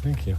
Thank you.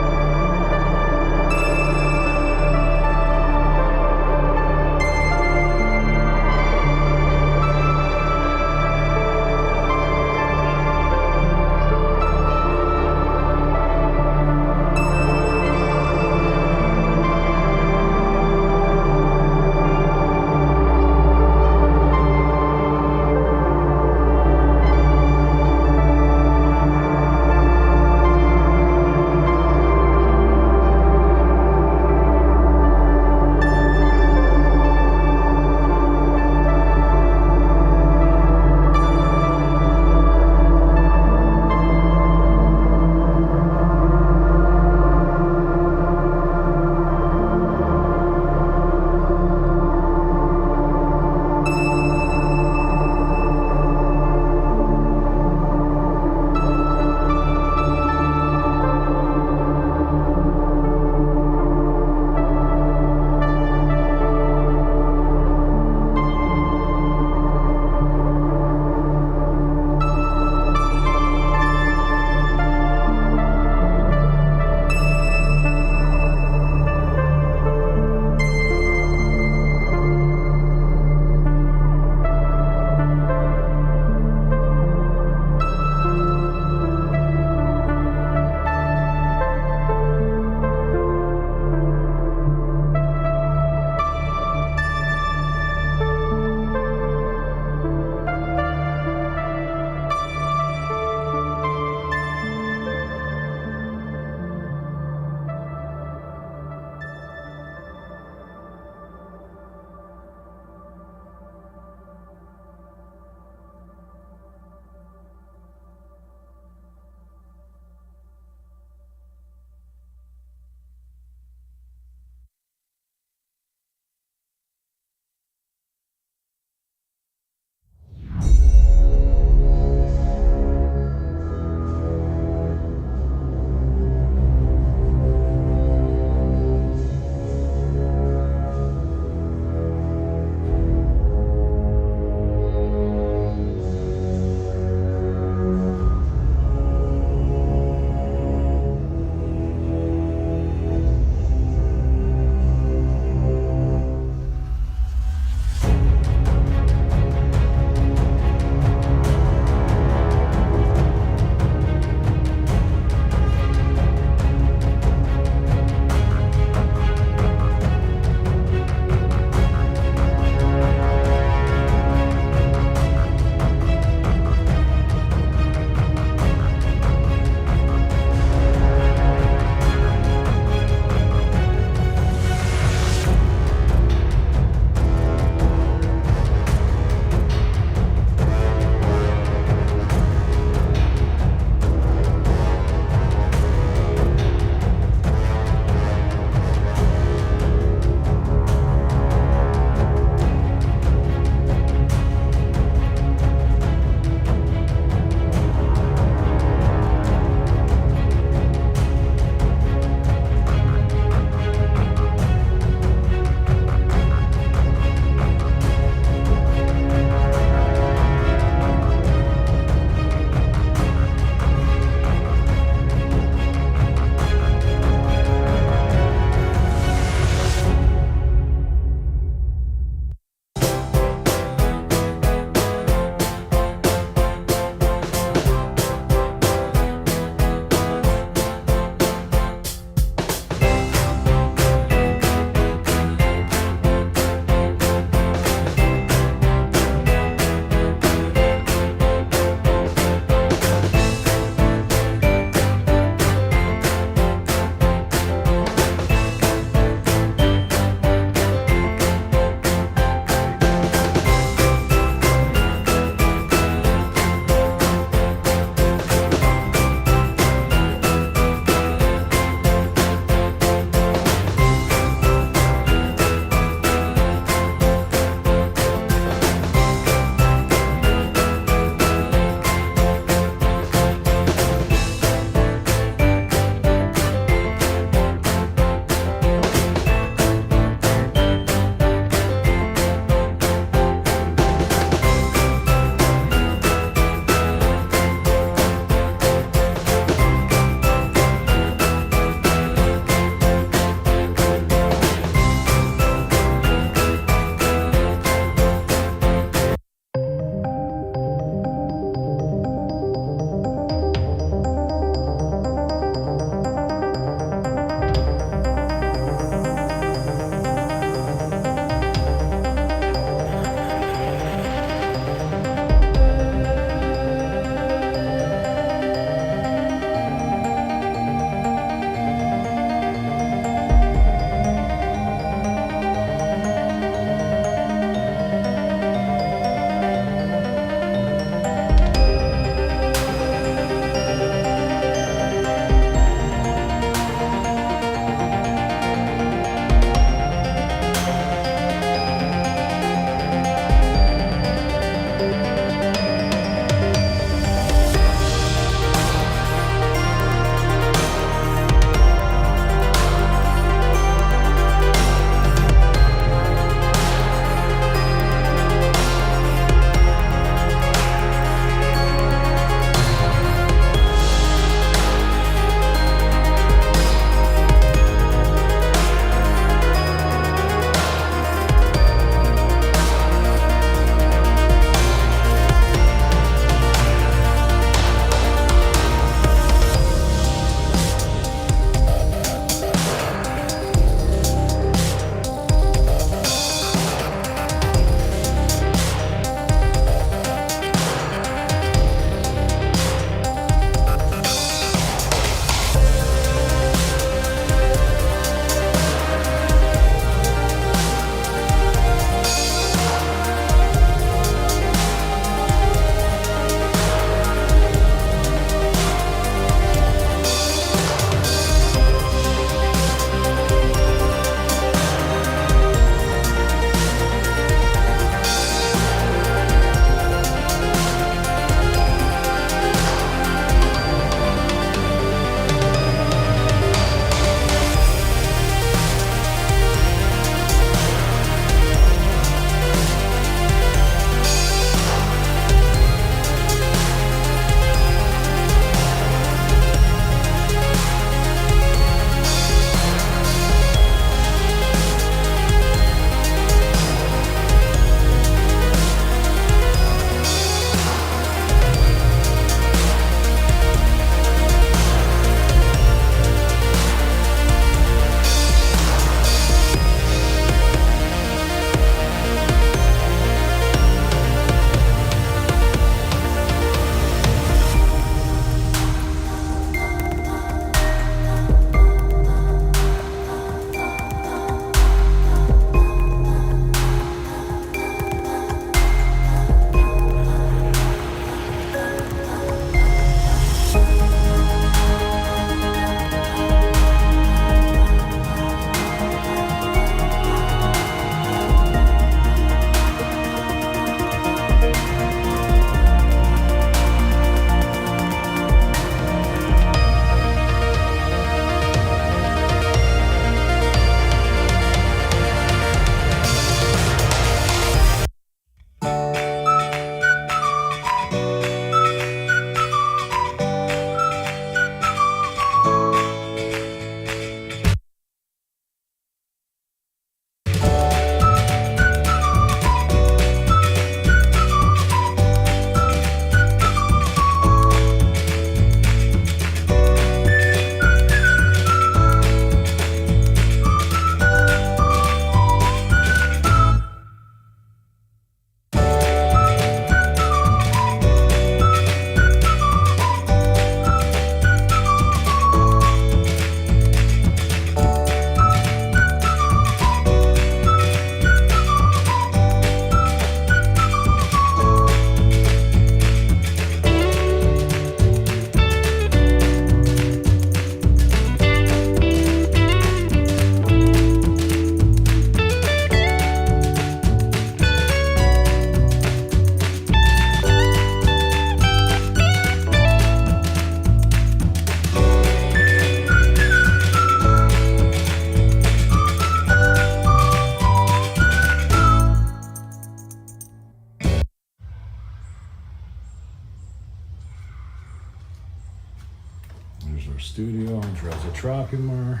Reza Tropimar.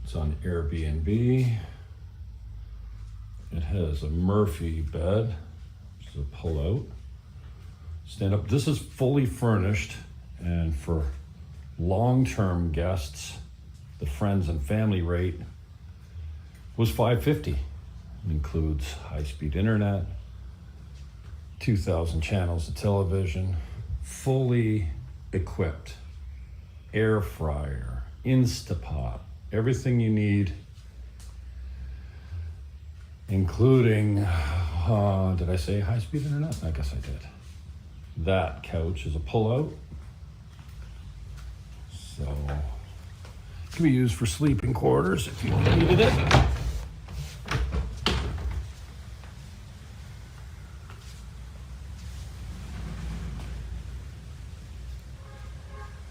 It's on Airbnb. It has a Murphy bed, which is a pull-out. Stand up. This is fully furnished, and for long-term guests, the friends and family rate was $550. It includes high-speed internet, 2,000 channels of television, fully equipped, air fryer, Instapot, everything you need, including, did I say high-speed internet? I guess I did. That couch is a pull-out, so it can be used for sleeping quarters if you needed it.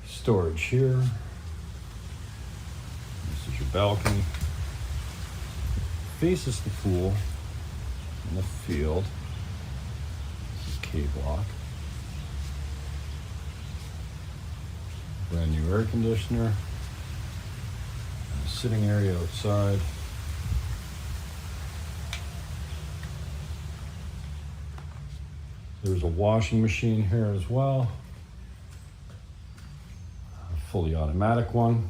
Storage here. This is your balcony. Faces the pool and the field. This is K-block. Brand new air conditioner. And a sitting area outside. There's a washing machine here as well. A fully automatic one.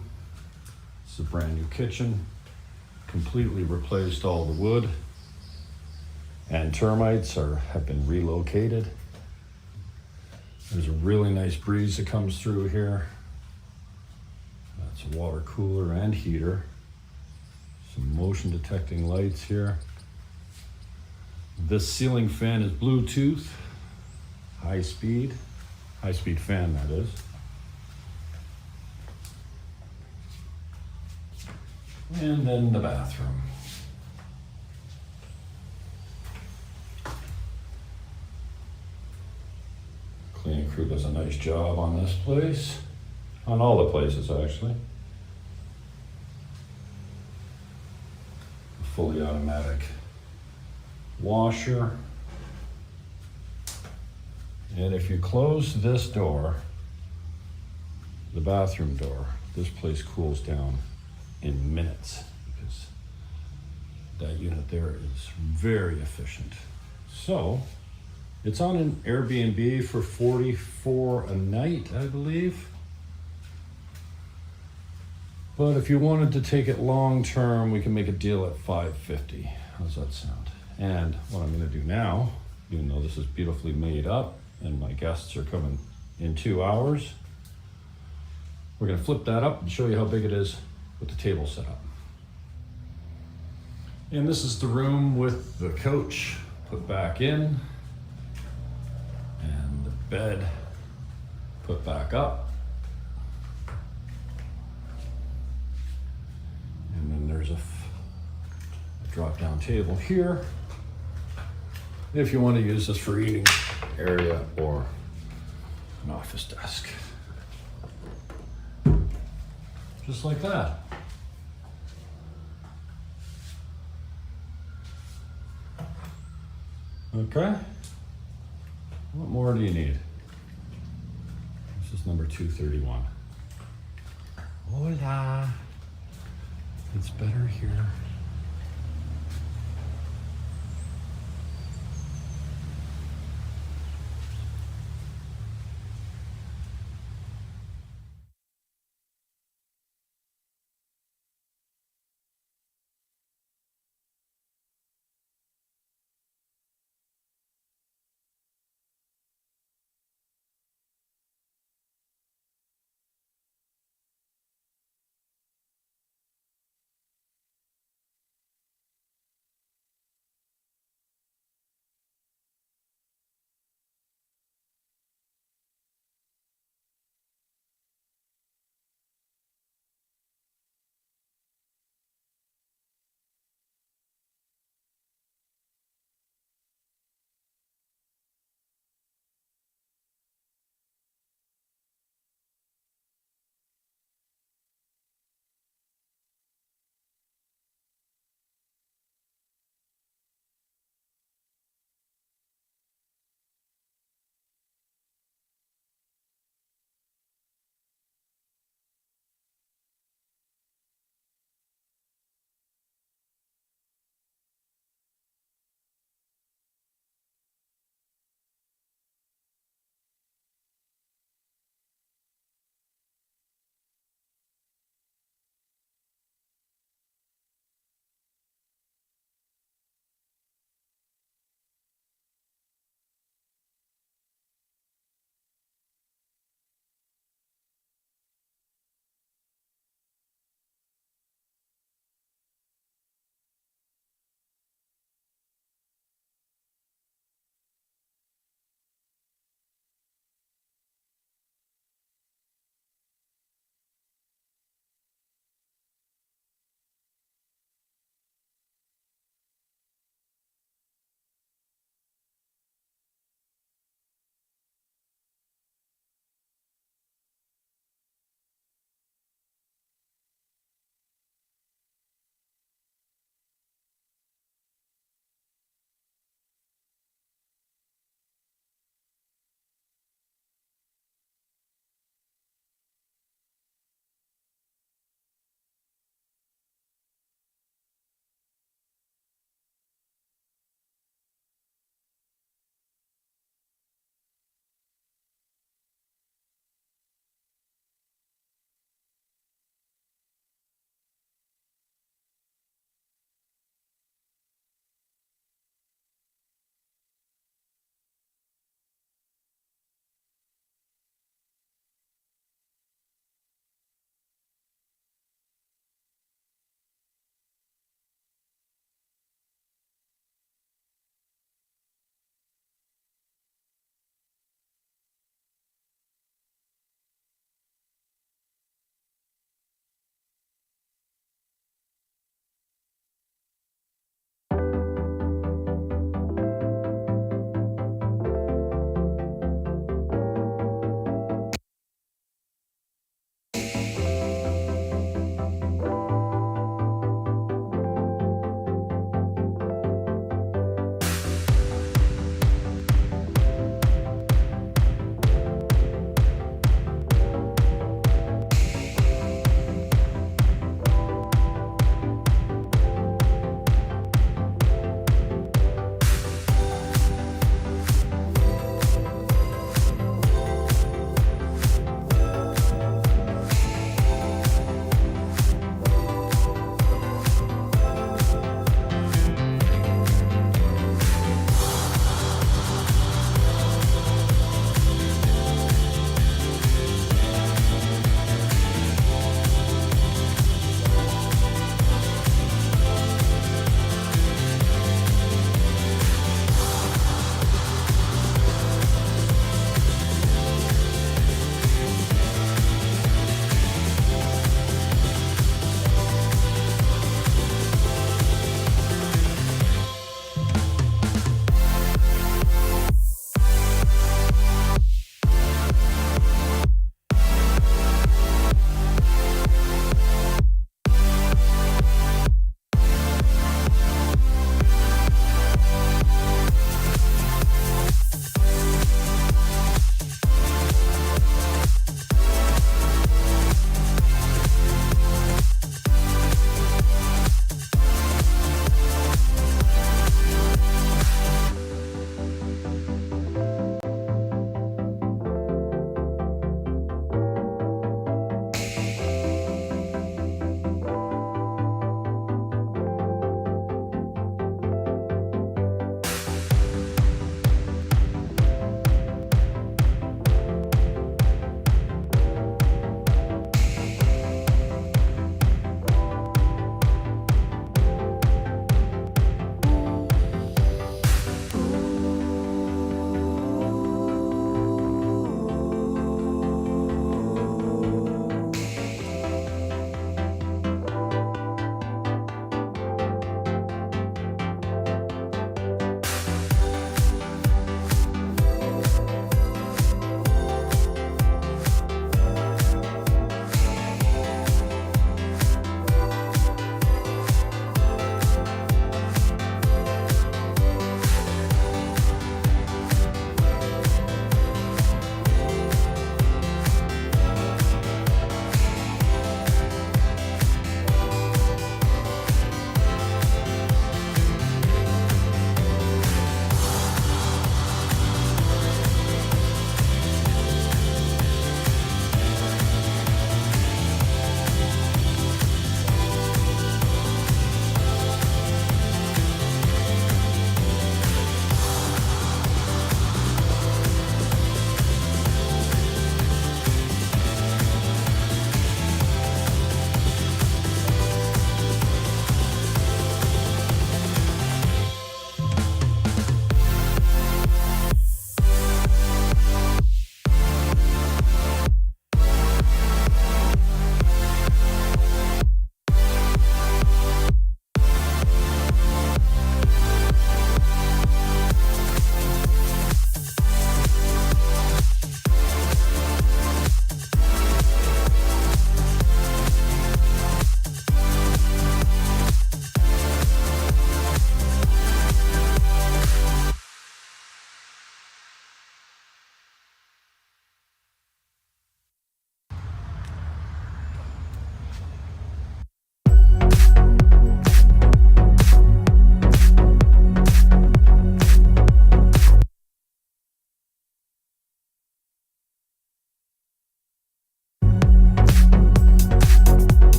This is a brand new kitchen. Completely replaced all the wood, and termites have been relocated. There's a really nice breeze that comes through here. That's a water cooler and heater. Some motion detecting lights here. This ceiling fan is Bluetooth, high speed fan that is. And then the bathroom. Cleaning crew does a nice job on this place. On all the places, actually. A fully automatic washer. And if you close this door, the bathroom door, this place cools down in minutes, because that unit there is very efficient. So it's on an Airbnb for $44 a night, I believe. But if you wanted to take it long term, we can make a deal at $550. How's that sound? And what I'm going to do now, even though this is beautifully made up and my guests are coming in 2 hours, we're going to flip that up and show you how big it is with the table set up. And this is the room with the couch put back in and the bed put back up. And then there's a drop down table here if you want to use this for eating area or an office desk. Just like that. Okay. What more do you need? This is number 231. Hola. It's better here.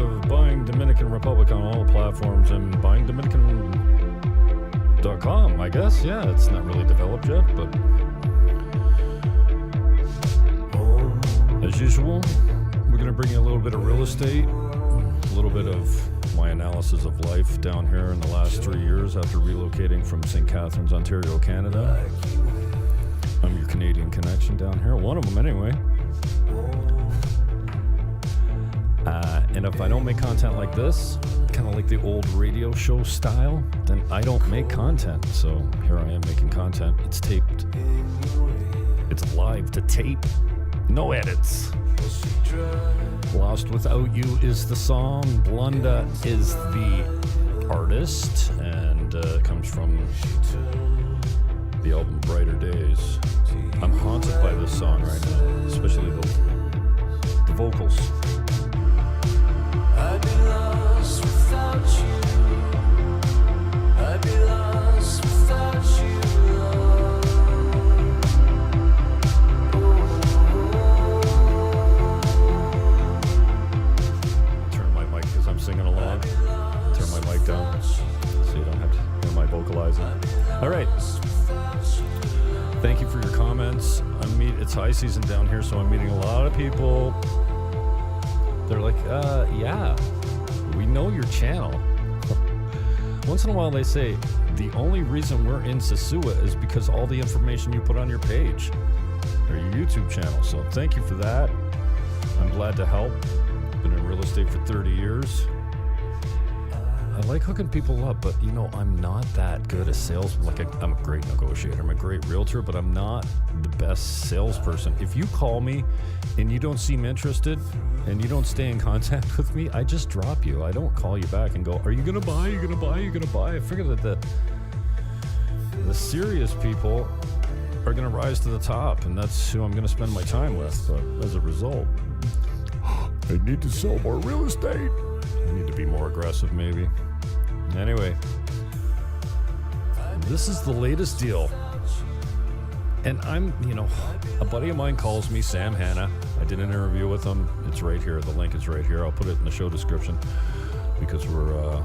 of buying Dominican Republic on all platforms and buying Dominican.com, I guess. Yeah, it's not really developed yet, but as usual, we're going to bring you a little bit of real estate, a little bit of my analysis of life down here in the last 3 years after relocating from St. Catharines, Ontario, Canada. I'm your Canadian connection down here, one of them anyway. And if I don't make content like this, kind of like the old radio show style, then I don't make content. So here I am making content. It's taped. It's live to tape. No edits. Lost Without You is the song. Blunda is the artist, and comes from the album Brighter Days. I'm haunted by this song right now, especially the vocals. I'd be lost without you. I'd be lost without you, Lord. Turn my mic because I'm singing along. Turn my mic down so you don't have to hear my vocalizing. All right. Thank you for your comments. It's high season down here, so I'm meeting a lot of people. They're like, yeah, we know your channel. Once in a while they say, the only reason we're in Sosua is because all the information you put on your page or your YouTube channel. So thank you for that. I'm glad to help. Been in real estate for 30 years. I like hooking people up, but I'm not that good a salesman. I'm a great negotiator. I'm a great realtor, but I'm not the best salesperson. If you call me and you don't seem interested and you don't stay in contact with me, I just drop you. I don't call you back and go, are you going to buy? Are you going to buy? Are you going to buy? I figure that the serious people are going to rise to the top, and that's who I'm going to spend my time with. But as a result, I need to sell more real estate. I need to be more aggressive, maybe. Anyway, this is the latest deal. And I'm, a buddy of mine calls me Sam Hanna. I did an interview with him. It's right here. The link is right here. I'll put it in the show description because we're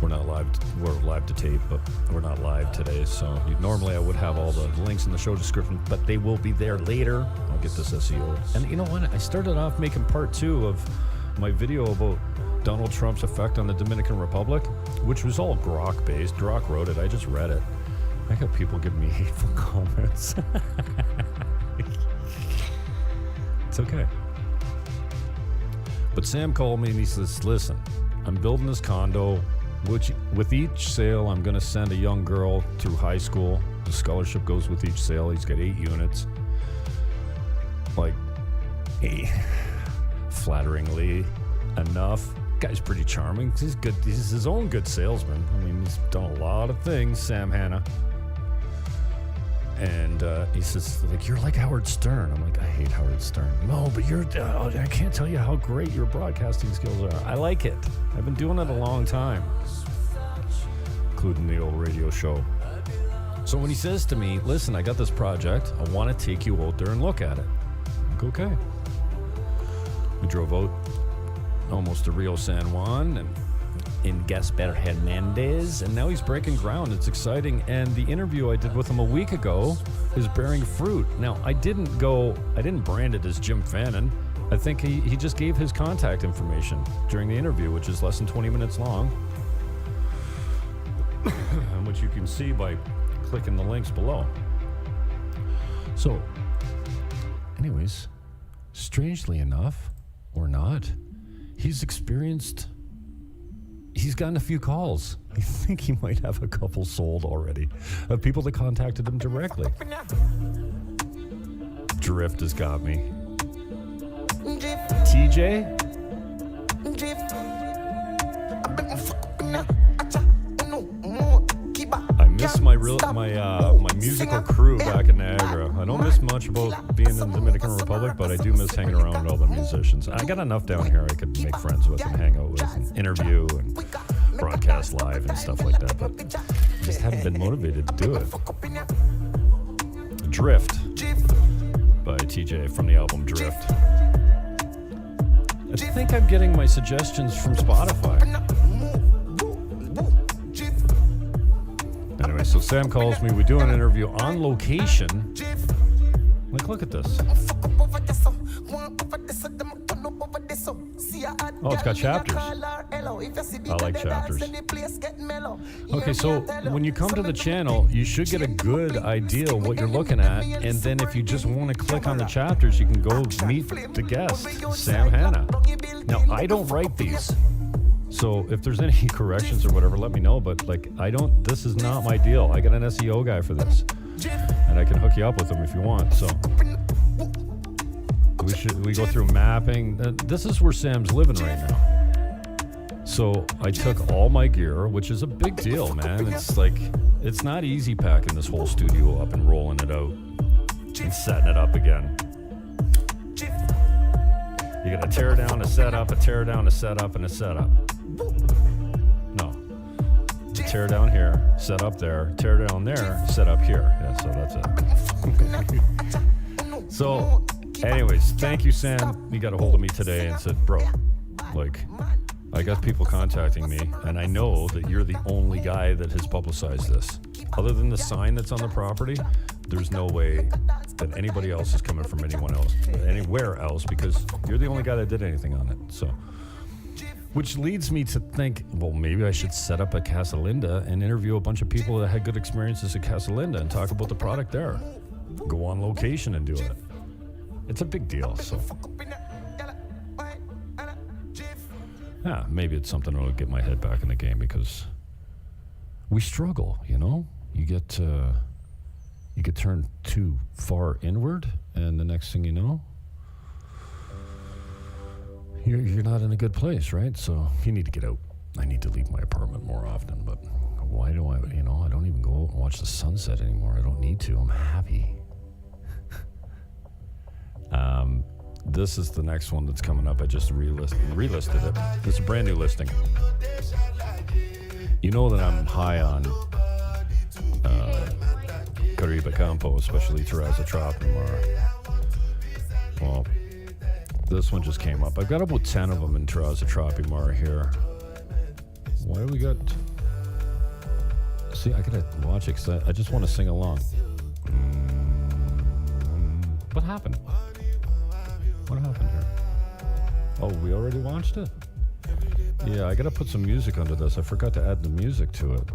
not live. We're live to tape, but we're not live today. So normally I would have all the links in the show description, but they will be there later. I'll get this SEO. And you know what? I started off making part 2 of my video about Donald Trump's effect on the Dominican Republic, which was all Grok based. Grok wrote it. I just read it. I got people giving me hateful comments. It's okay. But Sam called me and he says, listen, I'm building this condo, which with each sale, I'm going to send a young girl through high school. The scholarship goes with each sale. He's got 8 units. Flatteringly enough. Guy's pretty charming. He's good. He's his own good salesman. I mean, he's done a lot of things, Sam Hanna. And he says, you're like Howard Stern. I'm like, I hate Howard Stern. No, but I can't tell you how great your broadcasting skills are. I like it. I've been doing it a long time, including the old radio show. So when he says to me, listen, I got this project. I want to take you out there and look at it. I'm like, okay. We drove out almost to Rio San Juan and in Gaspar Hernandez, and now he's breaking ground. It's exciting, and the interview I did with him a week ago is bearing fruit. Now, I didn't brand it as Jim Fannin. I think he just gave his contact information during the interview, which is less than 20 minutes long, which you can see by clicking the links below. So, anyways, strangely enough, or not, he's gotten a few calls. I think he might have a couple sold already of people that contacted him directly. Drift has got me. TJ? I miss my musical crew back in Niagara. I don't miss much about being in the Dominican Republic, but I do miss hanging around with all the musicians. I got enough down here I could make friends with and hang out with and interview and broadcast live and stuff like that, but I just haven't been motivated to do it. Drift by TJ from the album Drift. I think I'm getting my suggestions from Spotify. Anyway, so Sam calls me. We do an interview on location. Like, look at this. Oh, it's got chapters. I like chapters. Okay, so when you come to the channel, you should get a good idea of what you're looking at. And then if you just want to click on the chapters, you can go meet the guest, Sam Hanna. Now, I don't write these. So if there's any corrections or whatever, let me know. But like, this is not my deal. I got an SEO guy for this. And I can hook you up with him if you want. So we go through mapping. This is where Sam's living right now. So I took all my gear, which is a big deal, man. It's like, it's not easy packing this whole studio up and rolling it out and setting it up again. You gotta tear down a setup, a tear down a setup, and a setup. No. Tear down here, set up there, tear down there, set up here. Yeah, so that's it. So, anyways, thank you, Sam. You got a hold of me today and said, bro, like, I got people contacting me, and I know that you're the only guy that has publicized this. Other than the sign that's on the property, there's no way that anybody else is coming from anywhere else, because you're the only guy that did anything on it. So, which leads me to think, well, maybe I should set up at Casa Linda and interview a bunch of people that had good experiences at Casa Linda and talk about the product there. Go on location and do it. It's a big deal, so. Yeah, maybe it's something that'll get my head back in the game, because we struggle, you know? You get turned too far inward, and the next thing you know, you're not in a good place, right? So you need to get out. I need to leave my apartment more often, but why do I don't even go out and watch the sunset anymore. I don't need to. I'm happy. This is the next one that's coming up. I just relisted it. It's a brand new listing. You know that I'm high on Caribe Campo, especially Terrazza Tropimar. Well, this one just came up. I've got about 10 of them in Terrazza Tropimar here. Why do we got... See, I gotta watch it, because I just want to sing along. What happened? What happened here? Oh, we already watched it? Yeah, I gotta put some music under this. I forgot to add the music to it.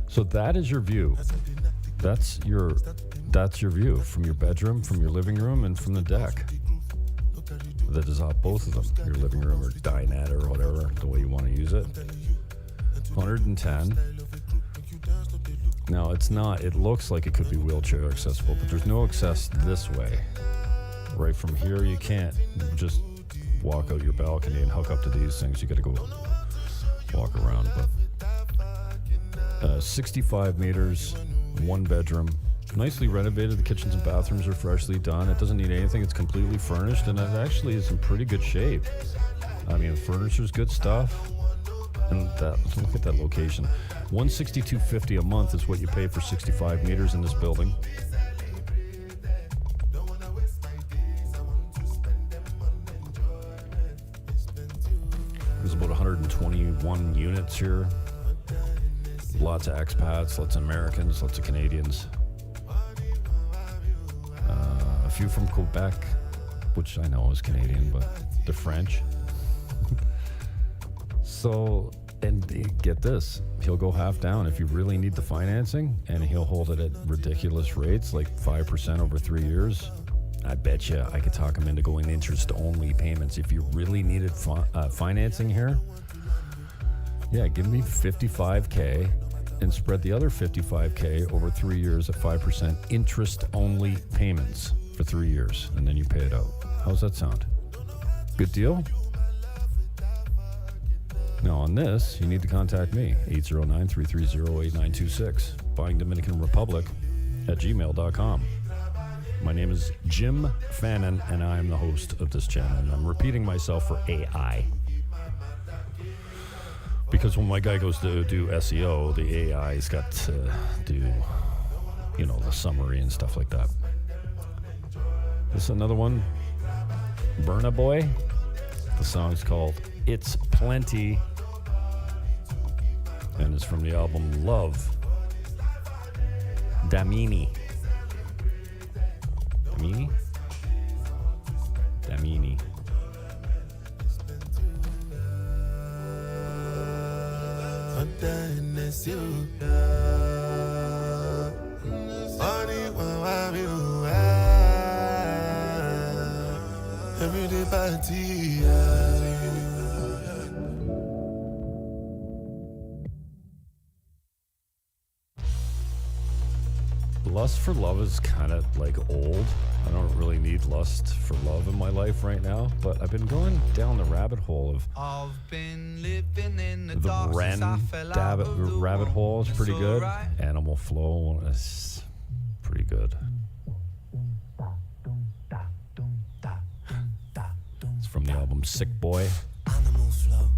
So that is your view. That's your view from your bedroom, from your living room, and from the deck. That is off both of them. Your living room or dinette or whatever, the way you want to use it. 110. Now, it's not, it looks like it could be wheelchair accessible, but there's no access this way. Right from here, you can't just walk out your balcony and hook up to these things. You got to go walk around. But 65 meters, one bedroom, nicely renovated. The kitchens and bathrooms are freshly done. It doesn't need anything. It's completely furnished, and it actually is in pretty good shape. I mean, the furniture's good stuff. And look at that location. $162.50 a month is what you pay for 65 meters in this building. There's about 121 units here. Lots of expats, lots of Americans, lots of Canadians. A few from Quebec, which I know is Canadian, but they're French. So, and get this, he'll go half down if you really need the financing, and he'll hold it at ridiculous rates, like 5% over 3 years. I bet you I could talk him into going interest-only payments if you really needed financing here. Yeah, give me $55K and spread the other $55K over 3 years at 5% interest-only payments for 3 years, and then you pay it out. How's that sound? Good deal? Now on this, you need to contact me, 809-330-8926, buying Dominican Republic at gmail.com. My name is Jim Fannin, and I am the host of this channel. And I'm repeating myself for AI. Because when my guy goes to do SEO, the AI's got to do, the summary and stuff like that. This is another one. Burna Boy. The song's called It's Plenty, and it's from the album Love. Damini. Lust for love is kind of like old. I don't really need lust for love in my life right now, but I've been going down the rabbit hole of the Ren rabbit hole is pretty good. Animal Flow is pretty good. It's from the album Sick Boy. Animal Flow,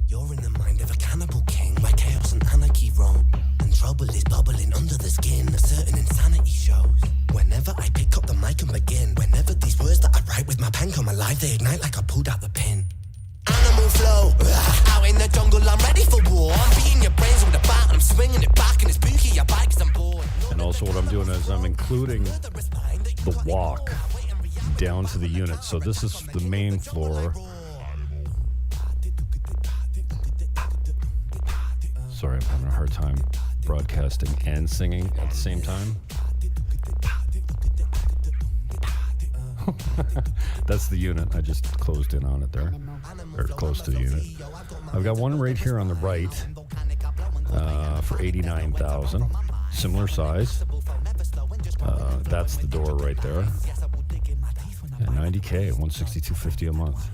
you're in the mind of a cannibal king, where chaos and anarchy roam, and trouble is bubbling under the skin. A certain insanity shows whenever I pick up the mic and begin. Whenever these words that I write with my pen come alive, they ignite like I pulled out the pin. Animal Flow, out in the jungle, I'm ready for war. I'm beating your brains with a bat, and I'm swinging it back, and it's spooky, your bike, 'cause I'm bored. And also what I'm doing is I'm including the walk down to the unit. So this is the main floor. Sorry, I'm having a hard time broadcasting and singing at the same time. That's the unit. I just closed in on it there, or close to the unit. I've got one right here on the right for $89,000, similar size. That's the door right there. And $90K, $162.50 a month.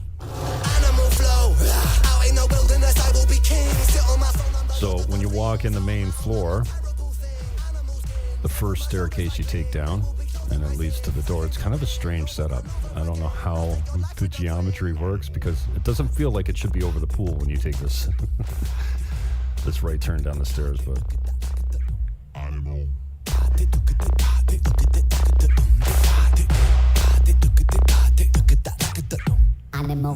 So when you walk in the main floor, the first staircase you take down, and it leads to the door. It's kind of a strange setup. I don't know how the geometry works, because it doesn't feel like it should be over the pool when you take this this right turn down the stairs, but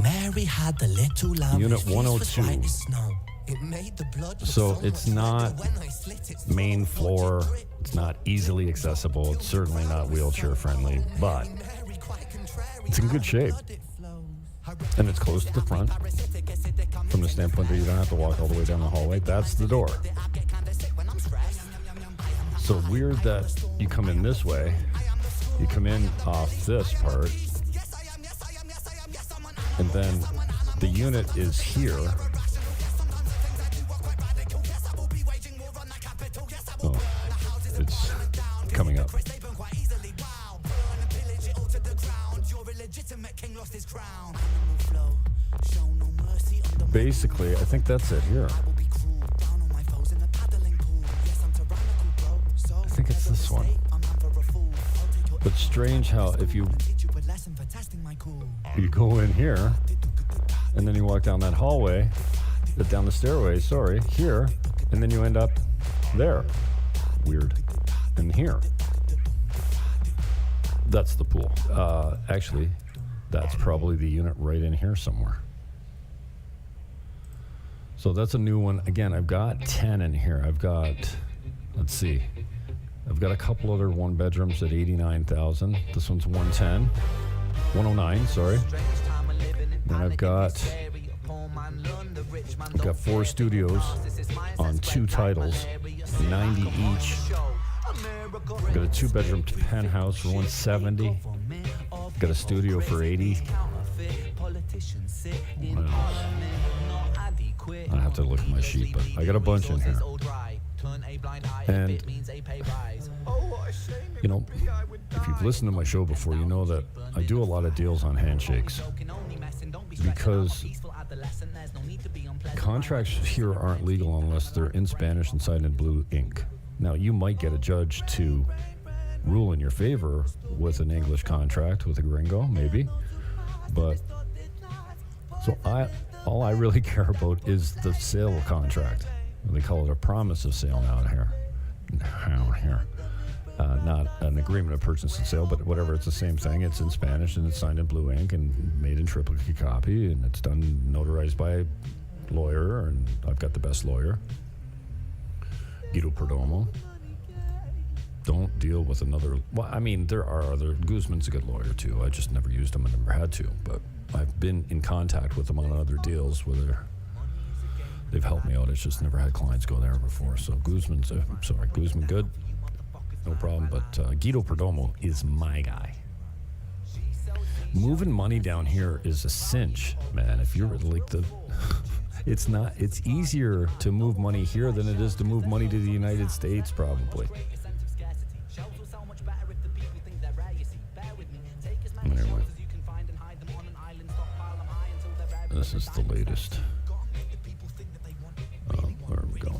Mary had the little lamb. Unit 102. So it's not main floor. It's not easily accessible. It's certainly not wheelchair friendly, but it's in good shape. And it's close to the front from the standpoint that you don't have to walk all the way down the hallway. That's the door. So weird that you come in this way. You come in off this part, and then the unit is here. Oh, it's coming up. Basically, I think that's it here. I think it's this one. But strange how if you go in here and then you walk down that hallway, down the stairway, here, and then you end up there. Weird. And here. That's the pool. Actually, that's probably the unit right in here somewhere. So that's a new one. Again, I've got 10 in here. I've got, let's see. I've got a couple other one bedrooms at $89,000. This one's 109, sorry. Then I've got 4 studios on 2 titles, 90 each. I've got a 2-bedroom penthouse for 170. Got a studio for 80. What else? I have to look at my sheet, but I got a bunch in here. And, you know, if you've listened to my show before, you know that I do a lot of deals on handshakes, because contracts here aren't legal unless they're in Spanish and signed in blue ink. Now, you might get a judge to rule in your favor with an English contract with a gringo, maybe, but so all I really care about is the sale contract. They call it a promise of sale now here. Not an agreement of purchase and sale, but whatever, it's the same thing. It's in Spanish and it's signed in blue ink and made in triplicate copy, and it's done notarized by a lawyer, and I've got the best lawyer, Guido Perdomo. Don't deal with another. Well, I mean, there are other. Guzman's a good lawyer too. I just never used him and never had to. But I've been in contact with them on other deals where they've helped me out. It's just never had clients go there before. So Guzman good, no problem. But Guido Perdomo is my guy. Moving money down here is a cinch, man. If you're like it's not. It's easier to move money here than it is to move money to the United States, probably. Anyway, this is the latest. Where we go?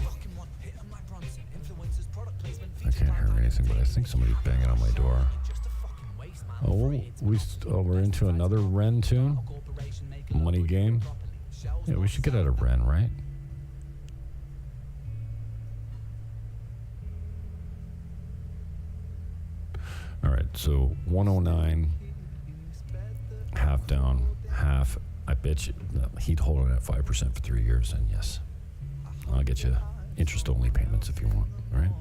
I can't hear anything, but I think somebody's banging on my door. We're into another Ren tune? Money game? Yeah, we should get out of Ren, right? All right, so 109, half down, half. I bet you he'd hold it at 5% for 3 years, and yes, I'll get you interest-only payments if you want, all right?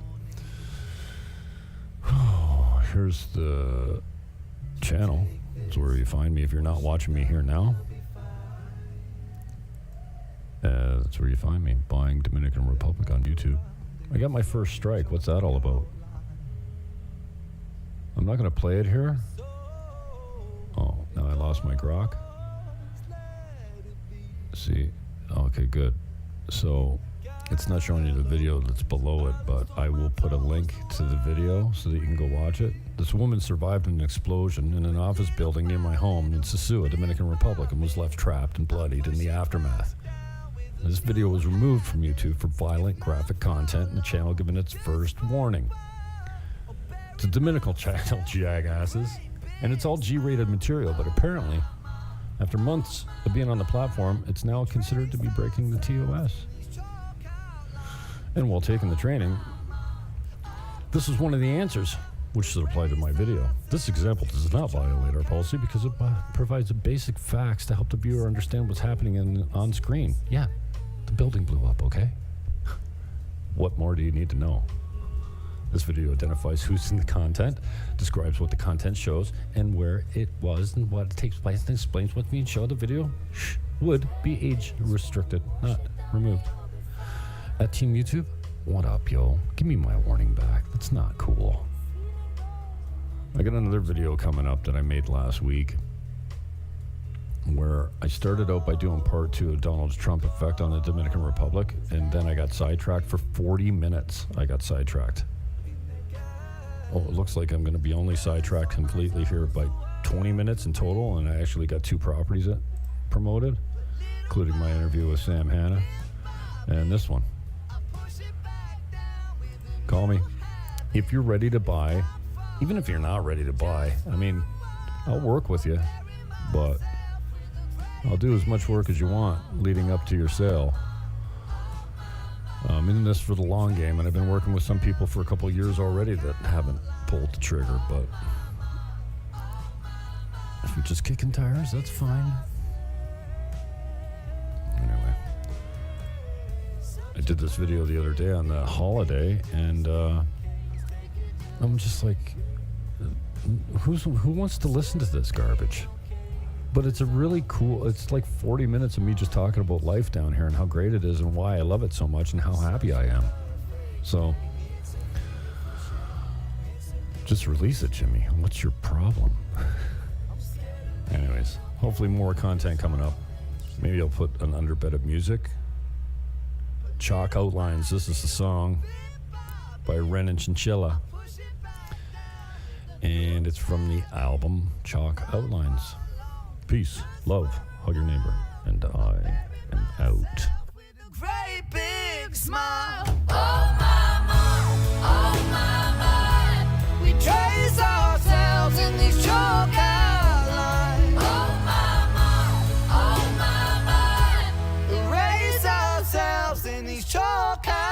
Oh, here's the channel. That's where you find me if you're not watching me here now. That's where you find me, buying Dominican Republic on YouTube. I got my first strike. What's that all about? I'm not going to play it here. Oh, now I lost my grok. See, okay, good. So it's not showing you the video that's below it, but I will put a link to the video so that you can go watch it. This woman survived an explosion in an office building near my home in Sosua, Dominican Republic, and was left trapped and bloodied in the aftermath. This video was removed from YouTube for violent graphic content, and the channel given its first warning. It's a Dominican channel, jackasses, and it's all G-rated material, but apparently, after months of being on the platform, it's now considered to be breaking the TOS. And while taking the training, this is one of the answers, which should apply to my video. This example does not violate our policy because it provides the basic facts to help the viewer understand what's happening on screen. Yeah, the building blew up, okay? What more do you need to know? This video identifies who's in the content, describes what the content shows, and where it was and what takes place, and explains what's being shown. The video would be age restricted, not removed. At Team YouTube, what up, yo? Give me my warning back. That's not cool. I got another video coming up that I made last week where I started out by doing part 2 of Donald Trump effect on the Dominican Republic, and then I got sidetracked for 40 minutes. I got sidetracked. Oh, it looks like I'm going to be only sidetracked completely here by 20 minutes in total, and I actually got 2 properties promoted, including my interview with Sam Hanna and this one. Call me. If you're ready to buy, even if you're not ready to buy, I mean, I'll work with you, but I'll do as much work as you want leading up to your sale. I'm in this for the long game, and I've been working with some people for a couple of years already that haven't pulled the trigger, but if you're just kicking tires, that's fine. Anyway, I did this video the other day on the holiday, and I'm just like, who wants to listen to this garbage? But it's a really cool, it's like 40 minutes of me just talking about life down here and how great it is and why I love it so much and how happy I am. So, just release it, Jimmy. What's your problem? Anyways, hopefully more content coming up. Maybe I'll put an underbed of music. Chalk Outlines, this is the song by Ren and Chinchilla. And it's from the album Chalk Outlines. Peace, love, hug your neighbor, and I am out. With a great big smile. Oh my, we trace ourselves in these chalk outlines. Oh my, erase ourselves in these chalk outlines.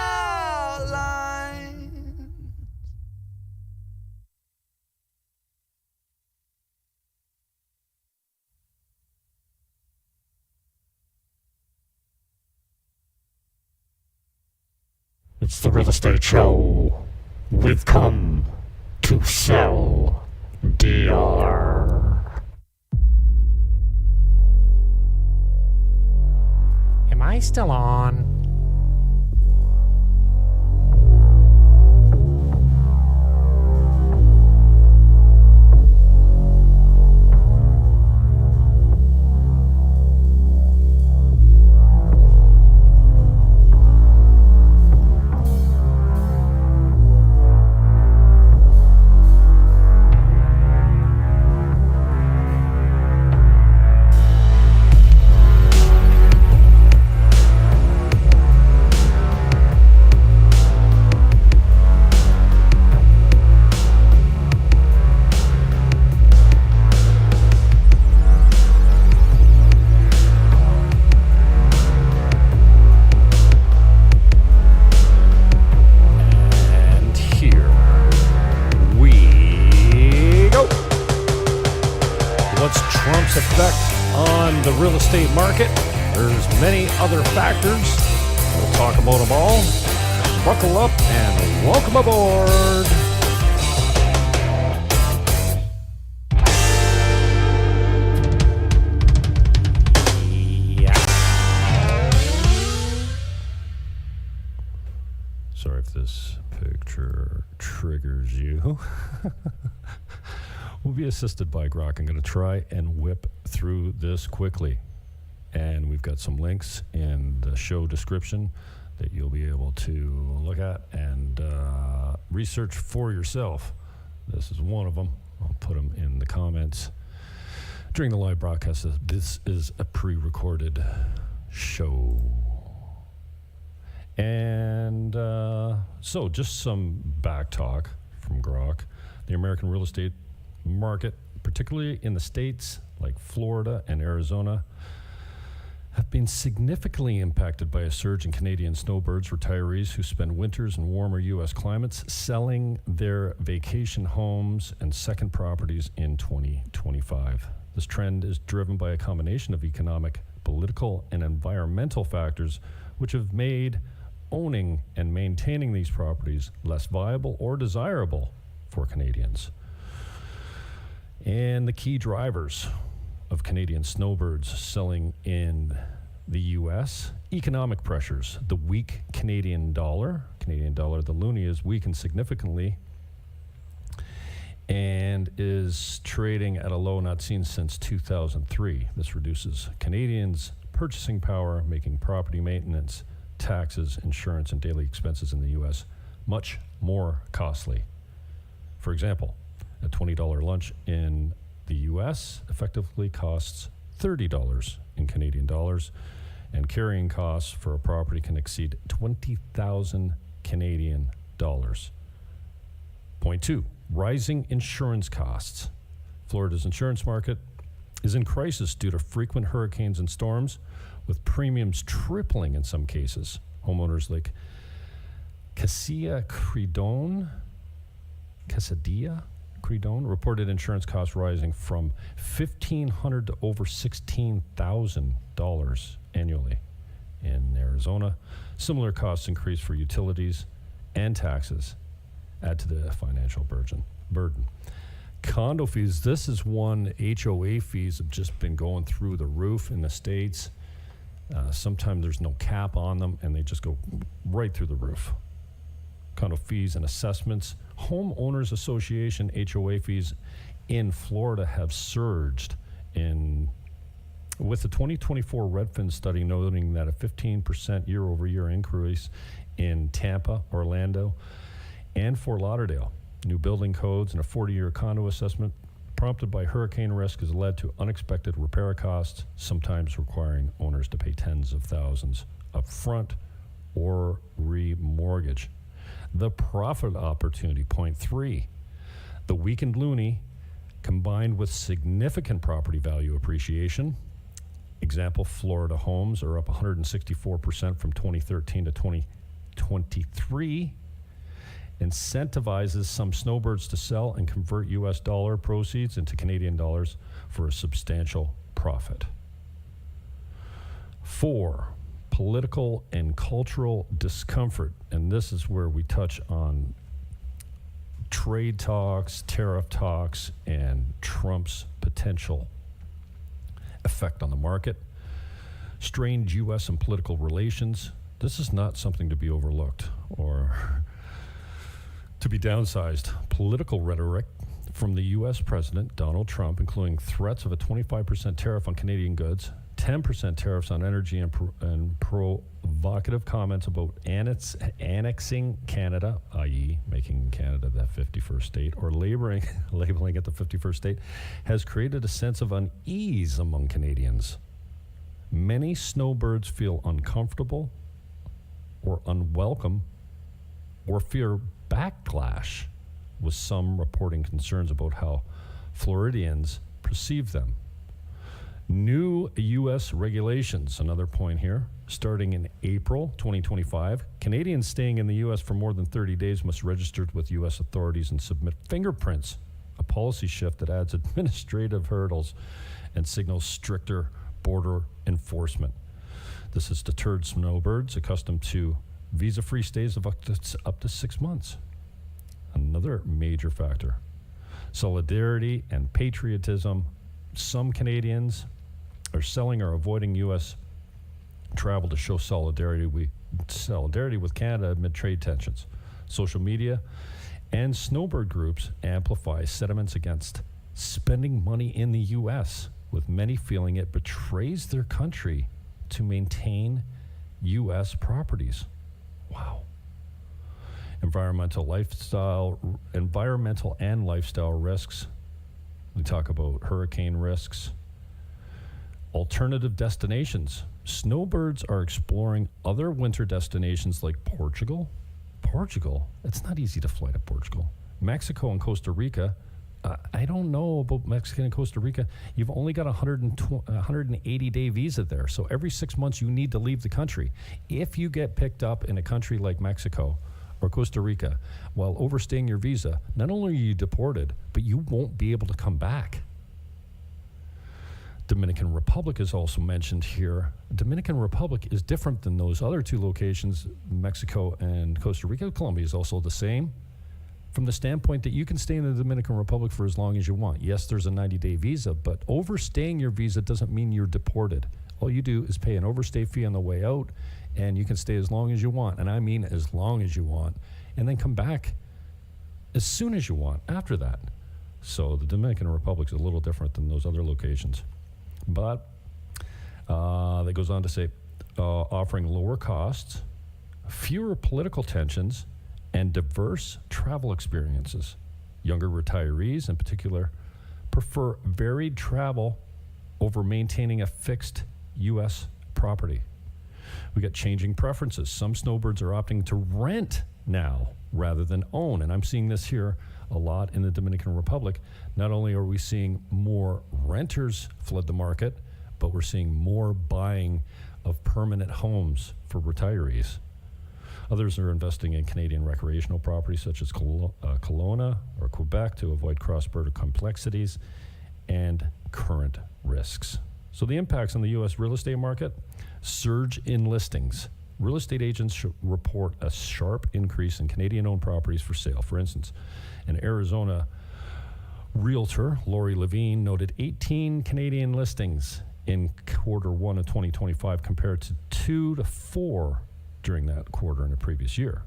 It's the Real Estate Show. We've come to sell, DR. Am I still on? Market. There's many other factors. We'll talk about them all. Buckle up and welcome aboard. Yeah. Sorry if this picture triggers you. We'll be assisted by Grok. I'm going to try and whip through this quickly. And we've got some links in the show description that you'll be able to look at and research for yourself. This is one of them. I'll put them in the comments during the live broadcast. This is a pre-recorded show. And so just some back talk from Grok. The American real estate market, particularly in the states like Florida and Arizona, have been significantly impacted by a surge in Canadian snowbirds retirees who spend winters in warmer U.S. climates selling their vacation homes and second properties in 2025. This trend is driven by a combination of economic, political, and environmental factors which have made owning and maintaining these properties less viable or desirable for Canadians. And the key drivers of Canadian snowbirds selling in the U.S. Economic pressures. The weak Canadian dollar, the loonie, is weakened significantly and is trading at a low not seen since 2003. This reduces Canadians' purchasing power, making property maintenance, taxes, insurance, and daily expenses in the U.S. much more costly. For example, a $20 lunch in the U.S. effectively costs $30 in Canadian dollars, and carrying costs for a property can exceed 20,000 Canadian dollars. Point 2, rising insurance costs. Florida's insurance market is in crisis due to frequent hurricanes and storms, with premiums tripling in some cases. Homeowners like Casadilla Credon reported insurance costs rising from $1,500 to over $16,000 annually. In Arizona, similar costs increase for utilities and taxes, add to the financial burden. Condo fees, this is one. HOA fees have just been going through the roof in the States. Sometimes there's no cap on them, and they just go right through the roof. Condo fees and assessments. Homeowners Association HOA fees in Florida have surged with the 2024 Redfin study noting that a 15% year-over-year increase in Tampa, Orlando, and Fort Lauderdale. New building codes and a 40-year condo assessment prompted by hurricane risk has led to unexpected repair costs, sometimes requiring owners to pay tens of thousands up front or remortgage. The profit opportunity, point 3. The weakened loonie combined with significant property value appreciation. Example, Florida homes are up 164% from 2013 to 2023. Incentivizes some snowbirds to sell and convert U.S. dollar proceeds into Canadian dollars for a substantial profit. 4. political and cultural discomfort. And this is where we touch on trade talks, tariff talks, and Trump's potential effect on the market. Strained U.S. and political relations. This is not something to be overlooked or to be downsized. Political rhetoric from the U.S. President Donald Trump, including threats of a 25% tariff on Canadian goods, 10% tariffs on energy, and provocative comments about annexing Canada, i.e. making Canada the 51st state, or labeling it the 51st state, has created a sense of unease among Canadians. Many snowbirds feel uncomfortable or unwelcome or fear backlash, with some reporting concerns about how Floridians perceive them. New U.S. regulations, another point here, starting in April 2025. Canadians staying in the U.S. for more than 30 days must register with U.S. authorities and submit fingerprints, a policy shift that adds administrative hurdles and signals stricter border enforcement. This has deterred snowbirds accustomed to visa-free stays of up to 6 months. Another major factor. Solidarity and patriotism. Some Canadians are selling or avoiding U.S. travel to show solidarity with Canada amid trade tensions. Social media and snowbird groups amplify sentiments against spending money in the U.S., with many feeling it betrays their country to maintain U.S. properties. Wow. Environmental and lifestyle risks. We talk about hurricane risks. Alternative destinations. Snowbirds are exploring other winter destinations like Portugal. Portugal? It's not easy to fly to Portugal. Mexico and Costa Rica. I don't know about Mexico and Costa Rica. You've only got a 180-day visa there. So every 6 months you need to leave the country. If you get picked up in a country like Mexico or Costa Rica while overstaying your visa, not only are you deported, but you won't be able to come back. Dominican Republic is also mentioned here. Dominican Republic is different than those other two locations, Mexico and Costa Rica. Colombia is also the same, from the standpoint that you can stay in the Dominican Republic for as long as you want. Yes, there's a 90-day visa, but overstaying your visa doesn't mean you're deported. All you do is pay an overstay fee on the way out, and you can stay as long as you want, and I mean as long as you want, and then come back as soon as you want after that. So the Dominican Republic is a little different than those other locations. But that goes on to say, offering lower costs, fewer political tensions, and diverse travel experiences. Younger retirees, in particular, prefer varied travel over maintaining a fixed U.S. property. We got changing preferences. Some snowbirds are opting to rent now rather than own, and I'm seeing this here a lot in the Dominican Republic. Not only are we seeing more renters flood the market, but we're seeing more buying of permanent homes for retirees. Others are investing in Canadian recreational properties such as Kelowna or Quebec to avoid cross-border complexities and current risks. So the impacts on the U.S. real estate market: surge in listings. Real estate agents report a sharp increase in Canadian-owned properties for sale. For instance, an Arizona realtor, Lori Levine, noted 18 Canadian listings in Q1 of 2025 compared to 2 to 4 during that quarter in the previous year.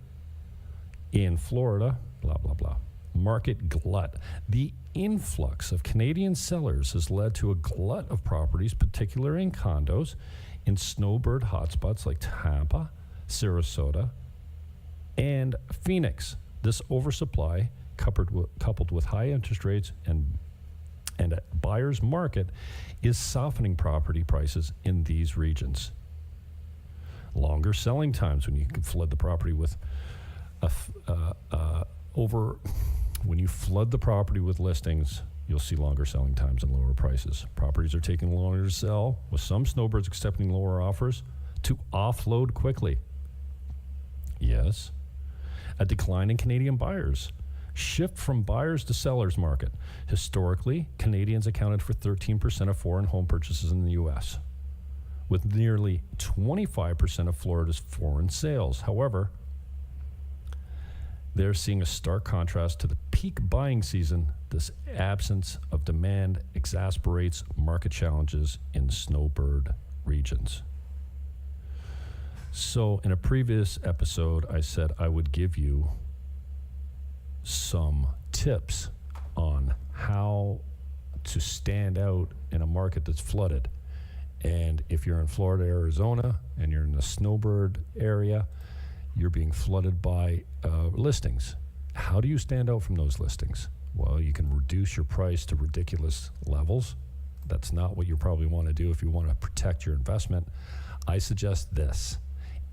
In Florida, blah, blah, blah. Market glut. The influx of Canadian sellers has led to a glut of properties, particularly in condos, in snowbird hotspots like Tampa, Sarasota, and Phoenix. This oversupply, coupled with high interest rates and a buyer's market, is softening property prices in these regions. Longer selling times when you can flood the property with when you flood the property with listings, you'll see longer selling times and lower prices. Properties are taking longer to sell, with some snowbirds accepting lower offers to offload quickly. Yes. A decline in Canadian buyers. Shift from buyers to sellers market. Historically, Canadians accounted for 13% of foreign home purchases in the U.S. with nearly 25% of Florida's foreign sales. However, they're seeing a stark contrast to the peak buying season. This absence of demand exacerbates market challenges in snowbird regions. So in a previous episode, I said I would give you some tips on how to stand out in a market that's flooded. And if you're in Florida, Arizona, and you're in the snowbird area, you're being flooded by listings. How do you stand out from those listings? Well, you can reduce your price to ridiculous levels. That's not what you probably want to do if you want to protect your investment. I suggest this.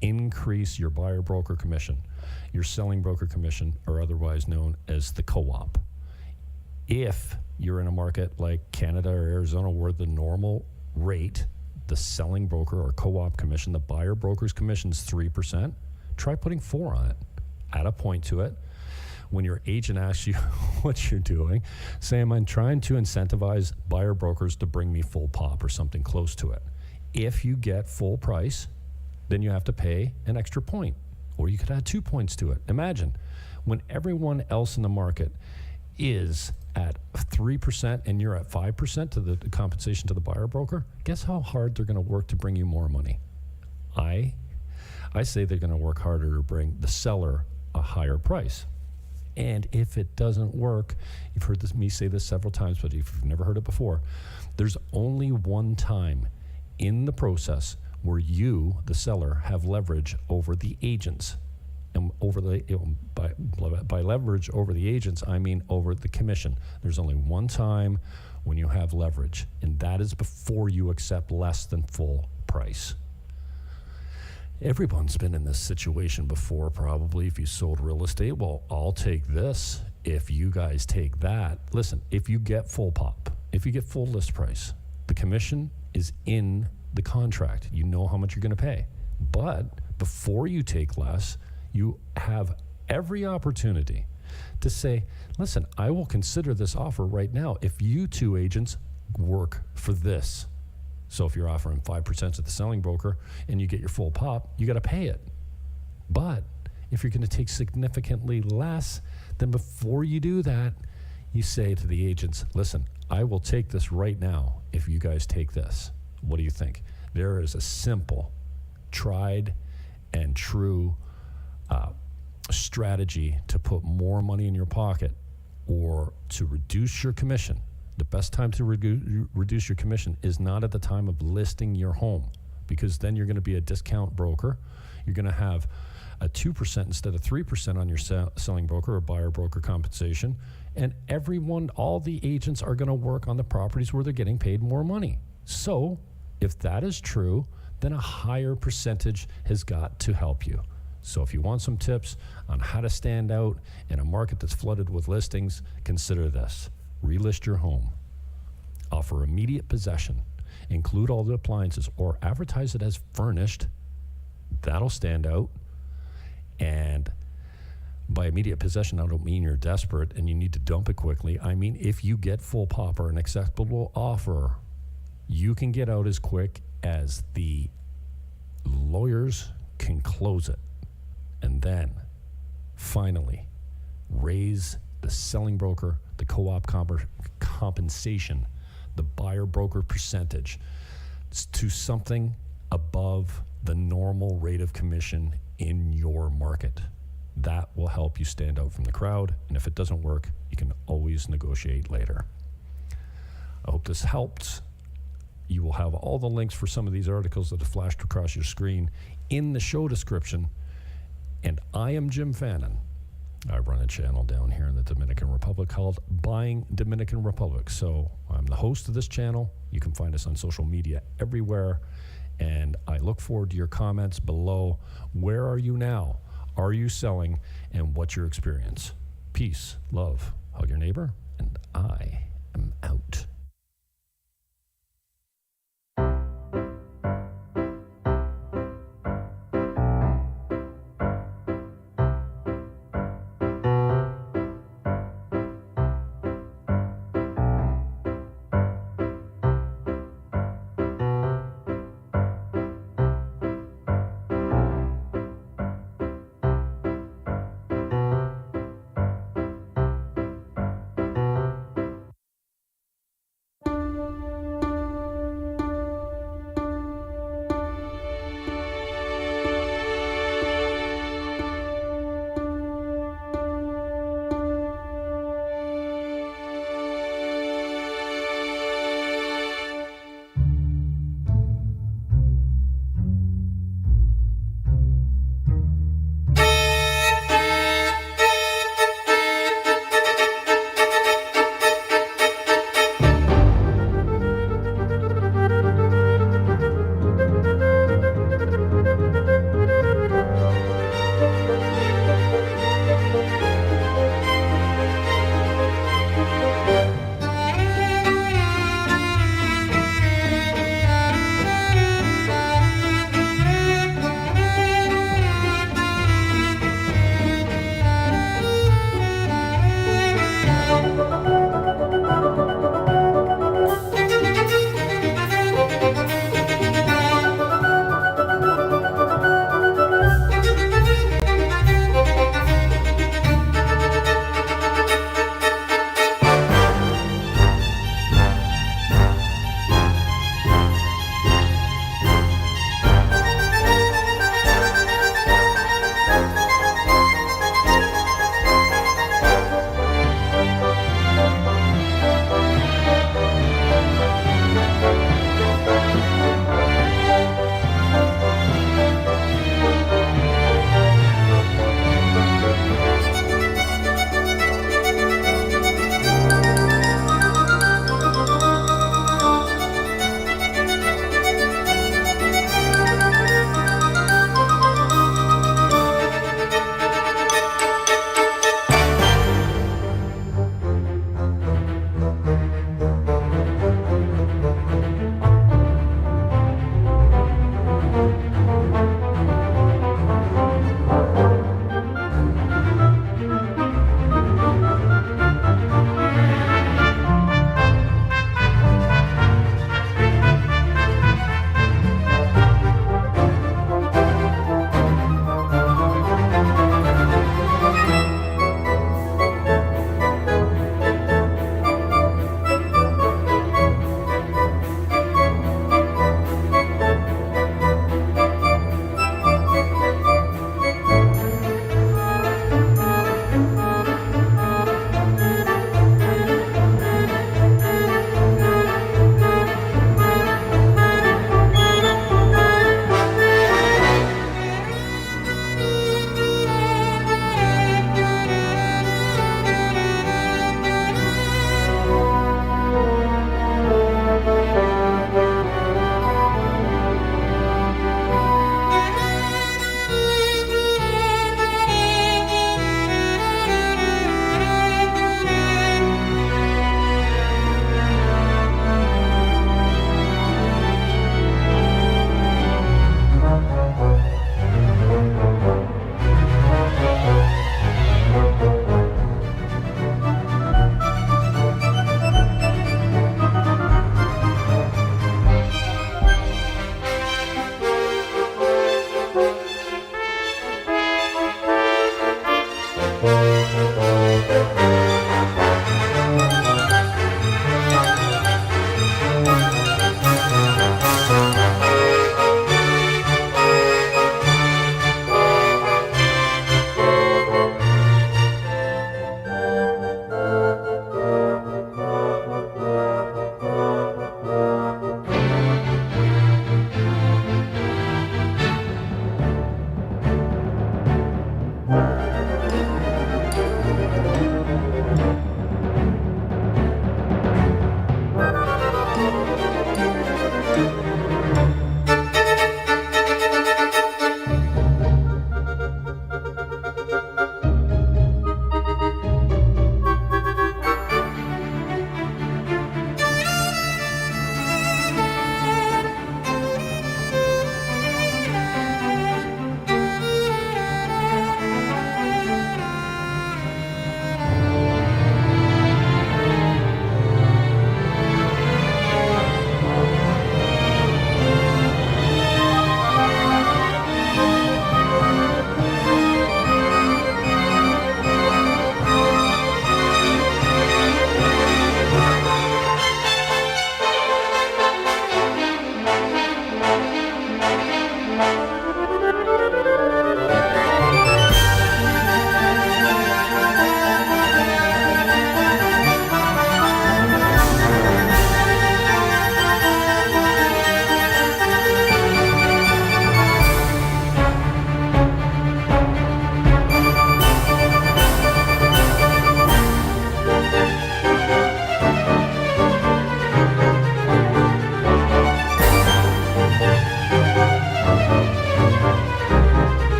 Increase your buyer broker commission, your selling broker commission, or otherwise known as the co-op. If you're in a market like Canada or Arizona where the normal rate, the selling broker or co-op commission, the buyer broker's commission is 3%, try putting 4 on it. Add a point to it. When your agent asks you what you're doing, say, I'm trying to incentivize buyer brokers to bring me full pop or something close to it. If you get full price, then you have to pay an extra point, or you could add 2 points to it. Imagine when everyone else in the market is at 3% and you're at 5% to the compensation to the buyer broker, guess how hard they're going to work to bring you more money? I say they're going to work harder to bring the seller a higher price. And if it doesn't work, you've heard me say this several times, but if you've never heard it before, there's only one time in the process where you, the seller, have leverage over the agents. And by leverage over the agents, I mean over the commission. There's only one time when you have leverage, and that is before you accept less than full price. Everyone's been in this situation before, probably, if you sold real estate. Well, I'll take this if you guys take that. Listen, if you get full pop, if you get full list price, the commission is in the contract. You know how much you're going to pay. But before you take less, you have every opportunity to say, listen, I will consider this offer right now if you two agents work for this. So if you're offering 5% to the selling broker and you get your full pop, you got to pay it. But if you're going to take significantly less, then before you do that, you say to the agents, listen, I will take this right now if you guys take this. What do you think? There is a simple, tried and true strategy to put more money in your pocket or to reduce your commission. The best time to reduce your commission is not at the time of listing your home, because then you're going to be a discount broker. You're going to have a 2% instead of 3% on your selling broker or buyer broker compensation. And all the agents are going to work on the properties where they're getting paid more money. So if that is true, then a higher percentage has got to help you. So if you want some tips on how to stand out in a market that's flooded with listings, consider this. Relist your home. Offer immediate possession. Include all the appliances or advertise it as furnished. That'll stand out. And by immediate possession, I don't mean you're desperate and you need to dump it quickly. I mean, if you get full pop or an acceptable offer, you can get out as quick as the lawyers can close it. And then, finally, raise the selling broker, the co-op compensation, the buyer broker percentage to something above the normal rate of commission in your market. That will help you stand out from the crowd. And if it doesn't work, you can always negotiate later. I hope this helped. You will have all the links for some of these articles that have flashed across your screen in the show description. And I am Jim Fannin. I run a channel down here in the Dominican Republic called Buying Dominican Republic. So I'm the host of this channel. You can find us on social media everywhere. And I look forward to your comments below. Where are you now? Are you selling? And what's your experience? Peace, love, hug your neighbor, and I am out.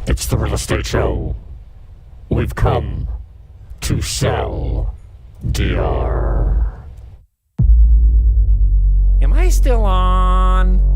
It's the real estate show. We've come to sell, dear. Am I still on?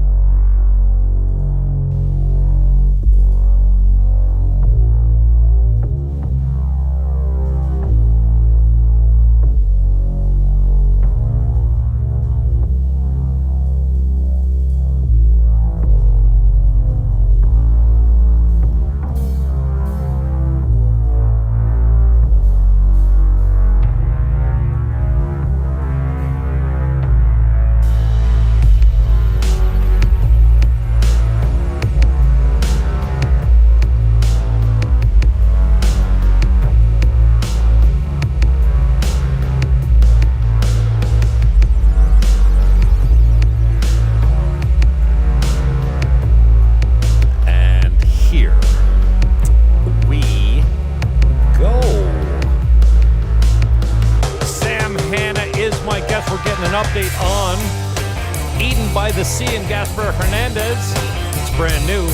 The Sea in Gaspar Hernandez. It's brand new.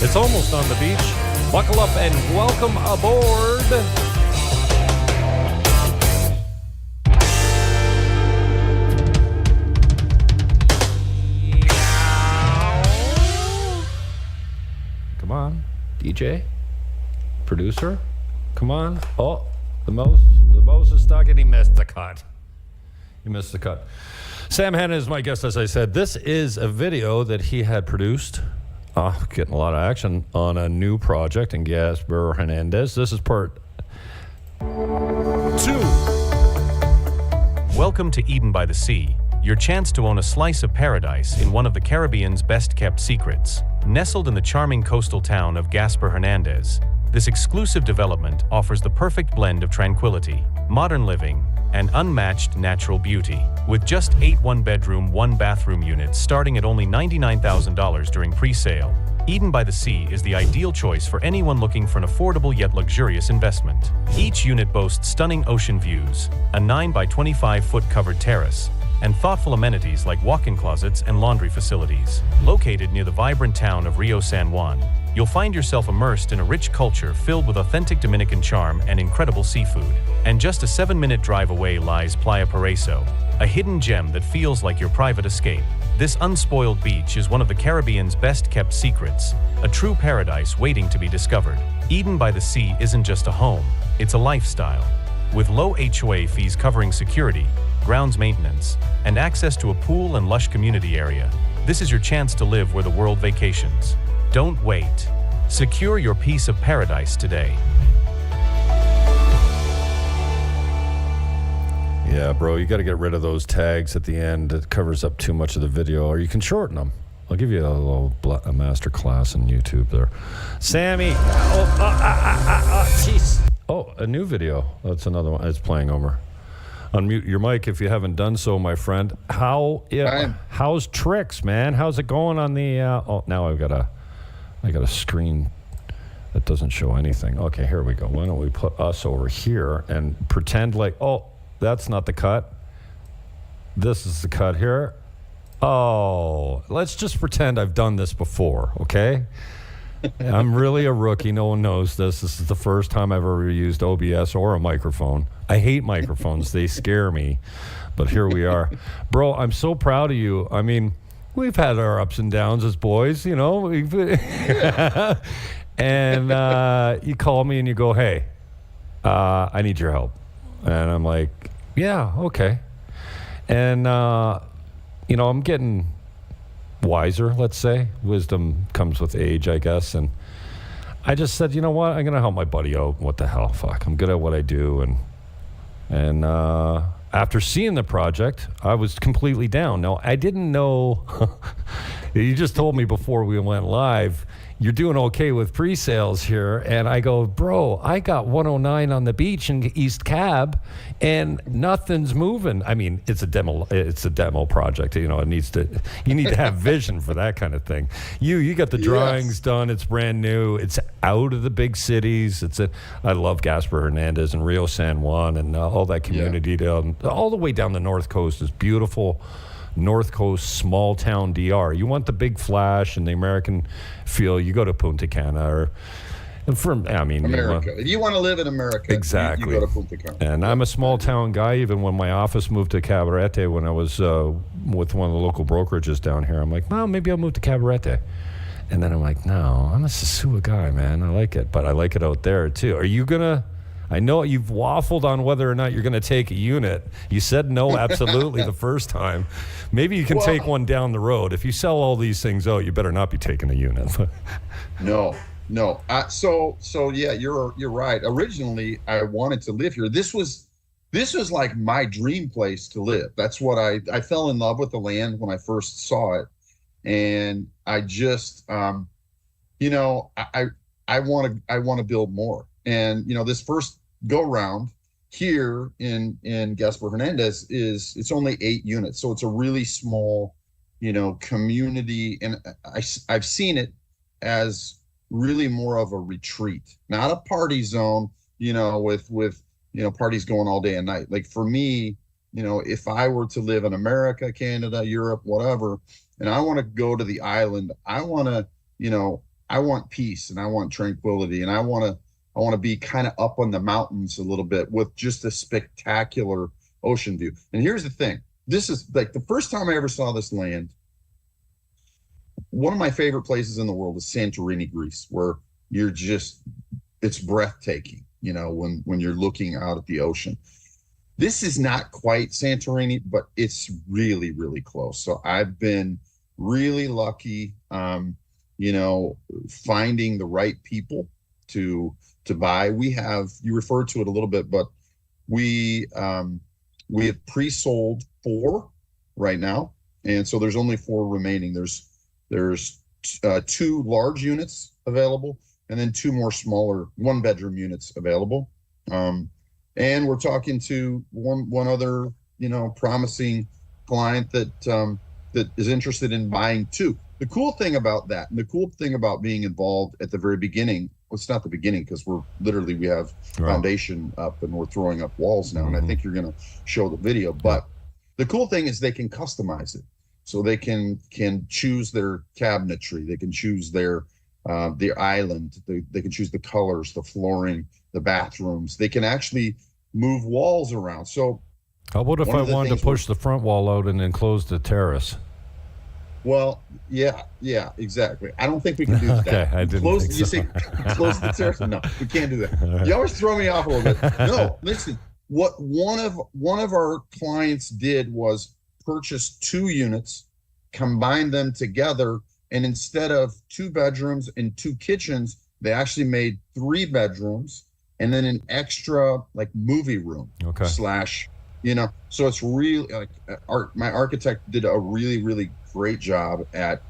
It's almost on the beach. Buckle up and welcome aboard. Come on, DJ, producer. Come on. Oh, the most is stuck and he missed the cut. He missed the cut. Sam Hanna is my guest, as I said. This is a video that he had produced, getting a lot of action on a new project in Gaspar Hernandez. This is part 2. Welcome to Eden by the Sea, your chance to own a slice of paradise in one of the Caribbean's best-kept secrets. Nestled in the charming coastal town of Gaspar Hernandez, this exclusive development offers the perfect blend of tranquility, modern living, and unmatched natural beauty. With just 8 one-bedroom, 1-bathroom units starting at only $99,000 during pre-sale, Eden by the Sea is the ideal choice for anyone looking for an affordable yet luxurious investment. Each unit boasts stunning ocean views, a 9 by 25-foot covered terrace, and thoughtful amenities like walk-in closets and laundry facilities. Located near the vibrant town of Rio San Juan, you'll find yourself immersed in a rich culture filled with authentic Dominican charm and incredible seafood. And just a 7-minute drive away lies Playa Paraiso, a hidden gem that feels like your private escape. This unspoiled beach is one of the Caribbean's best-kept secrets, a true paradise waiting to be discovered. Eden by the Sea isn't just a home, it's a lifestyle. With low HOA fees covering security, grounds maintenance, and access to a pool and lush community area, this is your chance to live where the world vacations. Don't wait. Secure your piece of paradise today. Yeah, bro, you got to get rid of those tags at the end. It covers up too much of the video, or you can shorten them. I'll give you a little a master class on YouTube there. Sammy. Jeez. Oh, a new video. That's another one. It's playing over. Unmute your mic if you haven't done so, my friend. How's tricks, man? How's it going on the... now I got a screen that doesn't show anything. Okay, here we go. Why don't we put us over here and pretend like, oh, that's not the cut. This is the cut here. Oh, let's just pretend I've done this before, okay? I'm really a rookie. No one knows this. This is the first time I've ever used OBS or a microphone. I hate microphones. They scare me. But here we are. Bro, I'm so proud of you. I mean, we've had our ups and downs as boys, you know. And you call me and you go, hey, I need your help. And I'm like, yeah, okay. And, I'm getting wiser, let's say. Wisdom comes with age, I guess. And I just said, you know what? I'm going to help my buddy out. What the hell? Fuck. I'm good at what I do. And after seeing the project, I was completely down. Now, I didn't know. You just told me before we went live, you're doing okay with pre-sales here. And I go, bro, I got 109 on the beach in East Cab and nothing's moving. I mean, it's a demo project. You know, you need to have vision for that kind of thing. You got the drawings done. It's brand new. It's out of the big cities. I love Gaspar Hernandez and Rio San Juan and all that community down, all the way down the North Coast is beautiful. North Coast, small town DR. You want the big flash and the American feel, you go to Punta Cana or. America. If you want to live in America, exactly. you go to Punta Cana. And I'm a small town guy. Even when my office moved to Cabarete, when I was with one of the local brokerages down here, I'm like, well, maybe I'll move to Cabarete. And then I'm like, no, I'm a Sosua guy, man. I like it, but I like it out there too. Are you gonna? I know you've waffled on whether or not you're going to take a unit. You said no, absolutely, the first time. Maybe you can take one down the road. If you sell all these things out, you better not be taking a unit. No. So yeah, you're right. Originally, I wanted to live here. This was like my dream place to live. That's what I fell in love with the land when I first saw it, and I just, I want to build more. And this first go round here in Gaspar Hernandez it's only 8 units, so it's a really small, community, and I've seen it as really more of a retreat, not a party zone, with parties going all day and night. Like for me, if I were to live in America, Canada, Europe, whatever, and I want to go to the island, I want peace and I want tranquility, and I want to be kind of up on the mountains a little bit with just a spectacular ocean view. And here's the thing. This is like the first time I ever saw this land. One of my favorite places in the world is Santorini, Greece, where it's breathtaking, when you're looking out at the ocean. This is not quite Santorini, but it's really, really close. So I've been really lucky, finding the right people to buy. You referred to it a little bit, but we have pre-sold 4 right now. And so there's only 4 remaining. There's 2 large units available, and then 2 more smaller 1-bedroom units available. And we're talking to one other, promising client that is interested in buying 2. The cool thing about that, and the cool thing about being involved at the very beginning, well, it's not the beginning because we have foundation up and we're throwing up walls now, and I think you're going to show the video. But the cool thing is they can customize it. So they can choose their cabinetry, they can choose their island, they can choose the colors, the flooring, the bathrooms. They can actually move walls around. So how about if I wanted to push the front wall out and enclose the terrace? Well, yeah, exactly. I don't think we can do that. Okay, I didn't think so. You say close the terrace? No, we can't do that. Right. You always throw me off a little bit. No, listen. What one of our clients did was purchase 2 units, combine them together, and instead of 2 bedrooms and 2 kitchens, they actually made 3 bedrooms and then an extra like movie room slash, so it's really like my architect did a really, really great job at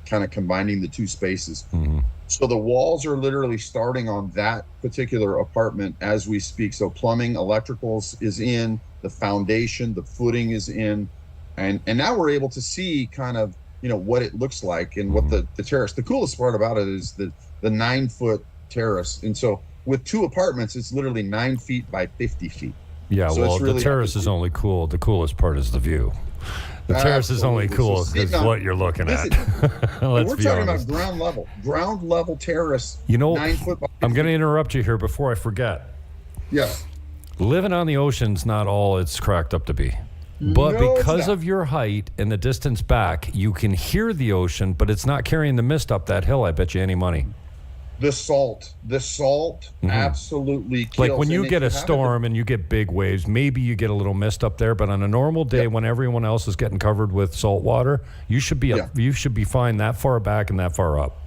kind of combining the 2 spaces. Mm-hmm. So the walls are literally starting on that particular apartment as we speak. So plumbing, electricals is in, the foundation, the footing is in. And now we're able to see kind of, what it looks like and what the terrace. The coolest part about it is the 9-foot terrace. And so with 2 apartments, it's literally 9 feet by 50 feet. Yeah, so well, the terrace is only cool. The coolest part is the view. The terrace is only cool because what you're looking at. We're talking about ground level terrace. 9 foot by 50 I'm going to interrupt you here before I forget. Yeah. Living on the ocean's not all it's cracked up to be. But because of your height and the distance back, you can hear the ocean, but it's not carrying the mist up that hill. I bet you any money. The salt absolutely kills. Like when you get a storm and you get big waves, maybe you get a little mist up there, but on a normal day when everyone else is getting covered with salt water, you should be fine that far back and that far up.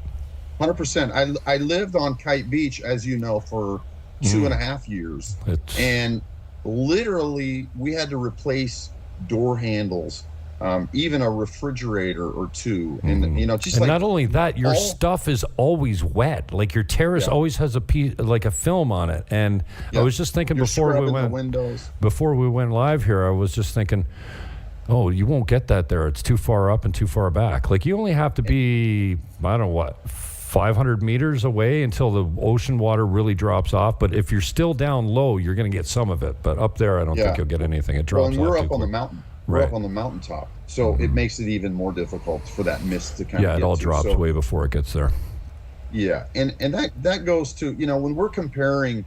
100%. I lived on Kite Beach, as you know, for 2.5 years. And literally we had to replace door handles, even a refrigerator or 2, and just and not only that, your stuff is always wet. Like your terrace always has a piece, like a film on it. And I was just thinking before we went live here, I was just thinking, oh, you won't get that there. It's too far up and too far back. Like you only have to be, I don't know what, 500 meters away until the ocean water really drops off. But if you're still down low, you're going to get some of it. But up there, I don't think you'll get anything. It drops off. Well, and we're up on the mountain. we're Right. up on the mountaintop, so it makes it even more difficult for that mist to kind of Yeah, get it all to. drops So, way before it gets there. yeah, and that goes to, when we're comparing,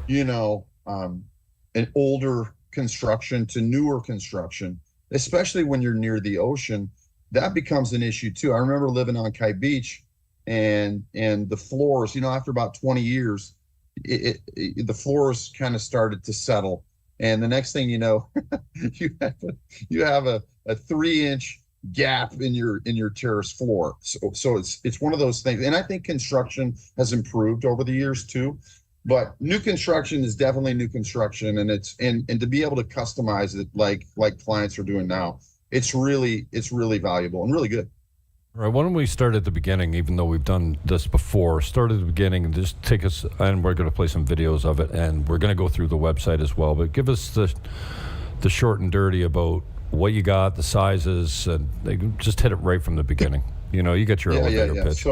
an older construction to newer construction, especially when you're near the ocean, that becomes an issue too. I remember living on Kite Beach, and the floors, after about 20 years, the floors kind of started to settle, and the next thing you know, you have a 3-inch gap in your terrace floor. So it's one of those things, and I think construction has improved over the years too. But new construction is definitely new construction, and and to be able to customize it like clients are doing now, it's really valuable and really good. All right, why don't we start at the beginning, even though we've done this before? Start at the beginning and just take us, and we're going to play some videos of it, and we're going to go through the website as well. But give us the short and dirty about what you got, the sizes, and just hit it right from the beginning. You get your elevator pitch.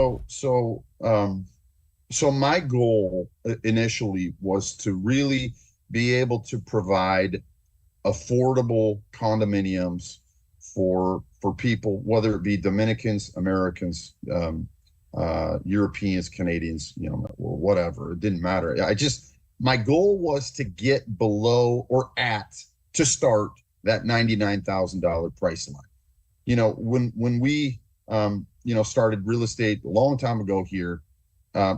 So my goal initially was to really be able to provide affordable condominiums for people, whether it be Dominicans, Americans, Europeans, Canadians, or whatever. It didn't matter. My goal was to get below or to start that $99,000 price line. When we, started real estate a long time ago here,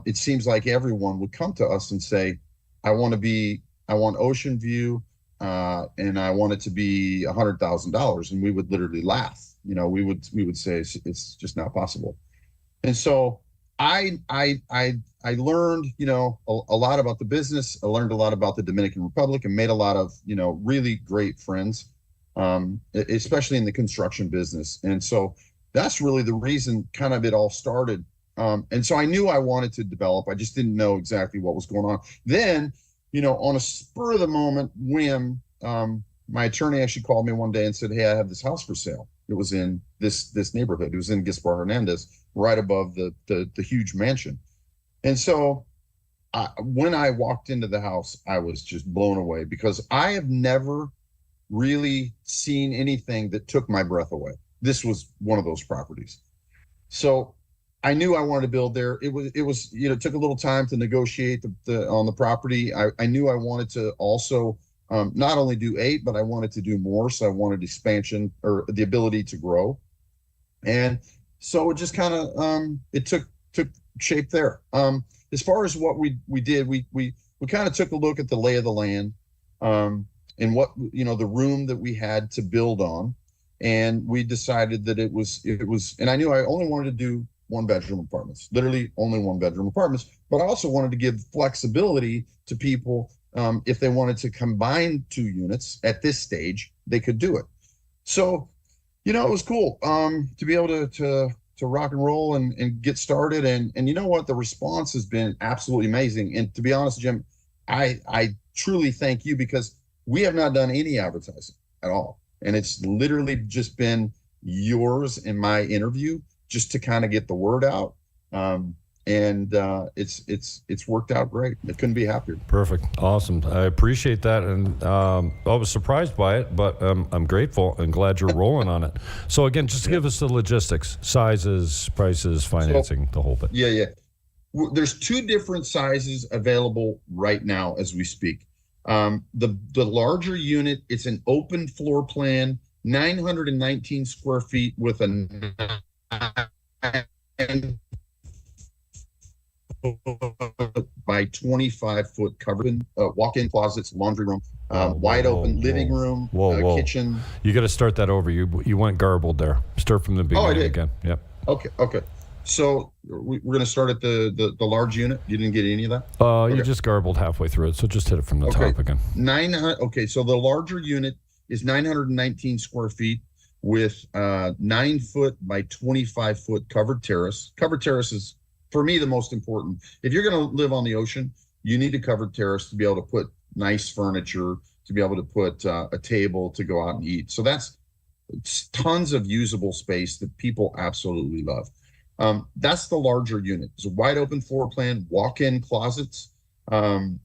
it seems like everyone would come to us and say, I want ocean view, and I want it to be $100,000. And we would literally laugh. We would say it's just not possible. And so I learned, a lot about the business. I learned a lot about the Dominican Republic and made a lot of, really great friends, especially in the construction business. And so that's really the reason kind of it all started. And so I knew I wanted to develop. I just didn't know exactly what was going on. Then, on a spur of the moment whim, my attorney actually called me one day and said, "Hey, I have this house for sale." It was in this neighborhood. It was in Gaspar Hernandez, right above the huge mansion. And so when I walked into the house, I was just blown away, because I have never really seen anything that took my breath away. This was one of those properties. So I knew I wanted to build there. It was it took a little time to negotiate on the property. I knew I wanted to also not only do 8, but I wanted to do more. So I wanted expansion, or the ability to grow. And so it just kind of it took shape there. As far as what we did, we kind of took a look at the lay of the land, and what the room that we had to build on, and we decided that it was. And I knew I only wanted to do 1-bedroom apartments, literally only 1-bedroom apartments. But I also wanted to give flexibility to people. If they wanted to combine 2 units at this stage, they could do it. So, it was cool to be able to rock and roll and get started. And you know what? The response has been absolutely amazing. And to be honest, Jim, I truly thank you, because we have not done any advertising at all. And it's literally just been yours and my interview, just to kind of get the word out. And it's worked out great. I couldn't be happier. Perfect. Awesome. I appreciate that. And I was surprised by it, but I'm grateful and glad you're rolling on it. So again, just give us the logistics, sizes, prices, financing, the whole bit. Yeah. There's 2 different sizes available right now as we speak. The larger unit, it's an open floor plan, 919 square feet with a 9 by 25 foot covered walk-in closets, laundry room, wide open living room, kitchen. You got to start that over. You went garbled there. Start from the beginning again. Yep. Okay. So we're going to start at the large unit. You didn't get any of that? You just garbled halfway through it, so just hit it from the top again. So the larger unit is 919 square feet with 9 foot by 25 foot covered terrace. Covered terrace is, for me, the most important. If you're going to live on the ocean, you need a covered terrace to be able to put nice furniture, to be able to put a table to go out and eat. So that's tons of usable space that people absolutely love. That's the larger unit. It's a wide open floor plan, walk-in closets, open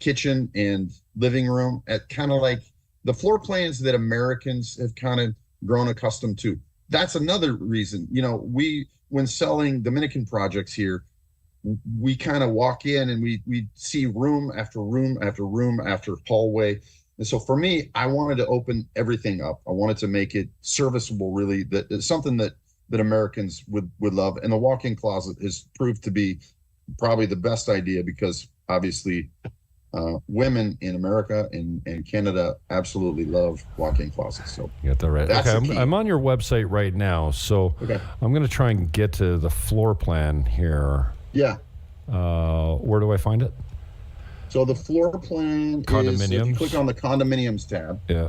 kitchen and living room, at kind of like the floor plans that Americans have kind of grown accustomed to. That's another reason, when selling Dominican projects here, we kind of walk in and we see room after room after room after hallway. And so for me, I wanted to open everything up. I wanted to make it serviceable, really, that it's something that Americans would love. And the walk-in closet has proved to be probably the best idea because obviously women in America and Canada absolutely love walk-in closets. So you got that right. That's okay, the key. I'm on your website right now, so Okay. I'm going to try and get to the floor plan here. Yeah. Where do I find it? So the floor plan is, if Condominiums. you click on the condominiums tab, Yeah.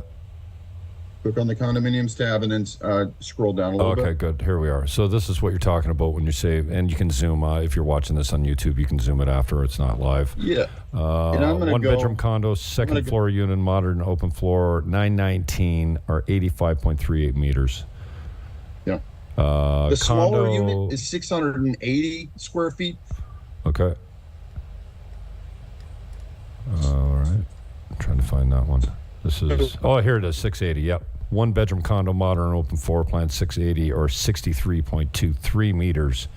click on the condominiums tab and then scroll down a little Okay, bit. good. Here we are. So this is what you're talking about when you say, and you can zoom. If you're watching this on YouTube, you can zoom it after it's not live. Yeah. And I'm gonna One go- bedroom condo, second gonna go- floor unit, modern open floor, 919 or 85.38 meters. Yeah. The The smaller unit is 680 square feet. Okay. All right. I'm trying to find that one. This is, here it is, 680. Yep. One bedroom condo, modern open floor plan, 680 or 63.23 meters.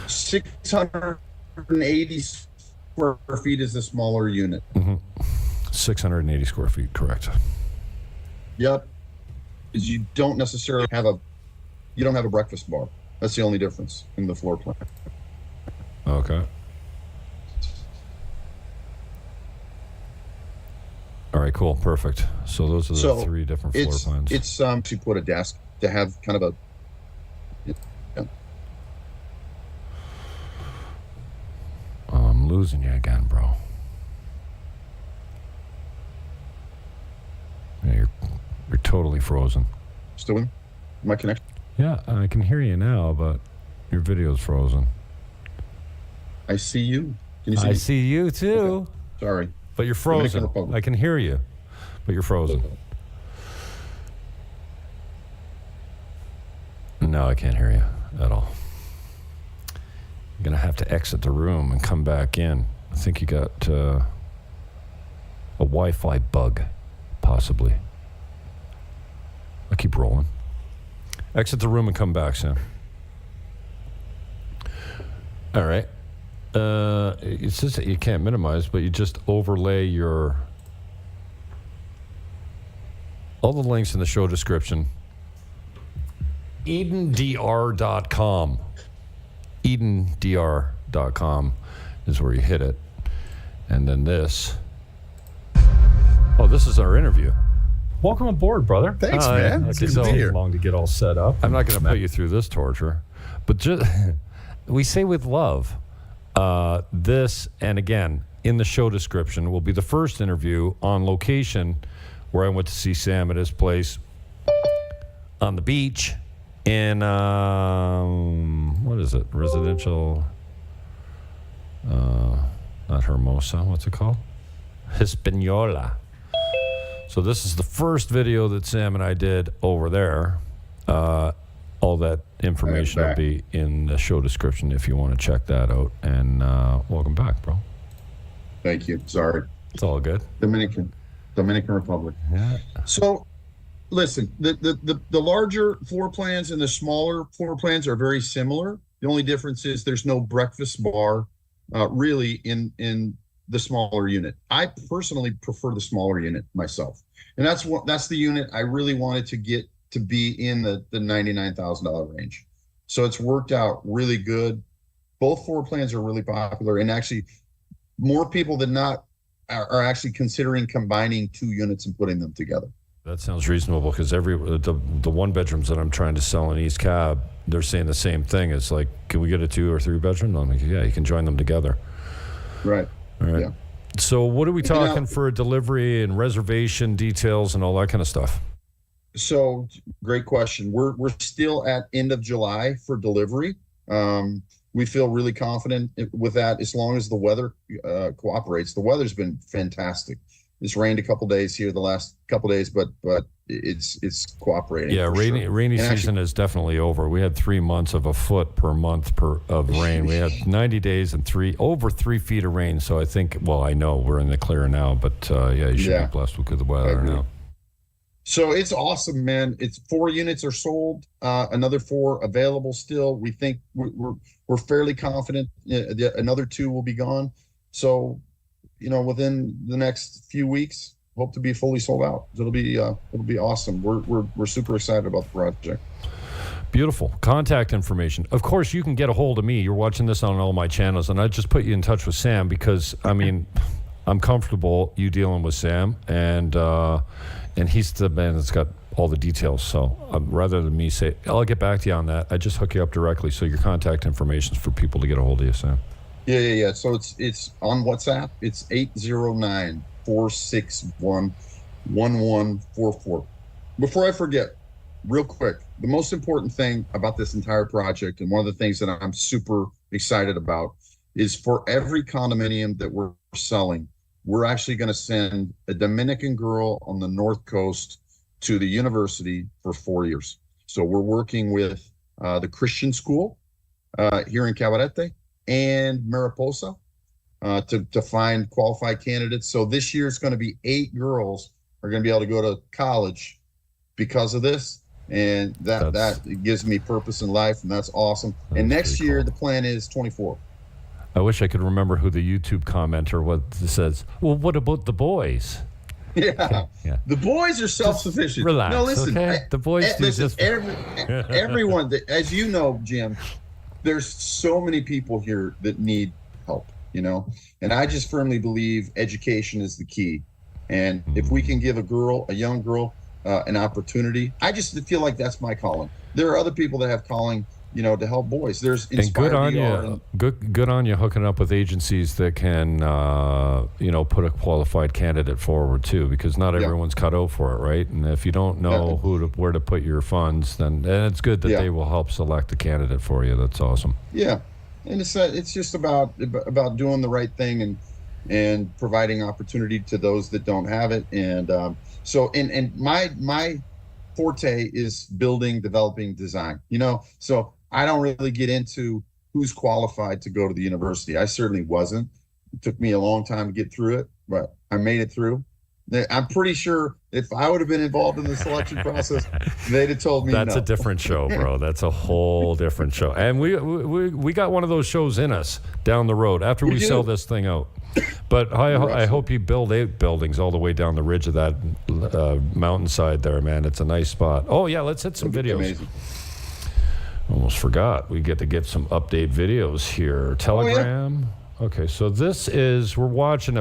680 square feet is the smaller unit. 680 square feet, correct. Yep. Is you don't necessarily have a breakfast bar. That's the only difference in the floor plan. Okay. All right, cool, perfect. So those are the So three different floor plans. It's to put a desk to have kind of a. Oh, I'm losing you again, bro. Yeah, you're totally frozen. Still in my connection? Yeah, I can hear you now, but your video's frozen. I see you. Can you see I me? see you too, Sorry. but you're Dominican frozen. Republic. I can hear you, but you're frozen. No, I can't hear you at all. You're gonna have to exit the room and come back in. I think you got a Wi-Fi bug, possibly. I'll keep rolling. Exit the room and come back, Sam. All right. It's just that you can't minimize, but you just overlay all the links in the show description. EdenDR.com. EdenDR.com is where you hit it. And then this. Oh, this is our interview. Welcome aboard, brother. Thanks, man. It's good to be here. long to get all set up. I'm not going to put you through this torture, but just we say with love. This, and again, in the show description, will be the first interview on location where I went to see Sam at his place on the beach in, what is it? Residential, not Hermosa, what's it called? Hispaniola. So this is the first video that Sam and I did over there. All that information will be in the show description if you want to check that out. And welcome back, bro. Thank you. Sorry. It's all good. Dominican Republic. Yeah. So, listen, the larger floor plans and the smaller floor plans are very similar. The only difference is there's no breakfast bar, really, in the smaller unit. I personally prefer the smaller unit myself, and that's the unit I really wanted to get to be in the $99,000 range. So it's worked out really good. Both floor plans are really popular, and actually, more people than not are actually considering combining two units and putting them together. That sounds reasonable because the one bedrooms that I'm trying to sell in East Cab, they're saying the same thing. It's like, can we get a 2 or 3 bedroom? I'm like, yeah, you can join them together. Right. All right. Yeah. So what are we talking for a delivery and reservation details and all that kind of stuff? So great question. We're still at end of July for delivery. We feel really confident with that as long as the weather cooperates. The weather's been fantastic. It's rained a couple days here the last couple days, but it's cooperating. Yeah, for rainy sure. rainy And season is definitely over. We had 3 months of a foot per month of rain. We had 90 days and over 3 feet of rain. So I think, well, I know we're in the clear now, but yeah, you should be blessed with good weather agree. now. So it's awesome, man. It's 4 units are sold, another 4 available still. We think we're fairly confident another 2 will be gone. So, within the next few weeks, hope to be fully sold out. It'll be awesome. We're super excited about the project. Beautiful. Contact information. Of course, you can get a hold of me. You're watching this on all my channels, and I just put you in touch with Sam because, I mean, I'm comfortable you dealing with Sam, and he's the man that's got all the details. So rather than me say, I'll get back to you on that, I just hook you up directly. So your contact information is for people to get a hold of you, Sam. Yeah. So it's on WhatsApp. It's 809-461-1144. Before I forget, real quick, the most important thing about this entire project, and one of the things that I'm super excited about, is for every condominium that we're selling, we're actually going to send a Dominican girl on the North Coast to the university for 4 years. So we're working with the Christian school here in Cabarete and Mariposa to find qualified candidates. So this year it's going to be 8 girls are going to be able to go to college because of this. And that gives me purpose in life, and that's awesome. And next year, the plan is 24. I wish I could remember who the YouTube commenter says. Well, what about the boys? Yeah. Yeah. The boys are self-sufficient. Relax, No, listen. okay? The boys do listen, just... everyone, as you know, Jim, there's so many people here that need help, and I just firmly believe education is the key. And if we can give a young girl, an opportunity, I just feel like that's my calling. There are other people that have calling, to help boys. There's Inspire and good on VR you. Good on you hooking up with agencies that can, put a qualified candidate forward too, because not everyone's cut out for it, right? And if you don't know where to put your funds, then it's good that they will help select a candidate for you. That's awesome. Yeah, and it's just about doing the right thing and providing opportunity to those that don't have it. And so my forte is building, developing, design. So I don't really get into who's qualified to go to the university. I certainly wasn't. It took me a long time to get through it, but I made it through. I'm pretty sure if I would have been involved in the selection process, they'd have told me That's no. a different show, bro. That's a whole different show. And we got one of those shows in us down the road after we sell this thing out. But I hope you build 8 buildings all the way down the ridge of that mountainside there, man. It's a nice spot. Oh, yeah, let's hit some videos. Amazing. Almost forgot. We get to get some update videos here. Telegram. Okay, so this is, we're watching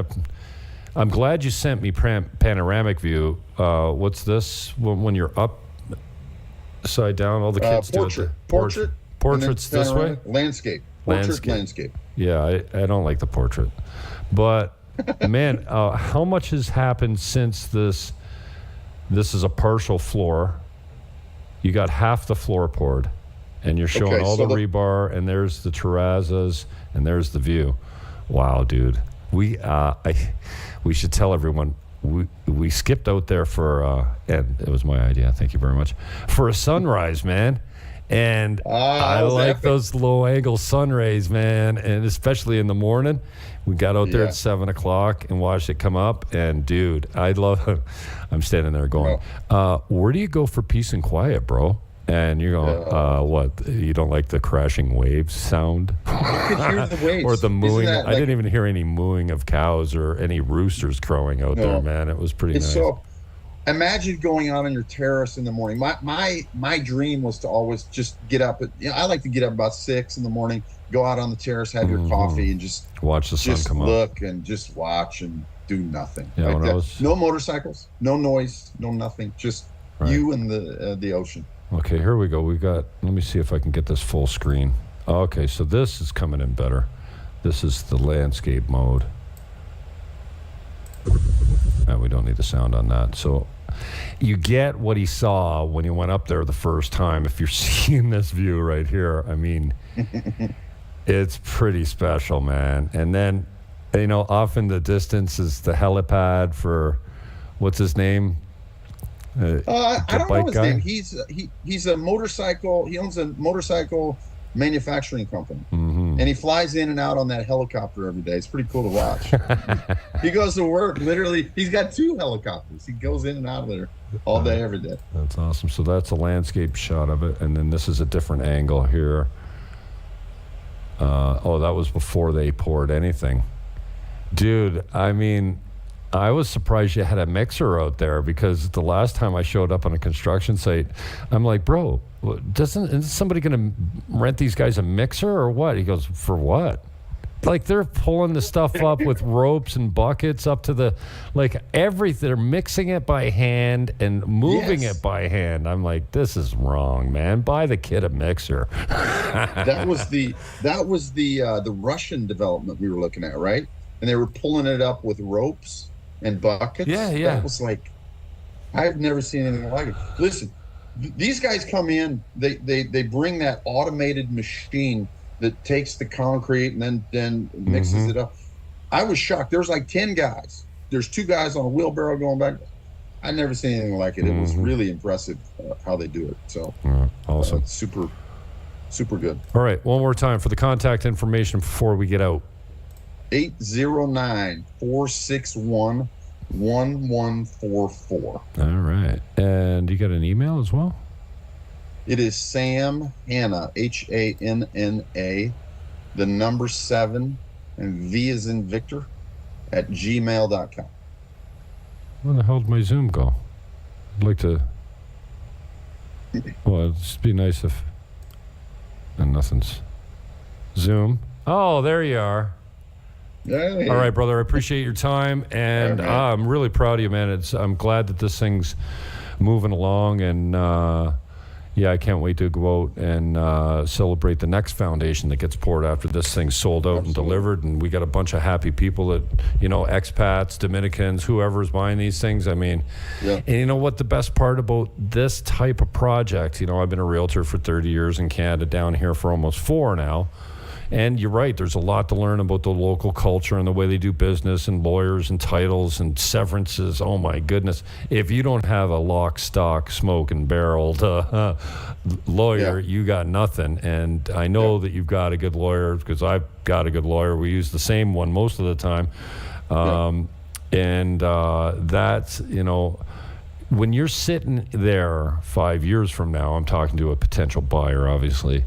I'm glad you sent me panoramic view. What's this? When you're upside down, all the kids do it. Portraits this way? Landscape. Landscape. Yeah, I don't like the portrait. But, man, how much has happened since this is a partial floor. You got half the floor poured, and you're showing all the rebar, and there's the terrazzas, and there's the view. Wow, dude. We should tell everyone, we skipped out there for, and it was my idea, thank you very much, for a sunrise, man. And I like those low angle sun rays, man. And especially in the morning, we got out there at 7 o'clock and watched it come up. And dude, I'm standing there going, where do you go for peace and quiet, bro? And you're going, what? You don't like the crashing waves sound? I could hear the waves. Or the mooing. Like, I didn't even hear any mooing of cows or any roosters crowing out there, man. It was pretty nice. So imagine going out on your terrace in the morning. My dream was to always just get up. I like to get up about 6 in the morning, go out on the terrace, have your coffee, and just watch the sun come up. Look and just watch and do nothing. Yeah, no motorcycles, no noise, no nothing. Just you and the ocean. Okay, here we go. Let me see if I can get this full screen. Okay, so this is coming in better. This is the landscape mode. We don't need the sound on that. So you get what he saw when he went up there the first time. If you're seeing this view right here, I mean, it's pretty special, man. And then You know, off in the distance is the helipad for, what's his name? I don't know his guy? name. He's a motorcycle. He owns a motorcycle manufacturing company, and he flies in and out on that helicopter every day. It's pretty cool to watch. He goes to work literally. He's got 2 helicopters. He goes in and out of there all day, every day. That's awesome. So that's a landscape shot of it, and then this is a different angle here. That was before they poured anything. Dude, I mean, I was surprised you had a mixer out there, because the last time I showed up on a construction site, I'm like, bro, isn't somebody going to rent these guys a mixer or what? He goes, for what? Like, they're pulling the stuff up with ropes and buckets up to the, like, everything. They're mixing it by hand and moving it by hand. I'm like, this is wrong, man. Buy the kid a mixer. That was the Russian development we were looking at, right? And they were pulling it up with ropes and buckets. Yeah. That was like, I've never seen anything like it. Listen, these guys come in, they bring that automated machine that takes the concrete and then mixes it up. I was shocked. There's like 10 guys. There's 2 guys on a wheelbarrow going back. I've never seen anything like it. It was really impressive how they do it. So awesome. Super, super good. All right, one more time for the contact information before we get out. 809-461-1144. All right. And you got an email as well? It is Sam Hanna, Hanna, the number 7, and V as in Victor, at gmail.com. Where the hell did my Zoom go? I'd like to... Well, it'd just be nice if... And nothing's... Zoom. Oh, there you are. Yeah. All right, brother. I appreciate your time, and I'm really proud of you, man. I'm glad that this thing's moving along, and I can't wait to go out and celebrate the next foundation that gets poured after this thing's sold out and delivered, and we got a bunch of happy people that, expats, Dominicans, whoever's buying these things. I mean, and you know what the best part about this type of project, I've been a realtor for 30 years in Canada, down here for almost 4 now. And you're right, there's a lot to learn about the local culture and the way they do business and lawyers and titles and severances. Oh my goodness. If you don't have a lock, stock, smoke and barreled lawyer, you got nothing. And I know that you've got a good lawyer, because I've got a good lawyer. We use the same one most of the time. And that's, when you're sitting there 5 years from now, I'm talking to a potential buyer, obviously,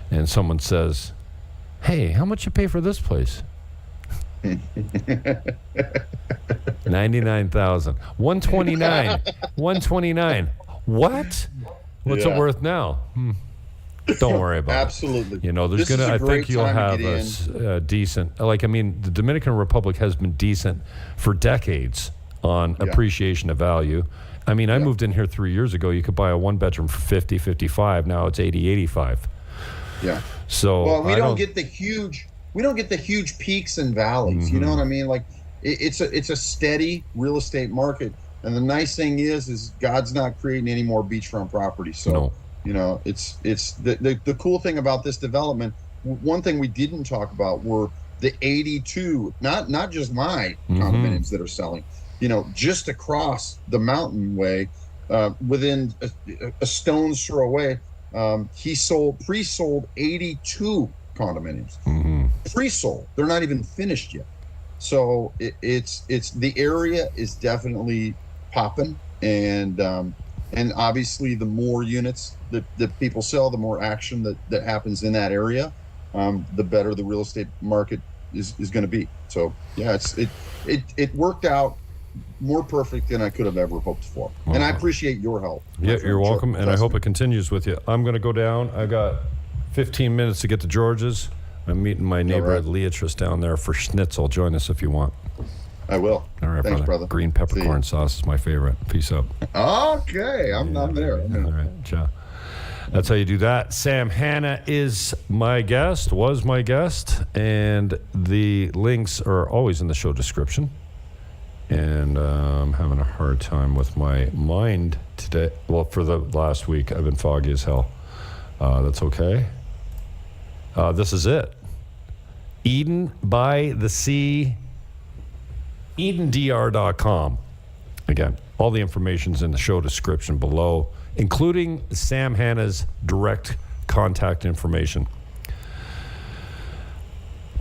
and someone says, hey, how much you pay for this place? $99,000. $129. What? What's it worth now? Don't worry about Absolutely. it. There's This is a I great think you'll time to have get a decent, the Dominican Republic has been decent for decades on appreciation of value. I moved in here 3 years ago. You could buy a 1-bedroom for 50, 55. Now it's 80, 85. Yeah. So we don't get the huge peaks and valleys. You know what I mean? Like it's a steady real estate market. And the nice thing is God's not creating any more beachfront property. So it's the cool thing about this development. One thing we didn't talk about were the 82, not just my condominiums that are selling. Just across the mountain way, within a stone's throw away. He pre-sold 82 condominiums. Pre-sold. They're not even finished yet. So it's the area is definitely popping, and obviously the more units that people sell, the more action that happens in that area, the better the real estate market is going to be. So it worked out more perfect than I could have ever hoped for. And I appreciate your help. Yeah, you're welcome, and I hope it continues with you. I'm going to go down. I've got 15 minutes to get to George's. I'm meeting my neighbor at Leatrice down there for schnitzel. Join us if you want. I will. All right, Thanks, brother. Green peppercorn sauce is my favorite. Peace out. Okay, I'm there. All right, ciao. That's how you do that. Sam Hanna is my guest, was my guest, and the links are always in the show description. And I'm having a hard time with my mind today. Well, for the last week, I've been foggy as hell. That's okay. This is it. Eden by the Sea, EdenDR.com. Again, all the information's in the show description below, including Sam Hanna's direct contact information.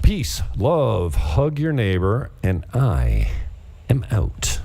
Peace, love, hug your neighbor, and I am out.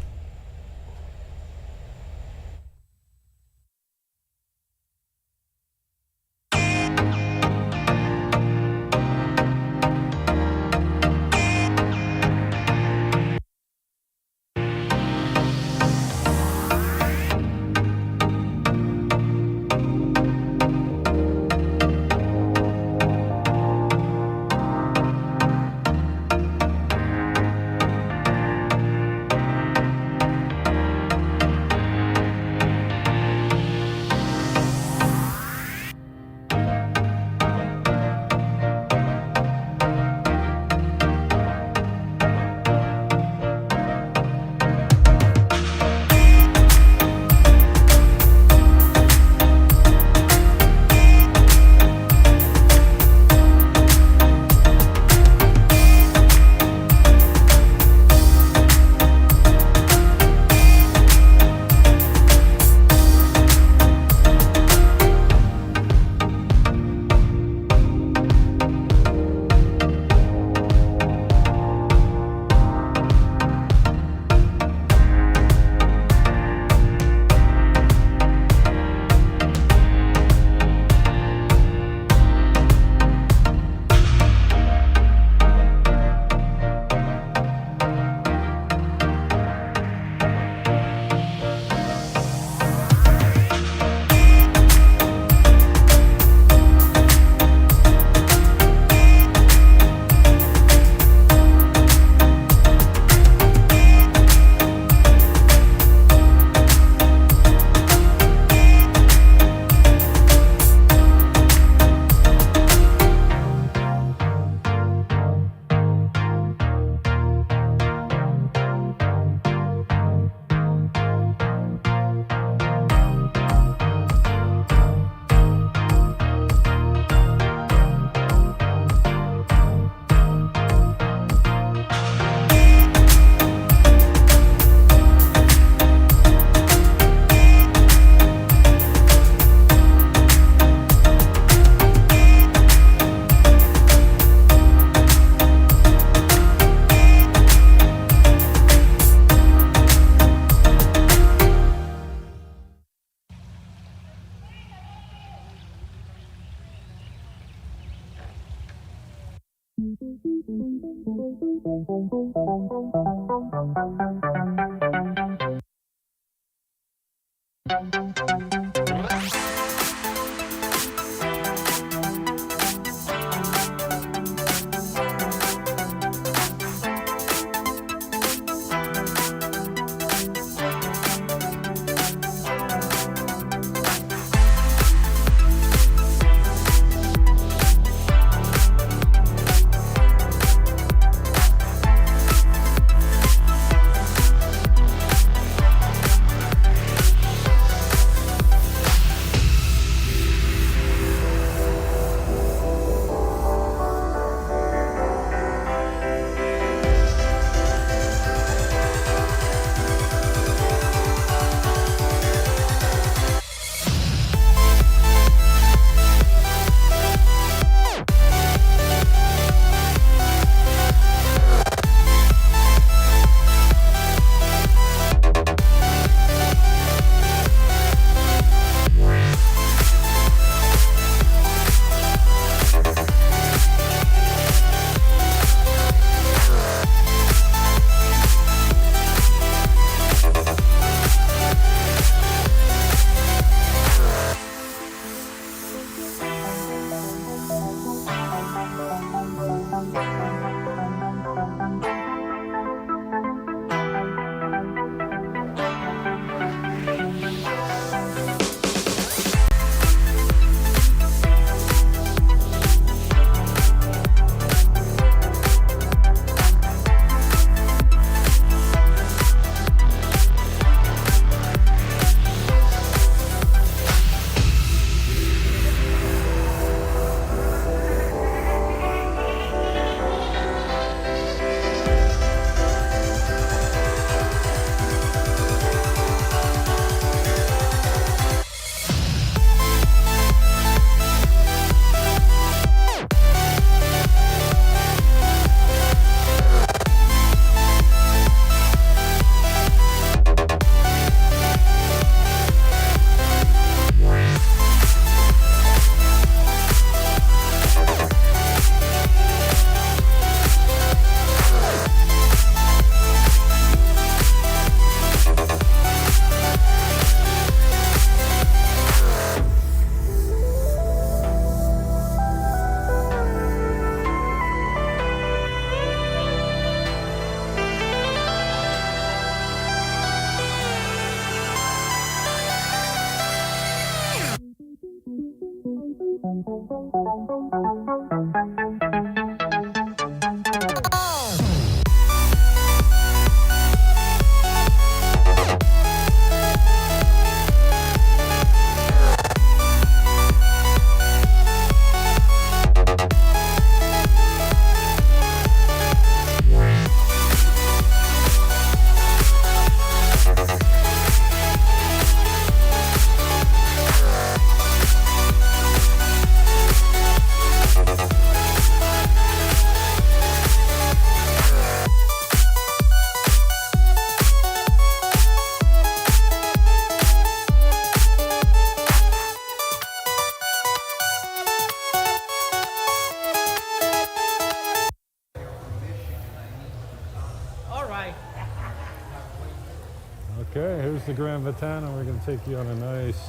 Okay, here's the Grand Vitana. We're going to take you on a nice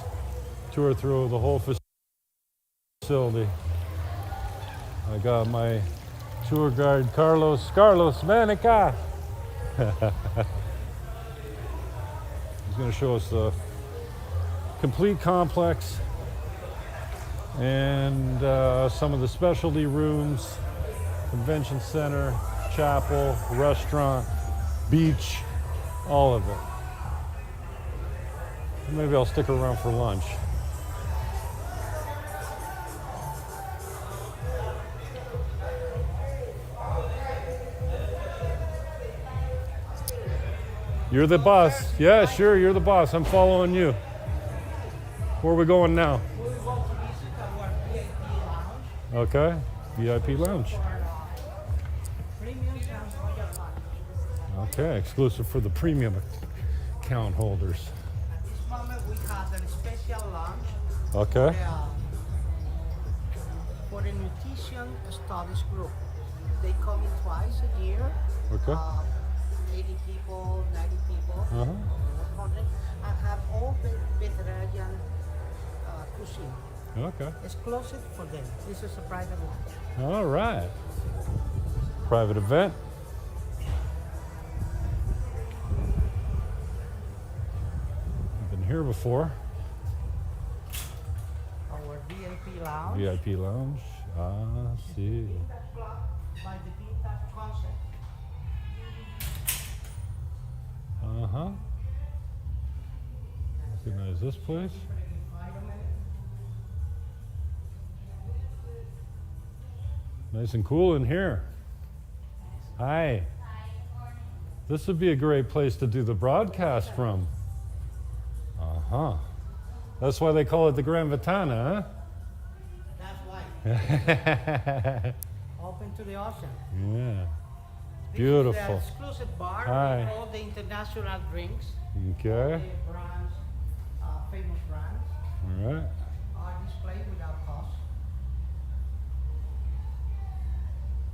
tour through the whole facility. I got my tour guide, Carlos Manica. He's going to show us the complete complex and some of the specialty rooms, convention center, chapel, restaurant, beach, all of it. Maybe I'll stick around for lunch. You're the boss. Yeah, sure, you're the boss. I'm following you. Where are we going now? We will go to visit our VIP lounge. Okay, VIP lounge. Premium and royal lounge. Okay, exclusive for the premium account holders. At this moment, we have a special lounge Okay, for the nutrition studies group. They come in twice a year. okay. 80 people, 90 people, Uh-huh. 100, and have all the vegetarian cuisine. Okay. Exclusive for them. This is a private lounge. All right. Private event. I've been here before. Our VIP lounge VIP lounge. Ah, see. by the Vintage concept. Uh-huh. Recognize this place? Nice and cool in here. Hi. This would be a great place to do the broadcast from. Uh-huh. That's why they call it the Grand Vitana, That's why. huh? Open to the ocean. Yeah. This Beautiful. is the exclusive bar Hi. with all the international drinks. Okay. The brands, famous brands, All right. are displayed without cost.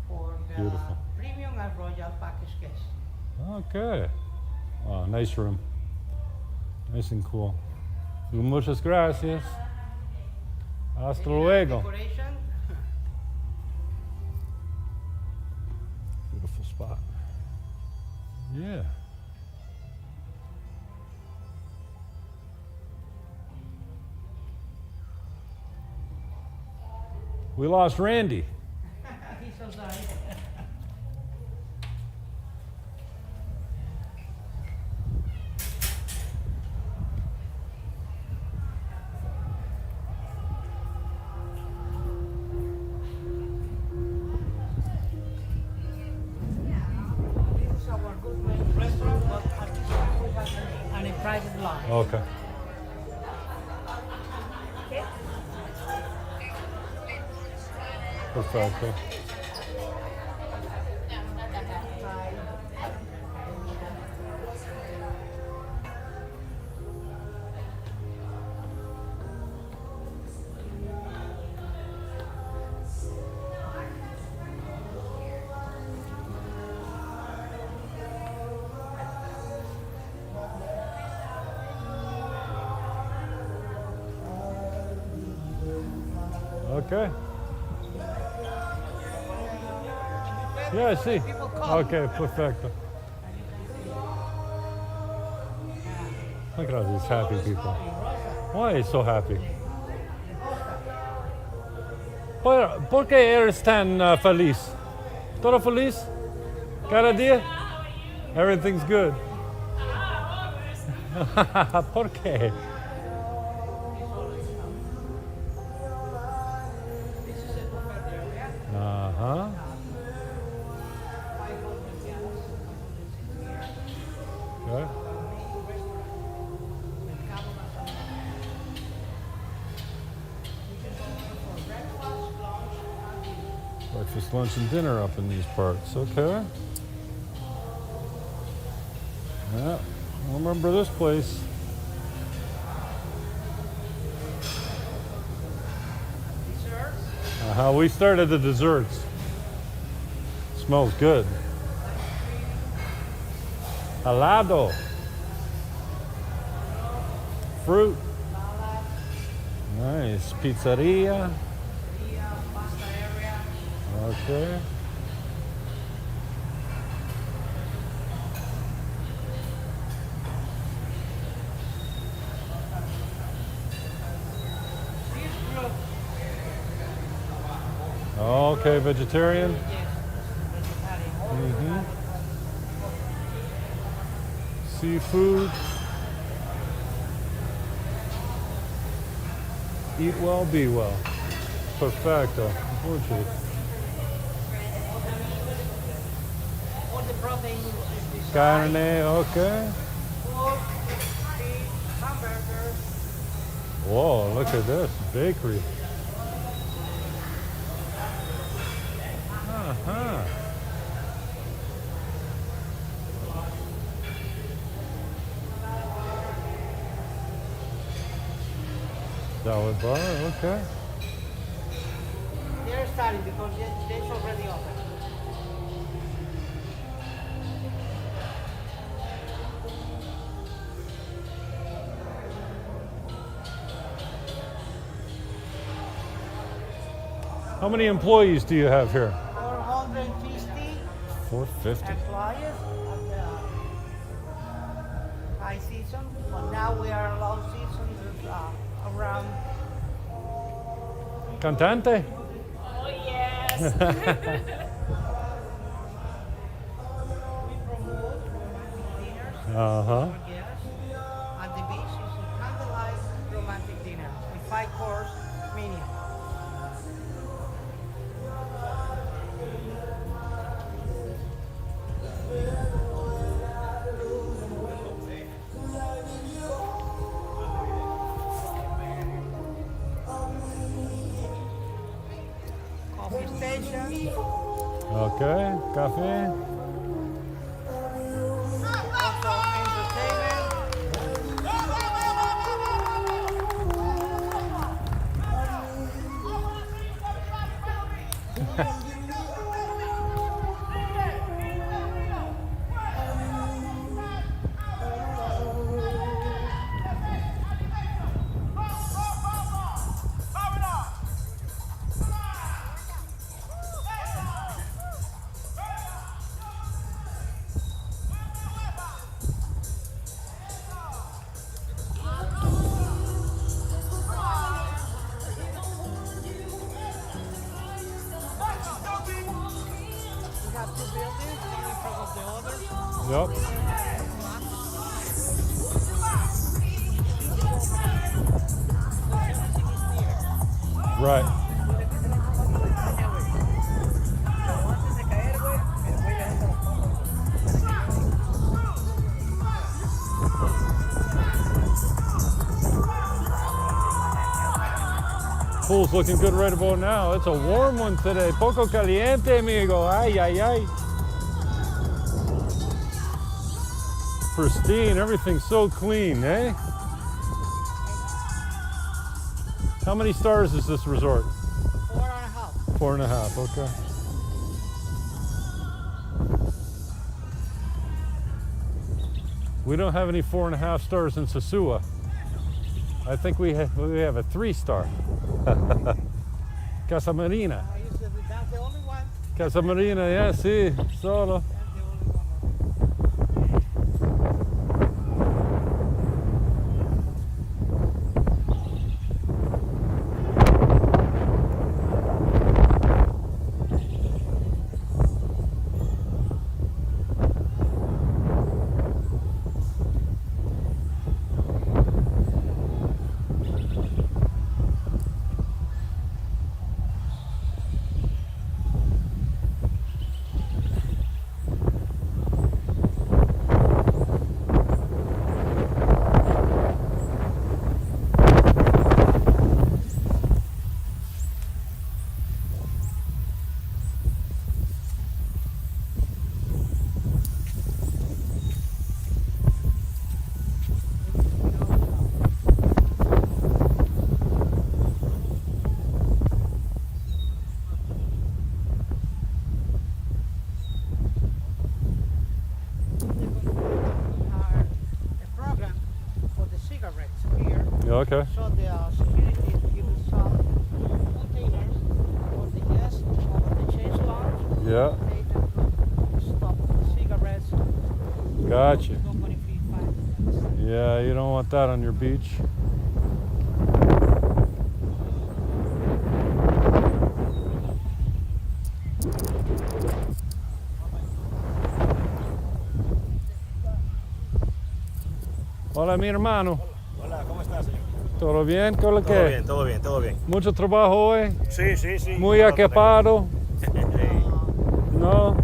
For the Beautiful. premium and royal package guests. Okay. Oh, nice room. Nice and cool. Muchas gracias. Hasta luego. Decoration. Beautiful spot. Yeah. We lost Randy. He's so sorry. This is our good main restaurant, but at this time we have a private lounge. Okay. Perfecto. Okay. Yeah, I see. Okay, perfecto. Look at all these happy people. Why are you so happy? ¿Por qué eres tan feliz? ¿Todo feliz? ¿Cada día? Everything's good. ¿Por qué? Ajá. Okay. Breakfast, lunch, and dinner up in these parts. Okay. Yeah, I remember this place. We started the desserts. Smells good. Helado. Fruit. Nice. Pizzeria. Okay. Okay, vegetarian. Mm-hmm. Seafood. Eat well, be well. Perfecto. Mucho. All the protein is Carne, okay. pork, beef, hamburgers. Whoa, look at this bakery. Uh-huh. Salad bar, okay. They're starting because they're already open. How many employees do you have here? 450 450. employees at the high season, but now we are low season. There's around. Cantante? Oh yes. We promote romantic dinners Uh-huh. for guests. At the beach is a candlelight romantic dinner with 5-course menu. Coffee station, Okay, coffee. also entertainment. We have 2 buildings, one in front of the other. Yep. Right. Pool's looking good right about now. It's a warm one today. Poco caliente, amigo. Ay, ay, ay. Pristine. Everything's so clean, eh? How many stars is this resort? 4.5. 4.5, okay. We don't have any 4.5 stars in Sosua. I think we have a 3-star. Casa Marina. That's the only one. Casa Marina, yeah, sí, solo. That's the only one. cigarettes here. Yeah, okay. So the security give us some containers for the guests over the change lounge. Yeah. They can stop cigarettes. Gotcha. Company fee $5. Yeah, you don't want that on your beach. Hola, mi hermano. Hola, ¿cómo estás, señor? ¿Todo bien? ¿Qué es lo Todo que? bien, todo bien, todo bien. ¿Mucho trabajo hoy? Sí, sí, sí. ¿Muy Bueno, equipado? sí. No.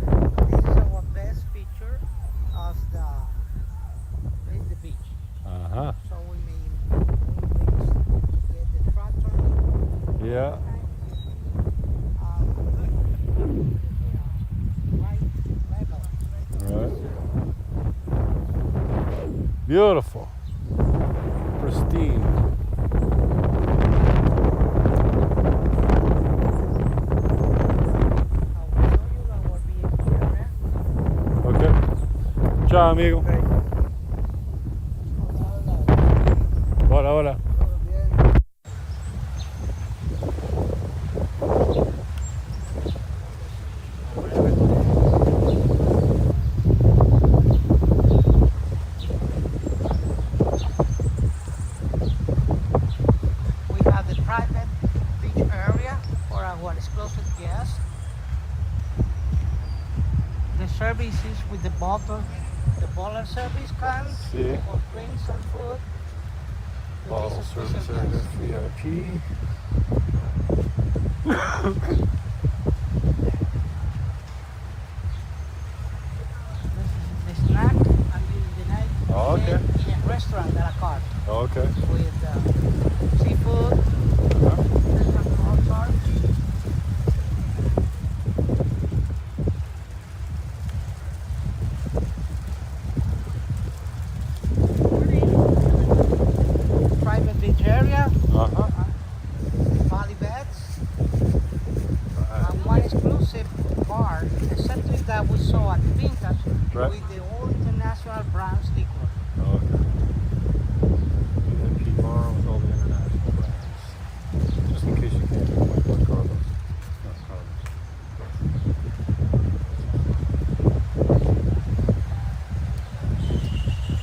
This is our best feature of the beach. Ajá. So we get the tractor. Yeah. Right level. Right. Beautiful. Pristine. Okay. Ciao, amigo. Hola, hola. We have the private beach area for our exclusive guests. The service is with the bottle service can Sí. for drinks and food. Bottle With this service special area, guest. VIP. This is the snack and during the night Oh, okay. in a restaurant a la carte Okay. with seafood, all sorts. Private beach area, Uh-huh. valley beds, and one exclusive bar, exactly that we saw at the Vintage Right. with the all international brands liquor. Okay. VIP bar with all the international brands. Just in case you can't get one Carlos. Not Carlos.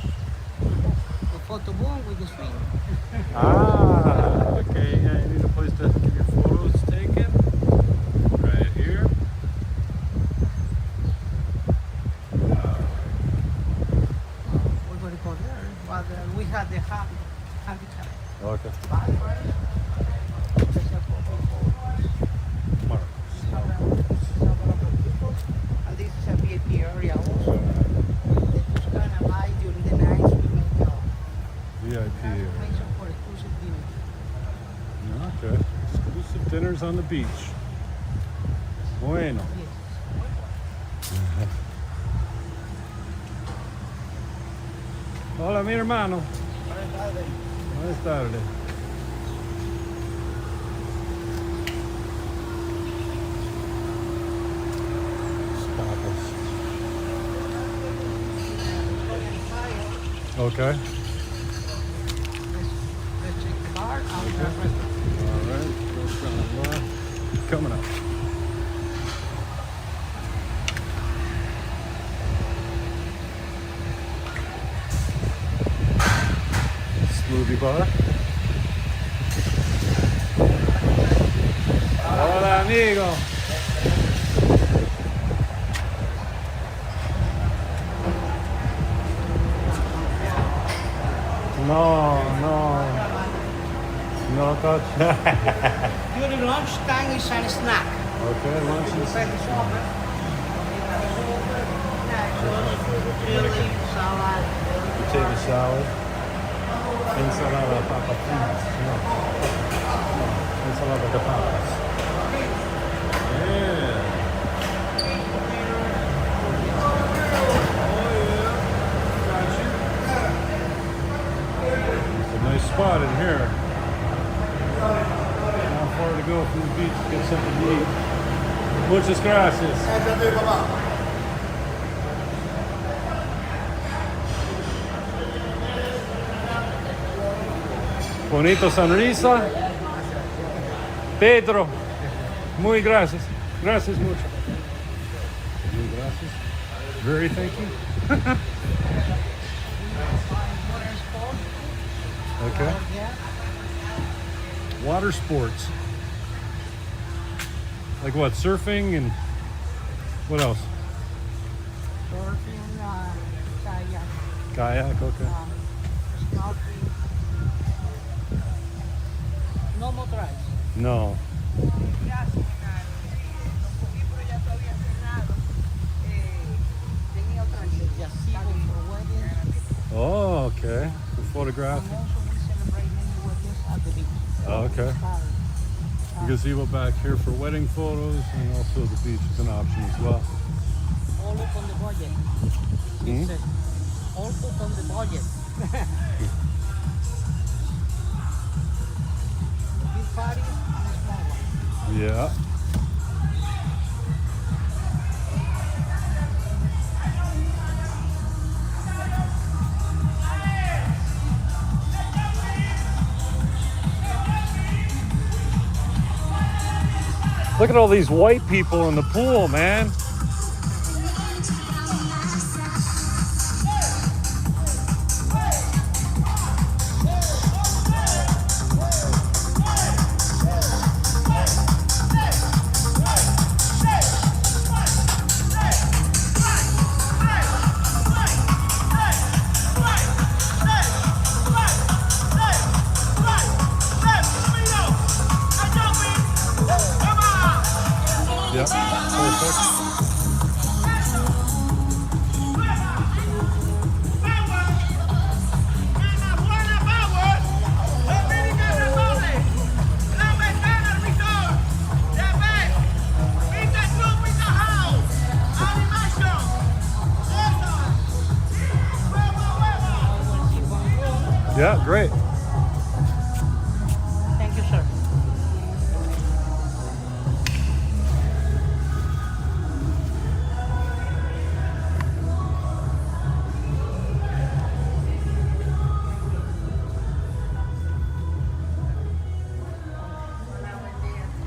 The photo booth with the swing. Ah, okay. Yeah, you need a place to get your photos taken. Right here. We're going to go there, but we had the handicap. Okay. Special and this is a VIP area also. The Toscana light during the nights we make VIP area. information for exclusive dinner. Okay. Exclusive dinners on the beach. Bueno. Yes. Hola, mi hermano. Buenas tardes. Okay. Let's check the bar and the restaurant. All right. Restaurant bar. Coming up. Smoothie bar. Hola, amigo. No touch. During lunchtime is a snack. Okay, lunch is Snacks, chili, salad. potato salad, ensalada papas. No, ensalada de papas. Yeah. It's a nice spot in here. Not far to go from the beach to get something to eat. Muchas gracias. Bonito sonrisa. Pedro. Muy gracias. Gracias mucho. Muy gracias. Very thank you. Okay. Water sports. Like what? Surfing and what else? Surfing, kayak, Kayak, okay. snorkeling. No motorized. No. Gazebo for weddings. Oh, okay. For And photographing. also we celebrate many weddings at the beach. Oh, okay. Gazebo back here for wedding photos, and also the beach is an option as well. All up on the budget. Hmm? It says, all put on the budget. Big parties and a small one. Yeah. Look at all these white people in the pool, man. Yep, perfect. Yeah, great. Thank you, sir.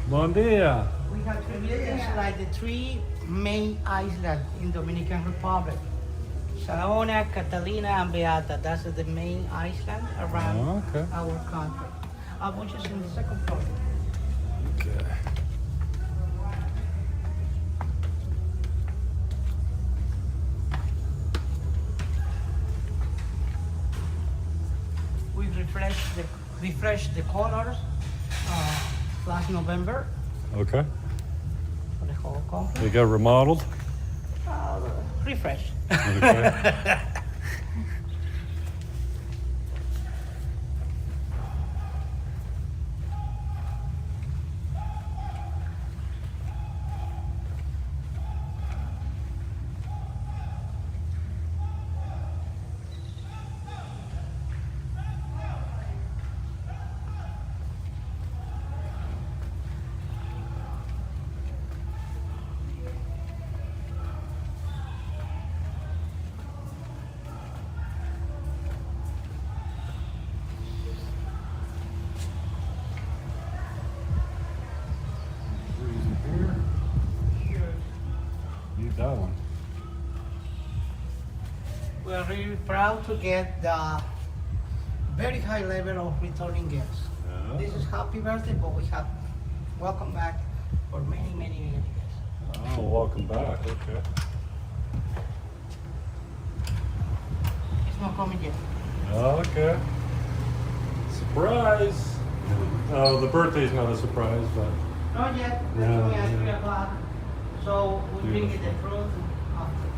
Bon dia. We have three buildings, like the three main islands in Dominican Republic. Saona, Catalina, and Beata. That's the main island around Oh, okay. our country. Which is in the second floor. Okay. We refreshed the colors last November Okay. for the whole company. They got remodeled. Refreshed. Okay. Need that one. We are really proud to get the very high level of returning guests. Yeah. This is happy birthday, but we have welcome back for many, many, many guests. Oh, welcome back. Okay. It's not coming yet. Okay. Surprise. Oh, the birthday's not a surprise, but Not yet. It's Yeah, coming at yeah. 3 o'clock. So we bring you the fruit after.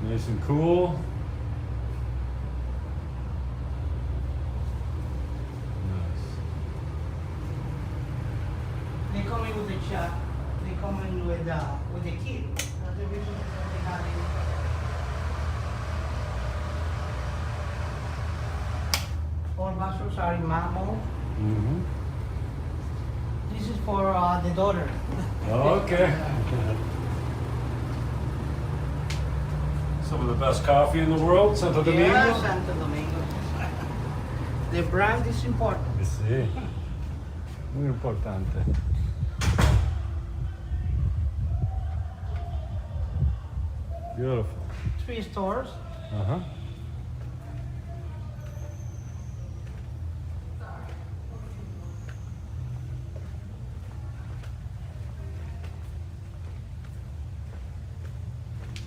nice and cool. Nice. They come in with the chat. They come in with the kid. That's the reason that they have it. All bathrooms are in marble. Mm-hmm. This is for the daughter. Okay. Some of the best coffee in the world, Santo Domingo. Yeah, Santo Domingo. The brand is important. Sí. Muy importante. Beautiful. 3 stores. Uh-huh.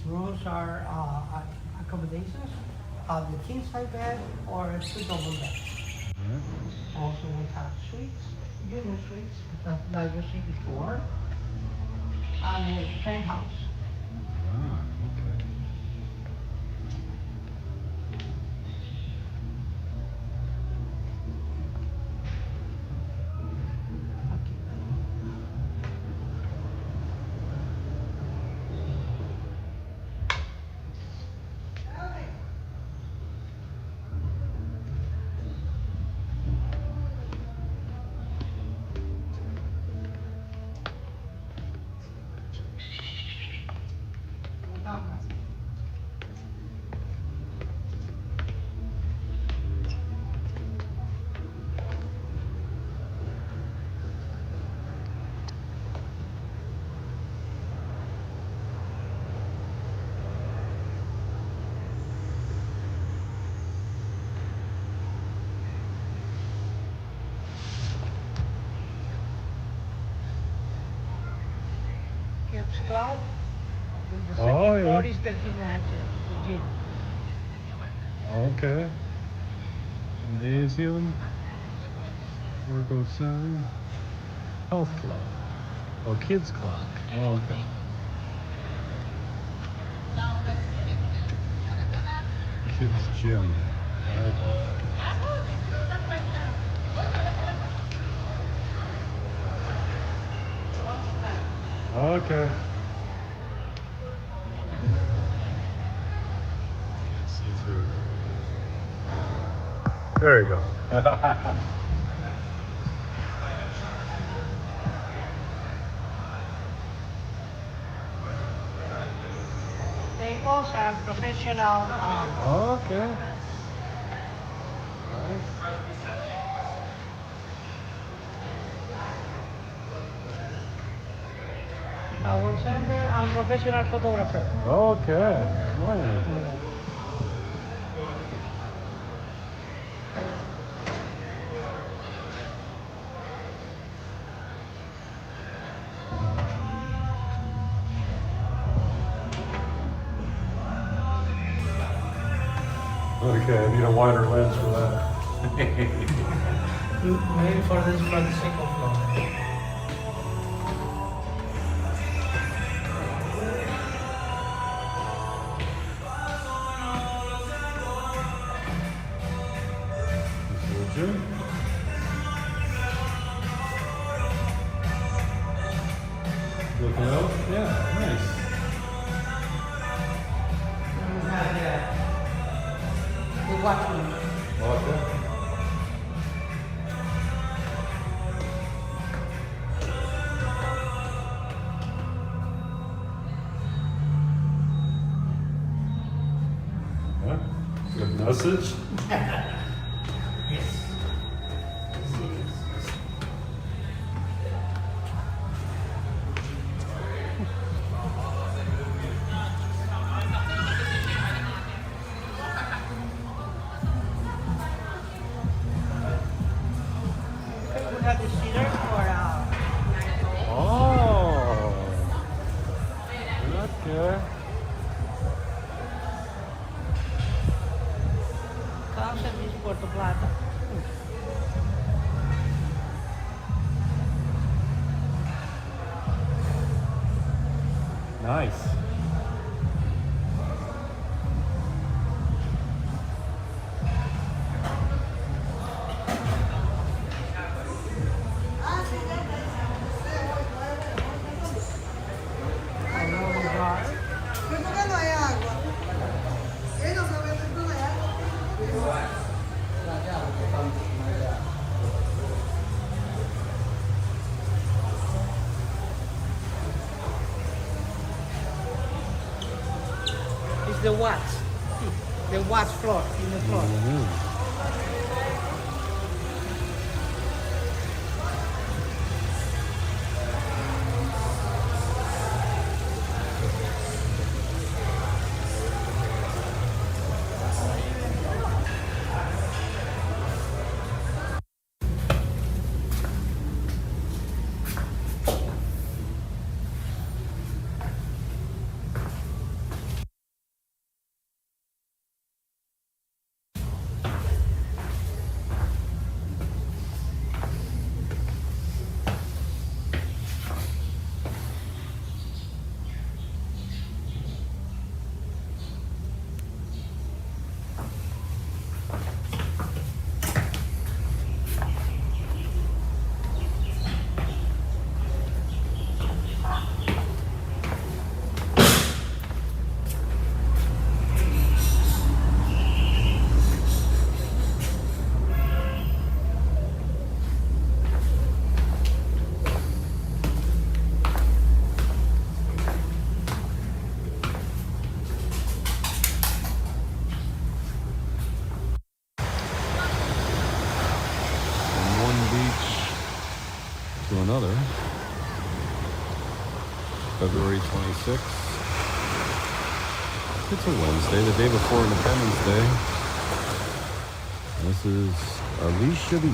Rooms are accommodations, the king size bed or 2 double beds. Also we have suites, unit suites, like you see before, and a penthouse. Ah, okay. Kids Club. The Oh, second yeah. floor is the gym. Okay. Gymnasium. Virgo Center. Health Club. Oh, Kids Club. Oh, okay. Kids Gym. Okay. See through. There you go. Tables are professional. Okay. Our center and professional photographer. Okay. Nice. Okay, I need a wider lens for that. Maybe for the second floor. Gym. Looking out? Yeah, nice. We have the watchroom. Okay. Huh? Good message. Yes. We have the cedar for Oh. Okay. concept is Puerto Plata. Nice. It's the watch floor in the floor. another. February 26th. It's a Wednesday, the day before Independence Day. This is Alicia Beach.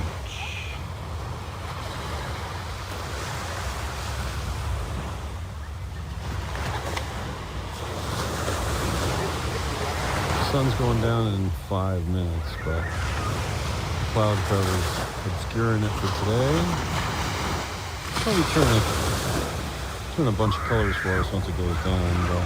The sun's going down in 5 minutes, but cloud cover's obscuring it for today. Probably turn a bunch of colors for us once it goes down, but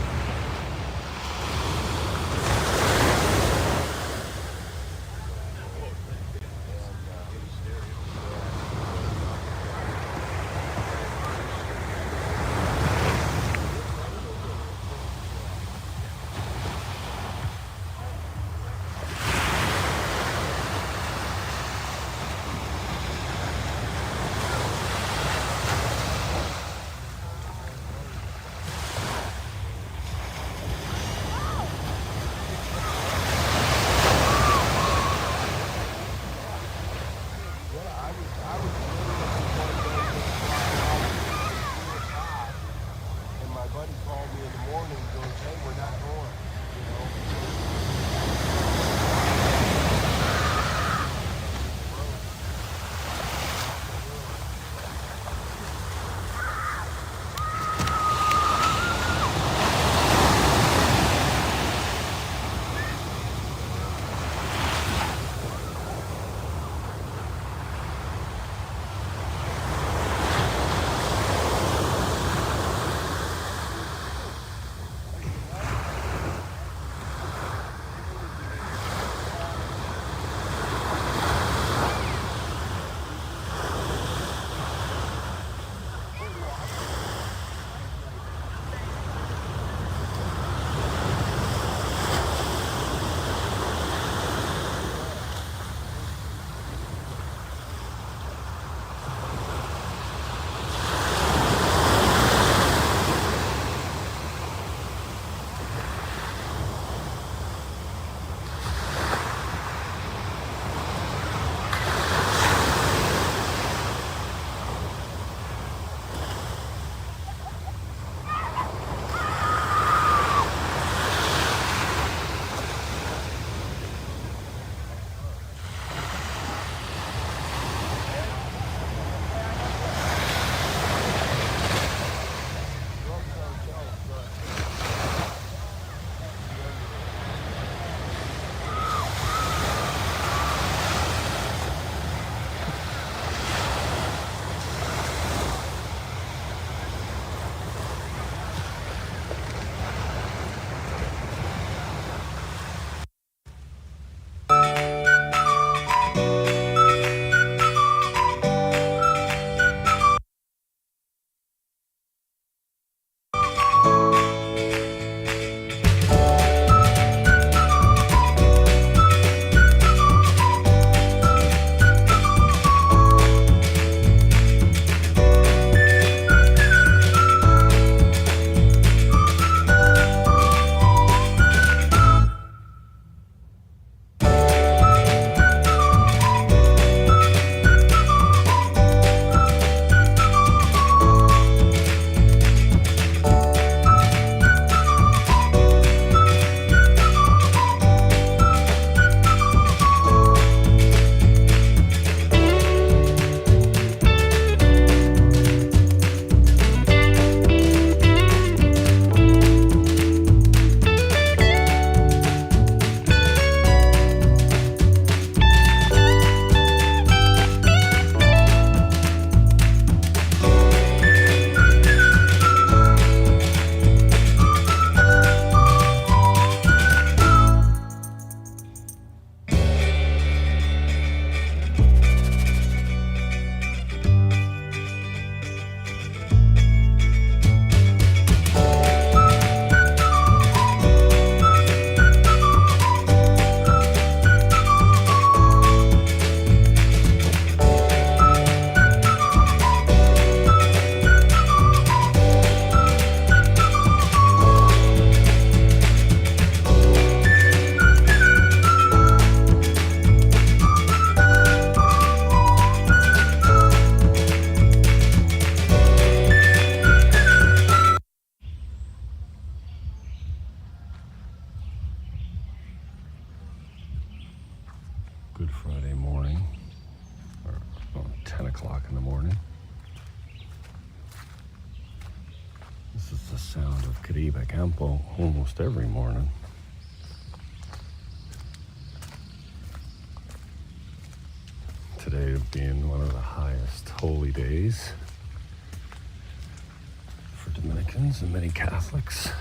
Good Friday morning, or 10 o'clock in the morning. This is the sound of Caribe Campo almost every morning. Today being one of the highest holy days for Dominicans and many Catholics.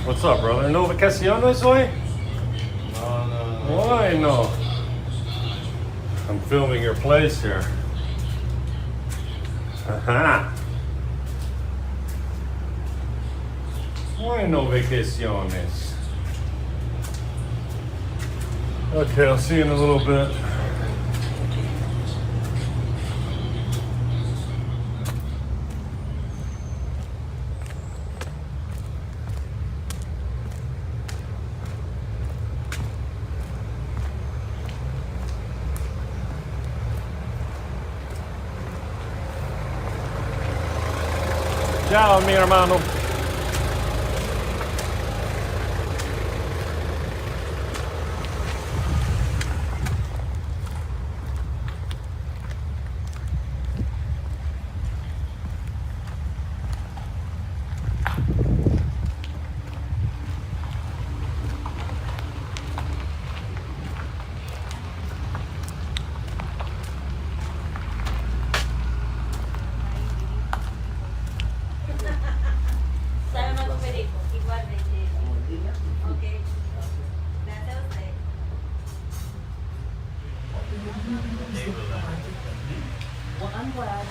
What's up, brother? No vacaciones hoy? No. Why no? I'm filming your place here. Aha. Why no vacaciones? Okay, I'll see you in a little bit. Ciao, mi hermano. Sabe más perico, igualmente. Ok. Gracias a usted. Well, I'm glad.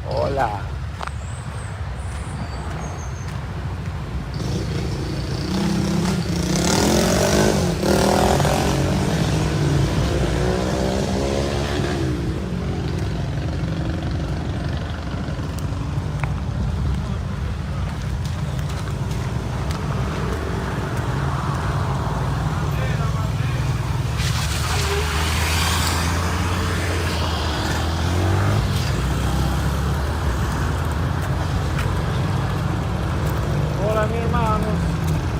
Hola. Hola, mi hermano.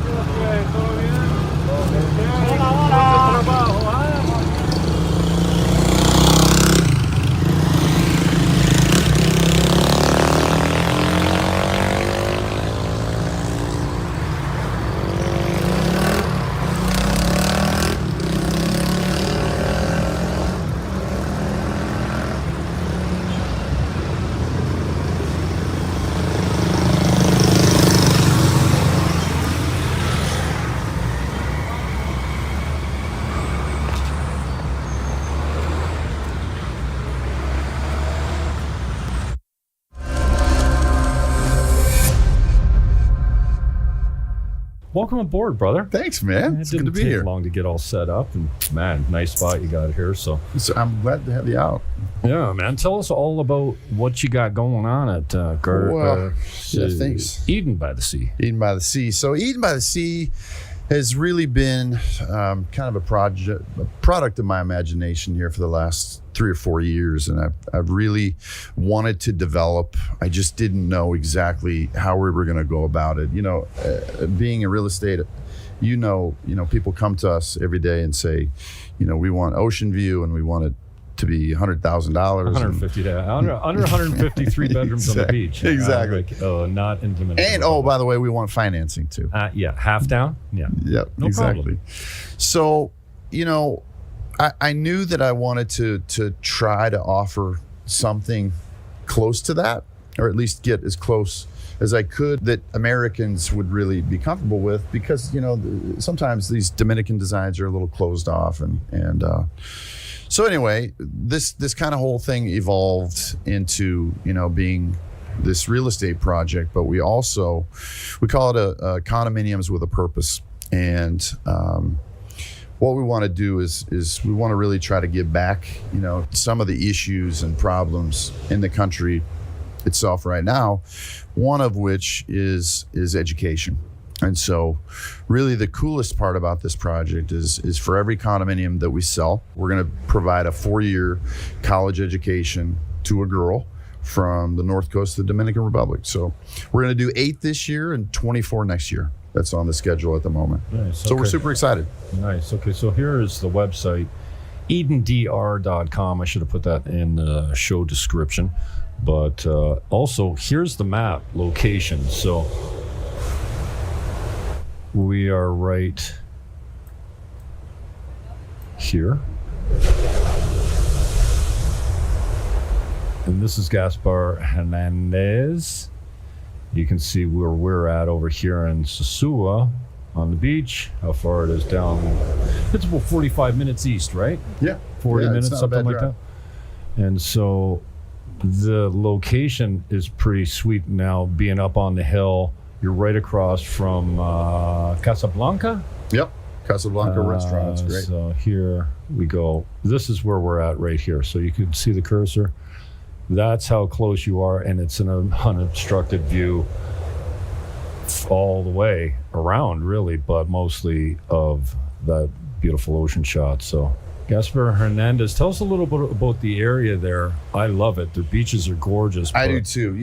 ¿Todo bien? Hola, hola. Trabajo, Welcome aboard, brother. Thanks, man. It It's didn't good to be take here. long to get all set up, and man, nice spot you got here. So I'm glad to have you out. yeah, man, tell us all about what you got going on at Well, yeah, thanks. Eden by the Sea. Eden by the Sea. So Eden by the Sea has really been kind of a product of my imagination here for the last 3 or 4 years, and I've really wanted to develop. I just didn't know exactly how we were going to go about it. Being in real estate, people come to us every day and say, we want ocean view and we want it to be $100,000. 150 under 150 3 bedrooms on the beach. Exactly. Not intimate. And by the way, we want financing too. Yeah, half down. Yeah. Yep. No exactly. problem. So, I knew that I wanted to try to offer something close to that, or at least get as close as I could that Americans would really be comfortable with, because sometimes these Dominican designs are a little closed off, and so anyway, this kind of whole thing evolved into being this real estate project, but we call it a condominiums with a purpose. And what we want to do is we want to really try to give back some of the issues and problems in the country itself right now, one of which is education. And so really the coolest part about this project is for every condominium that we sell, we're going to provide a 4-year college education to a girl from the north coast of the Dominican Republic. So we're going to do 8 this year and 24 next year. That's on the schedule at the moment. Nice. So we're super excited. Nice. Okay, so here is the website, edendr.com. I should have put that in the show description. But also, here's the map location. So we are right here. And this is Gaspar Hernandez. You can see where we're at over here in Sosua on the beach. How far it is down. It's about 45 minutes east, right? Yeah. 40 minutes, it's not a something bad like drive. that. And so the location is pretty sweet now, being up on the hill. You're right across from Casablanca. Yep. Casablanca restaurant. It's great. So here we go. This is where we're at right here. So you can see the cursor. That's how close you are, and it's an unobstructed view all the way around, really, but mostly of that beautiful ocean shot. So Gaspar Hernandez, tell us a little bit about the area there. I love it. The beaches are gorgeous. I do too.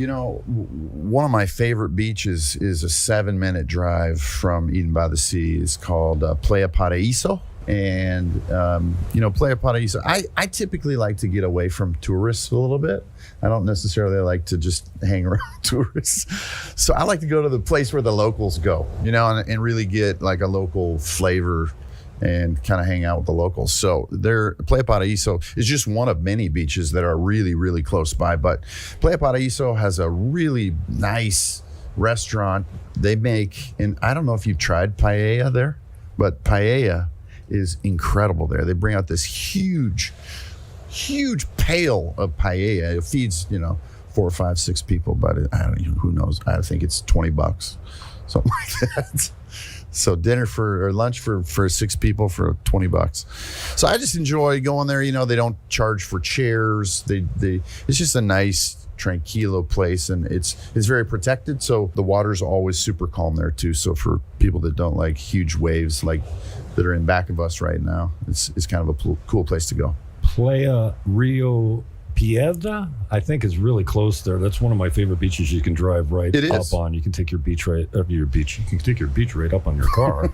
One of my favorite beaches is a 7-minute drive from Eden by the Sea. It's called Playa Paraíso. And, Playa Paraíso, I typically like to get away from tourists a little bit. I don't necessarily like to just hang around tourists. So I like to go to the place where the locals go, and really get like a local flavor and kind of hang out with the locals. So Playa Paraíso is just one of many beaches that are really, really close by. But Playa Paraíso has a really nice restaurant. They make, and I don't know if you've tried paella there, but paella is incredible there. They bring out this huge pail of paella. It feeds 4, 5, 6 people, but I don't know, who knows. I think it's $20, something like that. So lunch for 6 people for $20. So I just enjoy going there. They don't charge for chairs. It's just a nice tranquilo place, and it's very protected. So the water's always super calm there too. So for people that don't like huge waves like that are in back of us right now, it's kind of a cool place to go. Playa Rio Piedra, I think, is really close there. That's one of my favorite beaches you can drive right up on. You can take your beach right up your beach. You can take your beach right up on your car.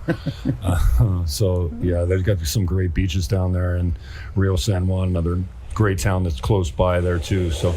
So yeah, they've got some great beaches down there, and Rio San Juan, another great town that's close by there too. So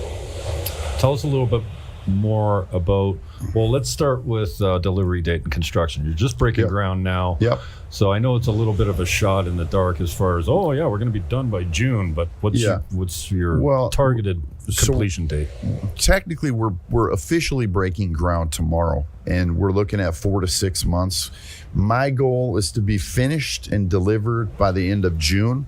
tell us a little bit more about, let's start with delivery date and construction. You're just breaking ground now. Yep. So I know it's a little bit of a shot in the dark as far as, we're going to be done by June, but what's your targeted completion date? Technically, we're officially breaking ground tomorrow, and we're looking at 4 to 6 months. My goal is to be finished and delivered by the end of June,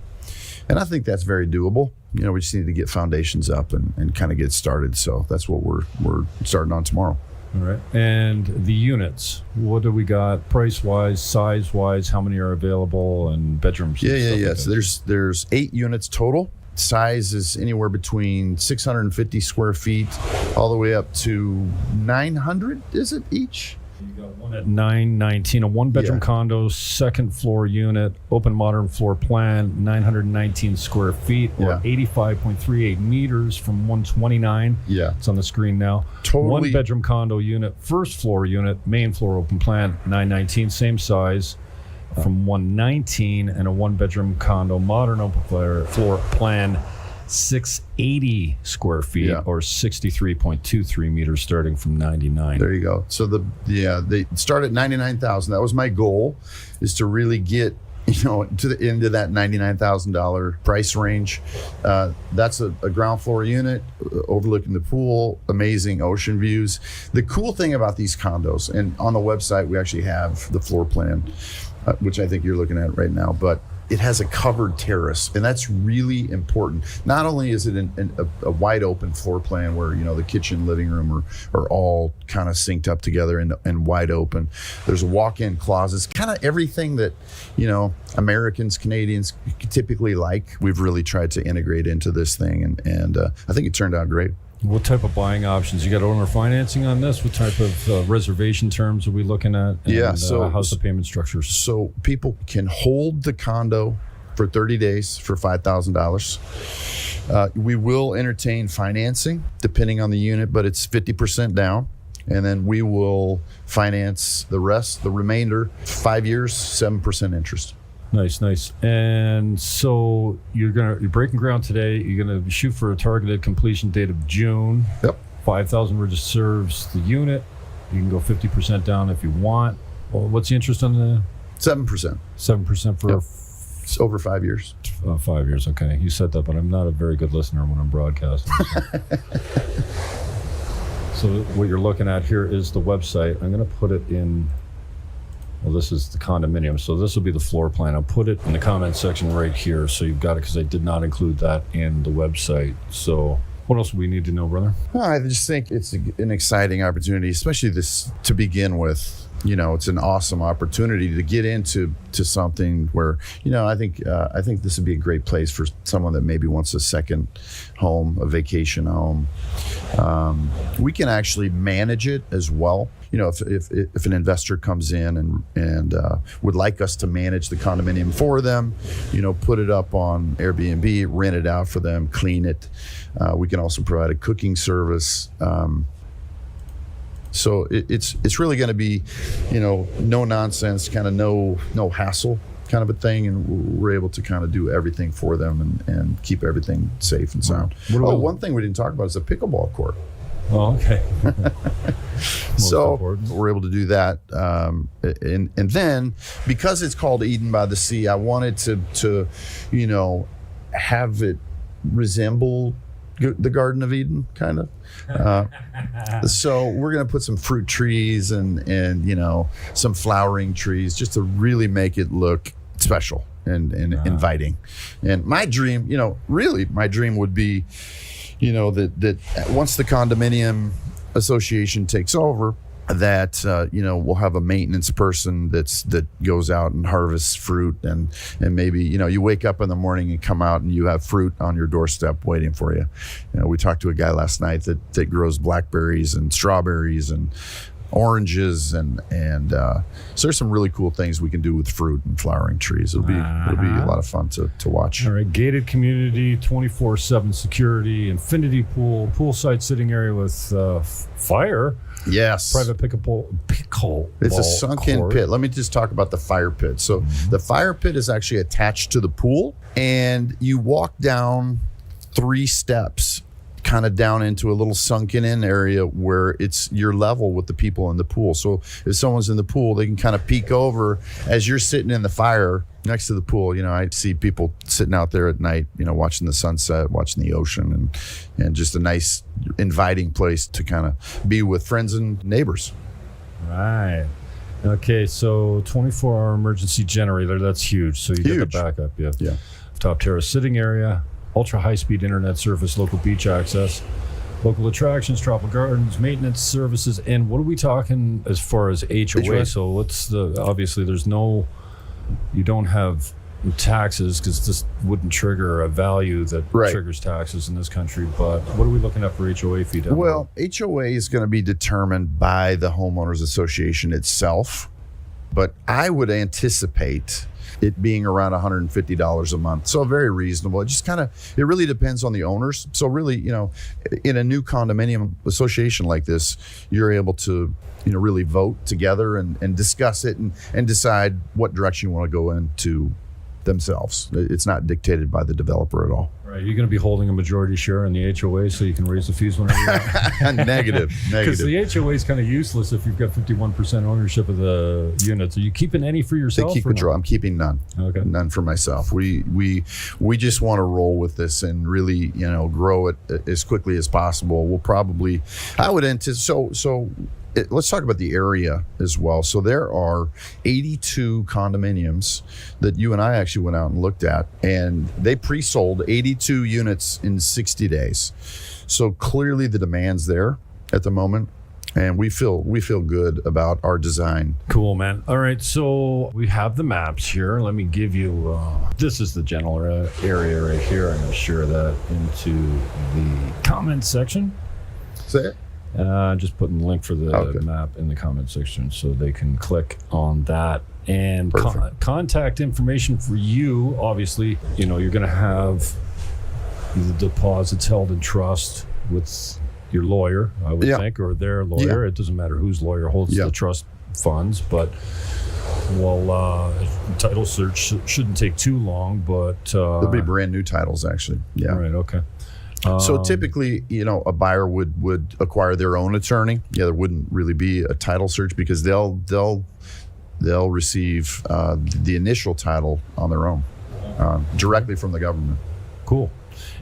and I think that's very doable. We just need to get foundations up and kind of get started. So that's what we're starting on tomorrow. All right. And the units, what do we got price-wise, size-wise? How many are available, and bedrooms? Yeah. So there's 8 units total. Size is anywhere between 650 square feet all the way up to 900, is it, each? You got one at 919, a one-bedroom Yeah. condo, second floor unit, open modern floor plan, 919 square feet, or Yeah. 85.38 meters from 129. Yeah. It's on the screen now. Totally. One-bedroom condo unit, first floor unit, main floor open plan, 919, same size from 119, and a one-bedroom condo, modern open floor plan, 680 square feet, Yeah. or 63.23 meters, starting from 99. There you go. So they start at 99,000. That was my goal, is to really get into that $99,000 price range. That's a ground floor unit overlooking the pool, amazing ocean views. The cool thing about these condos, and on the website we actually have the floor plan, which I think you're looking at right now, but it has a covered terrace, and that's really important. Not only is it a wide open floor plan where the kitchen, living room are all kind of synced up together and wide open. There's walk-in closets, kind of everything that Americans, Canadians typically like. We've really tried to integrate into this thing, and I think it turned out great. What type of buying options? You got owner financing on this? What type of reservation terms are we looking at? And, so how's the payment structure? So people can hold the condo for 30 days for $5,000. We will entertain financing depending on the unit, but it's 50% down. And then we will finance the remainder, 5 years, 7% interest. Nice. And so you're breaking ground today. You're gonna shoot for a targeted completion date of June. Yep. 5,000 reserves the unit. You can go 50% down if you want. Well, what's the interest on the 7%? 7% for It's over 5 years. 5 years. Okay, you said that, but I'm not a very good listener when I'm broadcasting. So what you're looking at here is the website. I'm gonna put it in. Well, this is the condominium, so this will be the floor plan. I'll put it in the comment section right here, so you've got it, because I did not include that in the website. So what else do we need to know, brother? Well, I just think it's an exciting opportunity, especially this to begin with. It's an awesome opportunity to get into something where, I think this would be a great place for someone that maybe wants a second home, a vacation home. We can actually manage it as well. If an investor comes in and would like us to manage the condominium for them, put it up on Airbnb, rent it out for them, clean it. We can also provide a cooking service. So it's really going to be, no nonsense, kind of no hassle kind of a thing, and we're able to kind of do everything for them and keep everything safe and sound. One thing we didn't talk about is a pickleball court. Oh, okay. So important. we're able to do that, and then because it's called Eden by the Sea, I wanted to have it resemble the Garden of Eden, kind of. So we're going to put some fruit trees and some flowering trees just to really make it look special and inviting. And my dream, my dream would be, that once the condominium association takes over, that we'll have a maintenance person that goes out and harvests fruit, and maybe you wake up in the morning and come out and you have fruit on your doorstep waiting for you. We talked to a guy last night that grows blackberries and strawberries and oranges, and so there's some really cool things we can do with fruit and flowering trees. It'll be a lot of fun to watch. All right, gated community, 24/7 security, infinity pool, poolside sitting area with fire. Yes. Private pickle. It's a sunken court. pit. Let me just talk about the fire pit. So the fire pit is actually attached to the pool, and you walk down 3 steps kind of down into a little sunken in area where it's your level with the people in the pool. So if someone's in the pool, they can kind of peek over as you're sitting in the fire next to the pool. I see people sitting out there at night, watching the sunset, watching the ocean, and just a nice inviting place to kind of be with friends and neighbors. Right. Okay, so 24-hour emergency generator, that's huge. So you get the backup. Yeah. Top terrace sitting area, ultra high-speed internet service, local beach access, local attractions, tropical gardens, maintenance services, and what are we talking as far as HOA? So what's obviously you don't have taxes, because this wouldn't trigger a value that Right. triggers taxes in this country. But what are we looking at for HOA fee down Well, HOA is going to be determined by the homeowners association itself, but I would anticipate it being around $150 a month. So very reasonable. It just it really depends on the owners. So really, in a new condominium association like this, you're able to, really vote together and discuss it and decide what direction you want to go into themselves. It's not dictated by the developer at all. Right, you're going to be holding a majority share in the HOA, so you can raise the fees whenever you want. Negative. Because the HOA is kind of useless if you've got 51% ownership of the units. Are you keeping any for yourself? They keep control. I'm keeping none. Okay. None for myself. We just want to roll with this and really, grow it as quickly as possible. We'll probably, I would anticipate. Let's talk about the area as well. So there are 82 condominiums that you and I actually went out and looked at, and they pre-sold 82 units in 60 days. So clearly the demand's there at the moment, and we feel good about our design. Cool, man. All right, so we have the maps here. Let me give you, this is the general area right here. I'm going to share that into the comment section. Say it. Just putting the link for the map in the comment section so they can click on that. And contact information for you. Obviously, you're going to have the deposits held in trust with your lawyer, I would think, or their lawyer. It doesn't matter whose lawyer holds the trust funds, but title search shouldn't take too long, but there'll be brand new titles actually. Yeah. Right. Okay. So typically, a buyer would acquire their own attorney. Yeah, there wouldn't really be a title search because they'll receive the initial title on their own directly from the government. Cool.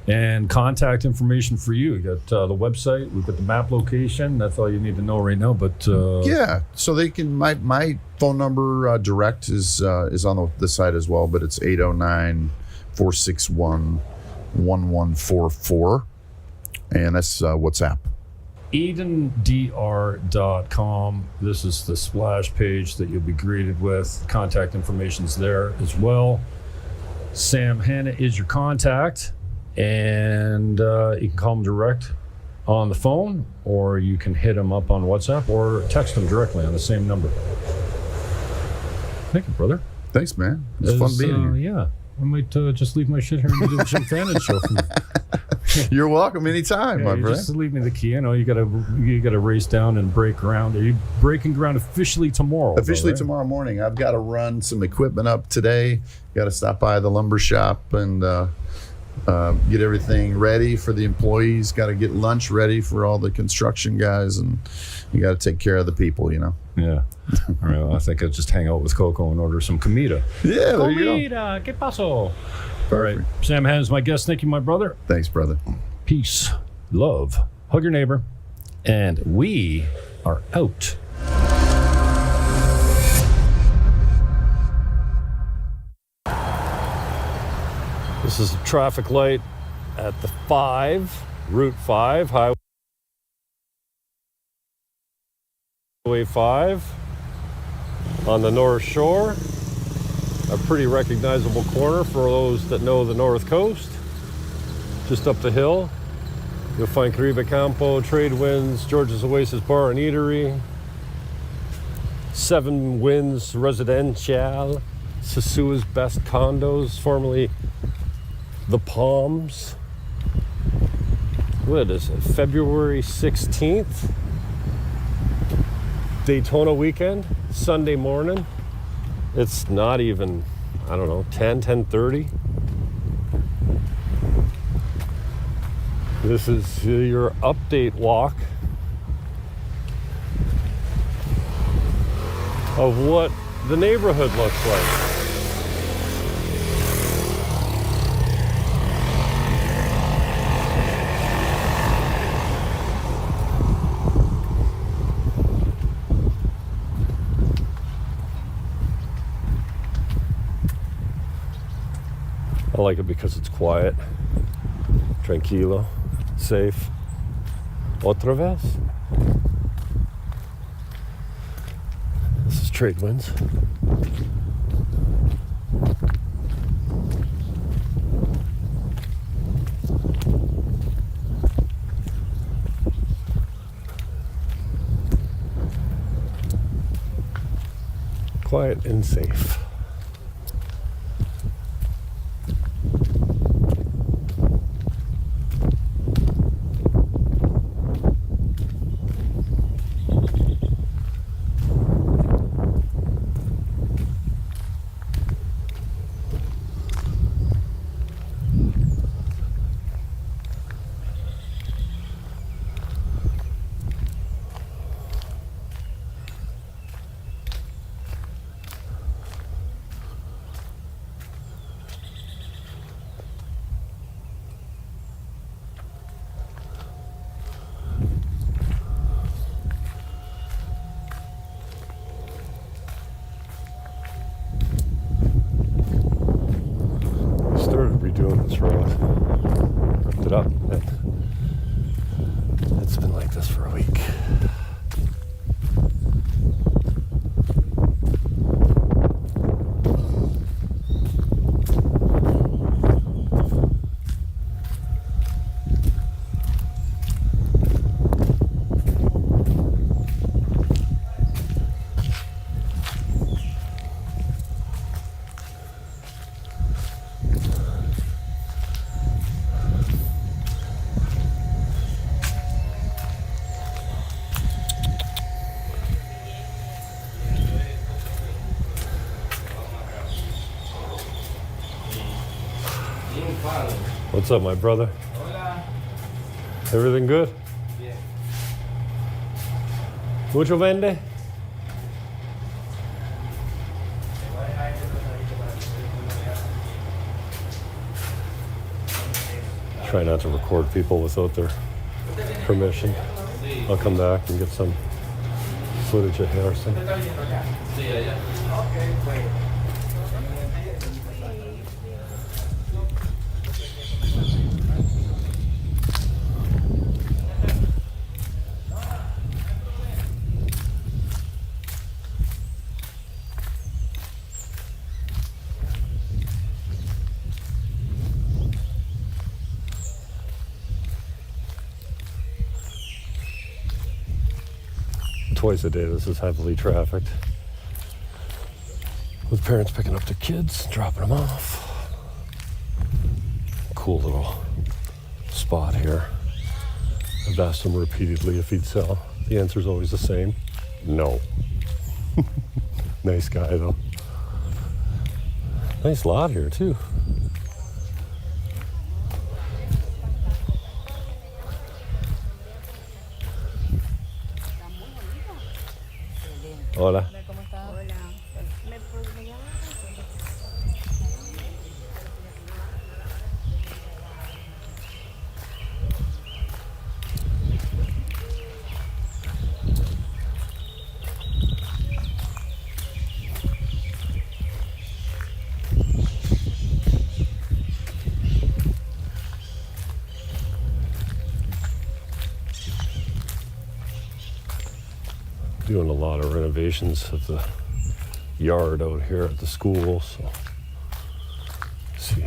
And contact information for you. You got the website. We've got the map location. That's all you need to know right now. But so they can. My phone number direct is on the site as well, but it's 809-461-1144, and that's WhatsApp. EdenDR.com. This is the splash page that you'll be greeted with. Contact information's there as well. Sam Hanna is your contact, and you can call him direct on the phone, or you can hit him up on WhatsApp or text him directly on the same number. Thank you, brother. Thanks, man. It's fun being here. Yeah. I might just leave my shit here and do the Jim Fannin show for me. You're welcome anytime, my friend. Just leave me the key. You gotta race down and break ground. Are you breaking ground officially tomorrow? Officially tomorrow morning. I've got to run some equipment up today. Got to stop by the lumber shop and get everything ready for the employees. Got to get lunch ready for all the construction guys, and you got to take care of the people. Yeah. All right. Well, I think I'll just hang out with Coco and order some comida. Yeah, there you go. Comida, ¿qué pasó? All right. Sam Hanna is my guest. Thank you, my brother. Thanks, brother. Peace, love, hug your neighbor, and we are out. This is a traffic light at the Route 5, Highway 5 on the North Shore. A pretty recognizable corner for those that know the North Coast. Just up the hill, you'll find Caribe Campo, Trade Winds, George's Oasis Bar and Eatery, Seven Winds Residential, Sosua's Best Condos, formerly The Palms. What is it, February 16th? Daytona weekend, Sunday morning. It's not even, 10:30. This is your update walk of what the neighborhood looks like. I like it because it's quiet, tranquilo, safe. Otra vez. This is Trade Winds. quiet and safe. Started redoing this road. Ripped it up. And it's been like this for a week. What's up, my brother? Hola. Everything good? Yeah. Mucho vende? Try not to record people without their permission. I'll come back and get some footage of Harrison. Twice a day this is heavily trafficked, with parents picking up their kids, dropping them off. Cool little spot here. I've asked him repeatedly if he'd sell. The answer's always the same: no. Nice guy though. Nice lot here too. Hola. Doing a lot of renovations of the yard out here at the school, so see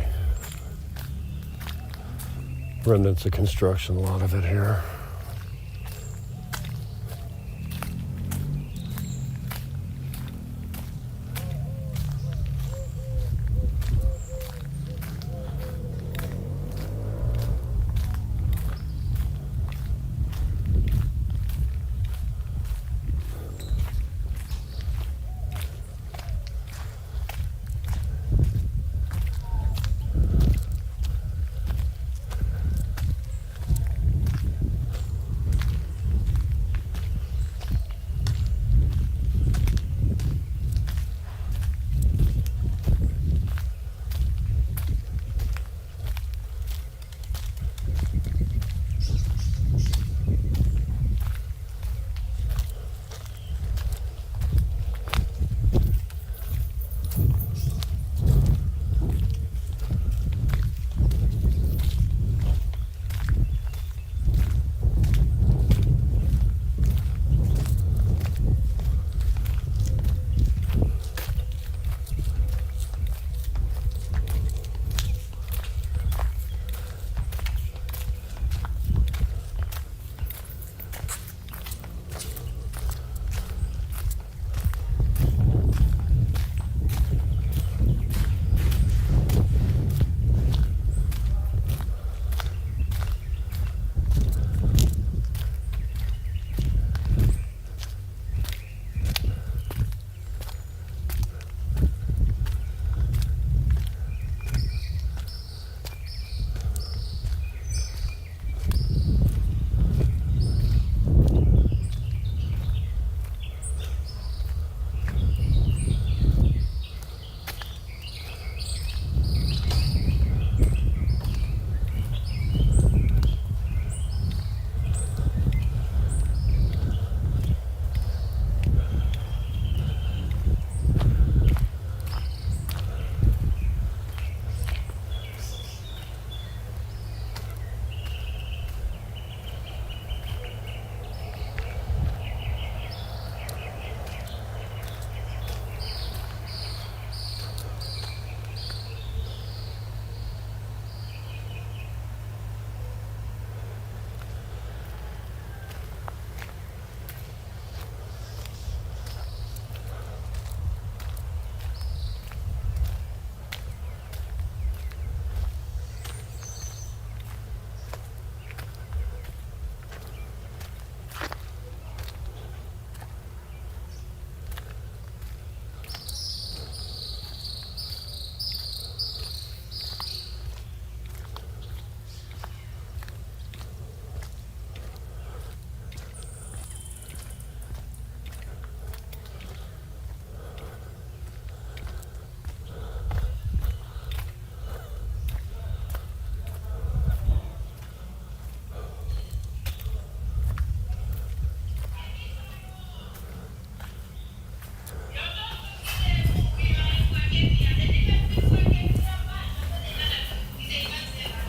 remnants of construction, a lot of it here.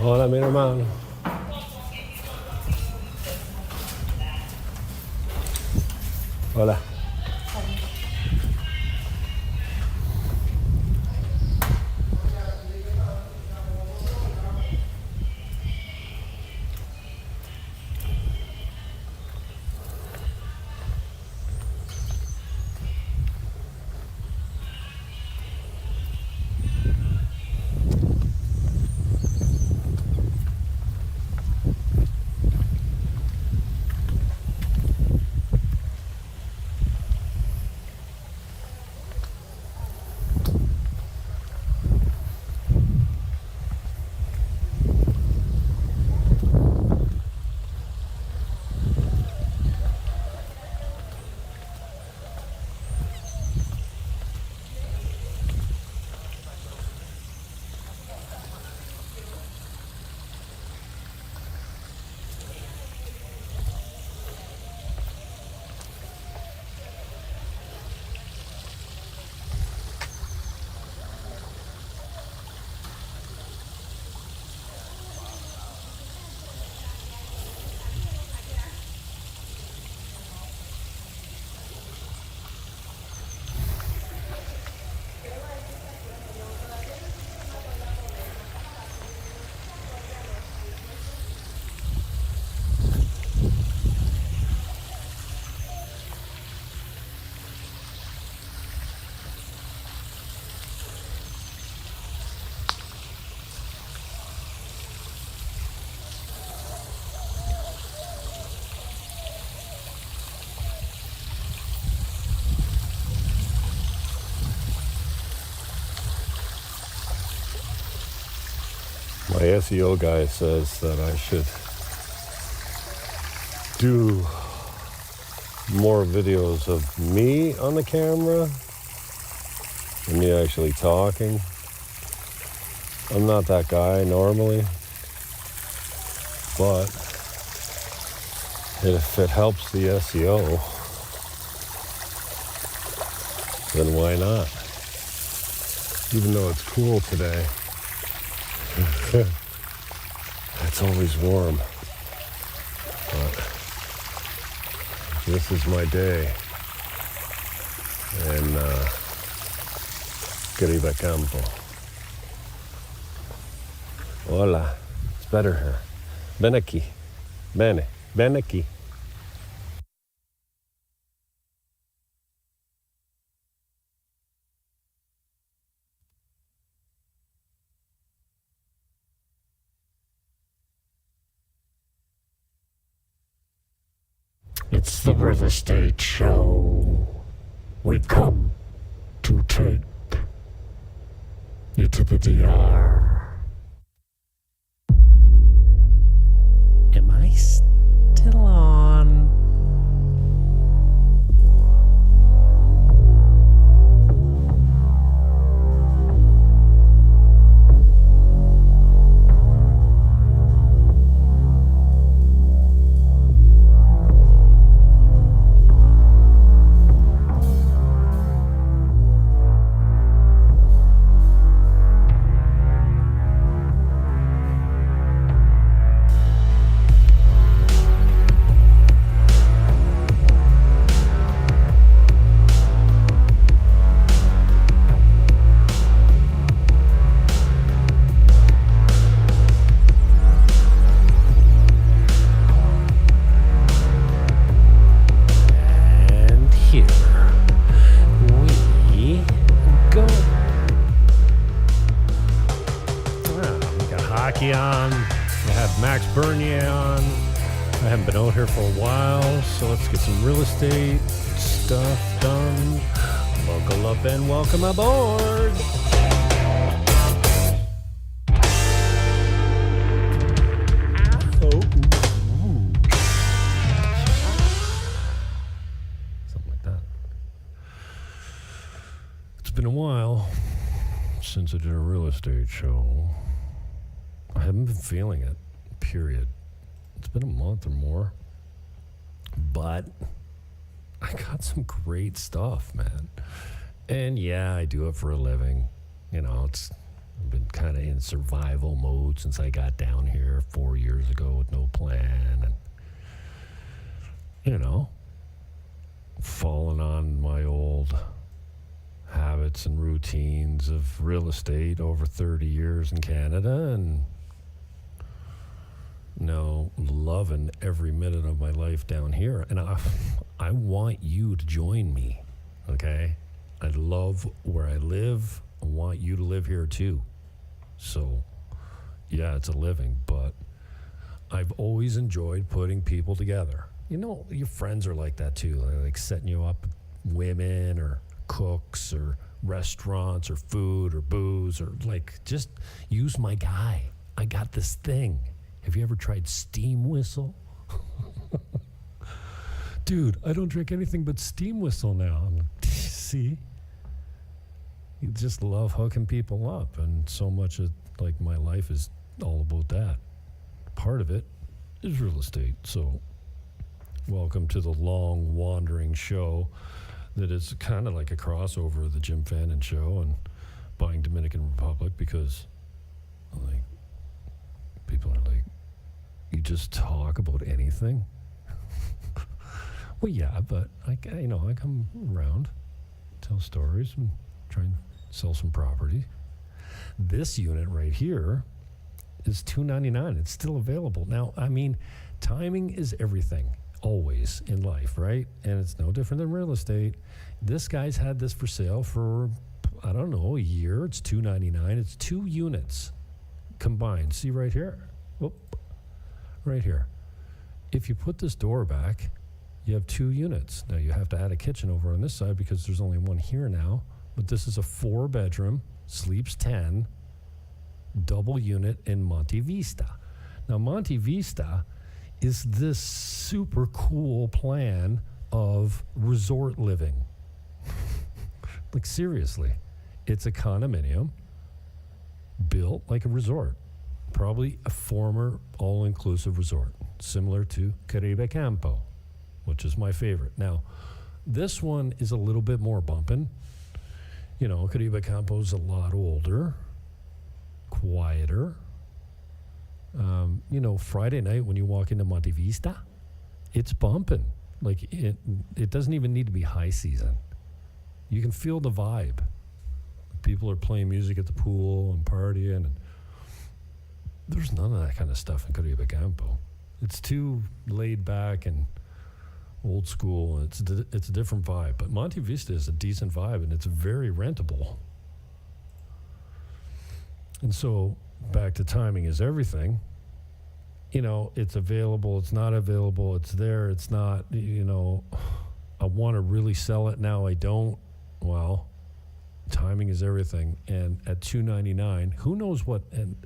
Hola, mi hermano. Hola. My SEO guy says that I should do more videos of me on the camera and me actually talking. I'm not that guy normally, but if it helps the SEO, then why not? Even though it's cool today. It's always warm, but this is my day in Querida Campo. Hola, it's better here. Ven aquí, ven aquí. It's the River State Show. We've come to take you to the DR. Am I still on? On. I have Max Bernier on. I haven't been out here for a while, so let's get some real estate stuff done. Buckle up and welcome aboard. Something like that. It's been a while since I did a real estate show. I haven't been feeling it, period. It's been a month or more. But I got some great stuff, man. And yeah, I do it for a living. You know, it's I've been kind of in survival mode since I got down here 4 years ago with no plan, and falling on my old habits and routines of real estate over 30 years in Canada, and loving every minute of my life down here. And I want you to join me, okay? I love where I live. I want you to live here too. So, yeah, it's a living, but I've always enjoyed putting people together. Your friends are like that too, like setting you up with women or cooks or restaurants or food or booze, or like, just use my guy. I got this thing. Have you ever tried steam whistle? Dude, I don't drink anything but steam whistle now. See? You just love hooking people up, and so much of like my life is all about that. Part of it is real estate. So welcome to the long wandering show that is kind of like a crossover of the Jim Fannin show and Buying Dominican Republic, because like people are like, you just talk about anything? Well, yeah, but I come around, tell stories, and try and sell some property. This unit right here is $299. It's still available. Now, I mean, timing is everything, always in life, right? And it's no different than real estate. This guy's had this for sale for, I don't know, a year. It's $299. It's 2 units combined. See right here? Whoop. Right here. If you put this door back, you have 2 units. Now you have to add a kitchen over on this side because there's only one here now, but this is a 4-bedroom, sleeps 10, double unit in Monte Vista. Now Monte Vista is this super cool plan of resort living. Like, seriously, it's a condominium built like a resort. Probably a former all-inclusive resort, similar to Caribe Campo, which is my favorite. Now, this one is a little bit more bumping. Caribe Campo is a lot older, quieter. Friday night when you walk into Monte Vista, it's bumping. Like, it doesn't even need to be high season. You can feel the vibe. People are playing music at the pool and partying, and there's none of that kind of stuff in Caribe Campo. It's too laid back and old school. It's a different vibe. But Monte Vista is a decent vibe, and it's very rentable. And so, back to timing is everything. It's available, it's not available, it's there, it's not, I want to really sell it now, I don't. Well, timing is everything. And at $299, who knows what, and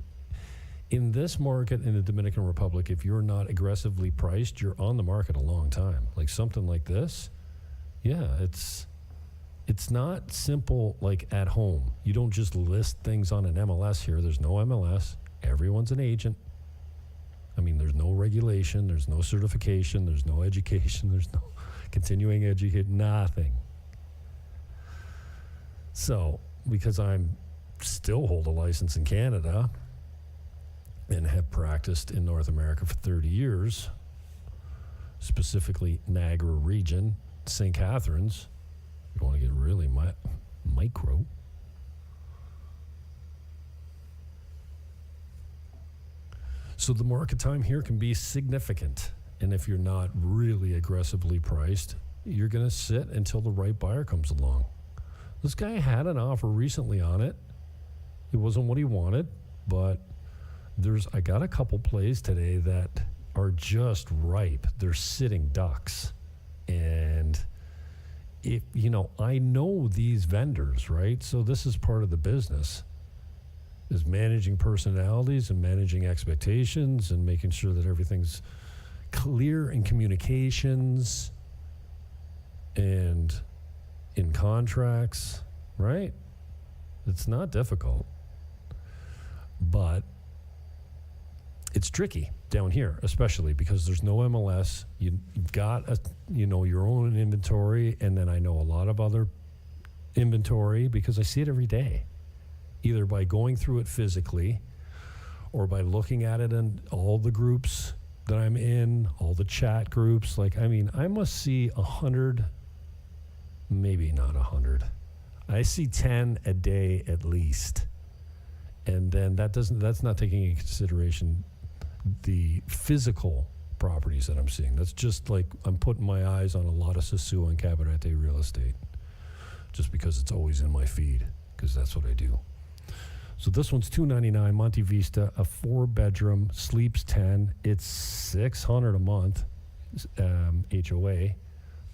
in this market in the Dominican Republic, if you're not aggressively priced, you're on the market a long time. Like something like this, yeah, it's not simple like at home. You don't just list things on an MLS here. There's no MLS. Everyone's an agent. I mean, there's no regulation. There's no certification. There's no education. There's no continuing education. Nothing. So, because I'm still hold a license in Canada and have practiced in North America for 30 years, specifically Niagara region, St. Catharines, you want to get really micro. So the market time here can be significant. And if you're not really aggressively priced, you're going to sit until the right buyer comes along. This guy had an offer recently on it. It wasn't what he wanted, but I got a couple plays today that are just ripe. They're sitting ducks. And I know these vendors, right? So this is part of the business, is managing personalities and managing expectations and making sure that everything's clear in communications and in contracts, right? It's not difficult, but it's tricky down here, especially because there's no MLS. You've got your own inventory, and then I know a lot of other inventory because I see it every day. either by going through it physically or by looking at it in all the groups that I'm in, all the chat groups. Like, I mean, I must see 100, maybe not 100. I see 10 a day at least. And then that's not taking into consideration the physical properties that I'm seeing. That's just like I'm putting my eyes on a lot of Sosua and Cabarete real estate just because it's always in my feed, because that's what I do. So this one's $299, Monte Vista, a 4-bedroom, sleeps 10. It's $600 a month, HOA.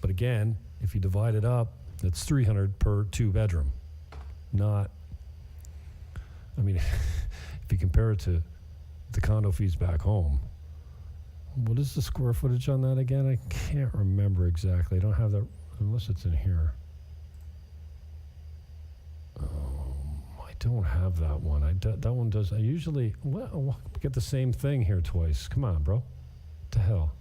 But again, if you divide it up, it's $300 per 2-bedroom. Not, I mean, if you compare it to the condo fees back home, what is the square footage on that again? I can't remember exactly. I don't have that, unless it's in here. I don't have that one. That one does. I usually get the same thing here twice. Come on, bro. What the hell?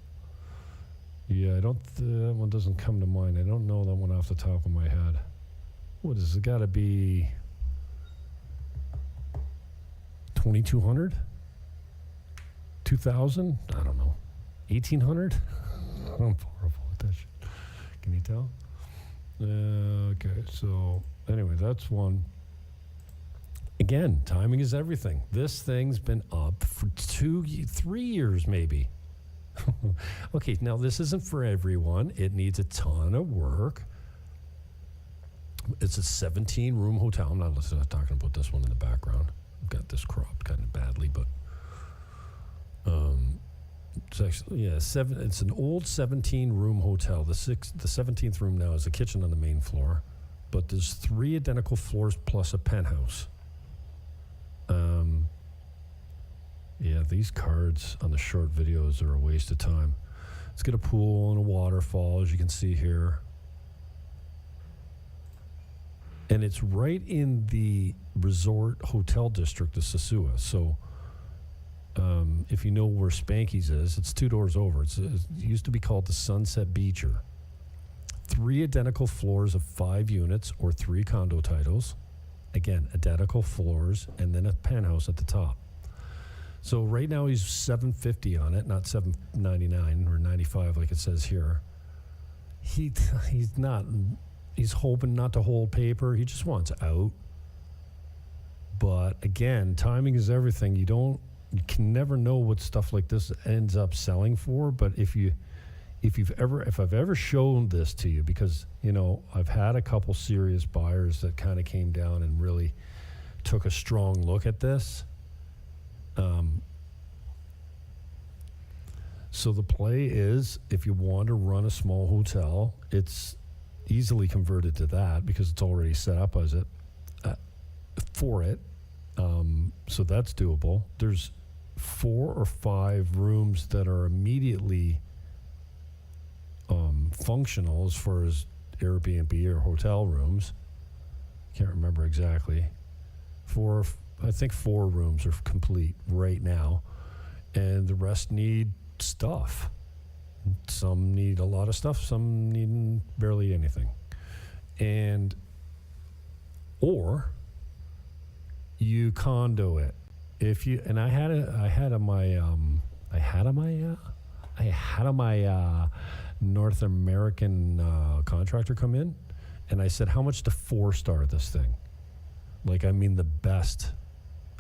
Yeah, I don't. That one doesn't come to mind. I don't know that one off the top of my head. What is it? Got to be 2,200, 2,000. I don't know. 1,800. I'm horrible at that shit. Can you tell? Okay. So anyway, that's one. Again, timing is everything. This thing's been up for 3 years, maybe. Okay, now this isn't for everyone. It needs a ton of work. It's a 17-room hotel. I'm not talking about this one in the background. I've got this cropped kind of badly, but it's actually, yeah, it's an old 17-room hotel. The 17th room now is a kitchen on the main floor, but there's 3 identical floors plus a penthouse. Yeah, these cards on the short videos are a waste of time. It's got a pool and a waterfall, as you can see here. And it's right in the resort hotel district of Sosua. So if you know where Spanky's is, it's 2 doors over. It used to be called the Sunset Beacher. 3 identical floors of 5 units or 3 condo titles. Again, identical floors, and then a penthouse at the top. So right now he's $750 on it, not $799 or $95 like it says here. He's hoping not to hold paper. He just wants out. But again, timing is everything. You can never know what stuff like this ends up selling for. But if I've ever shown this to you, because I've had a couple serious buyers that kind of came down and really took a strong look at this. So the play is, if you want to run a small hotel, it's easily converted to that because it's already set up as it for it. So that's doable. There's 4 or 5 rooms that are immediately functional as far as Airbnb or hotel rooms. Can't remember exactly. I think 4 rooms are complete right now, and the rest need stuff. Some need a lot of stuff, some need barely anything. Or you condo it. I had my North American contractor come in, and I said, how much to 4-star this thing? Like, I mean, the best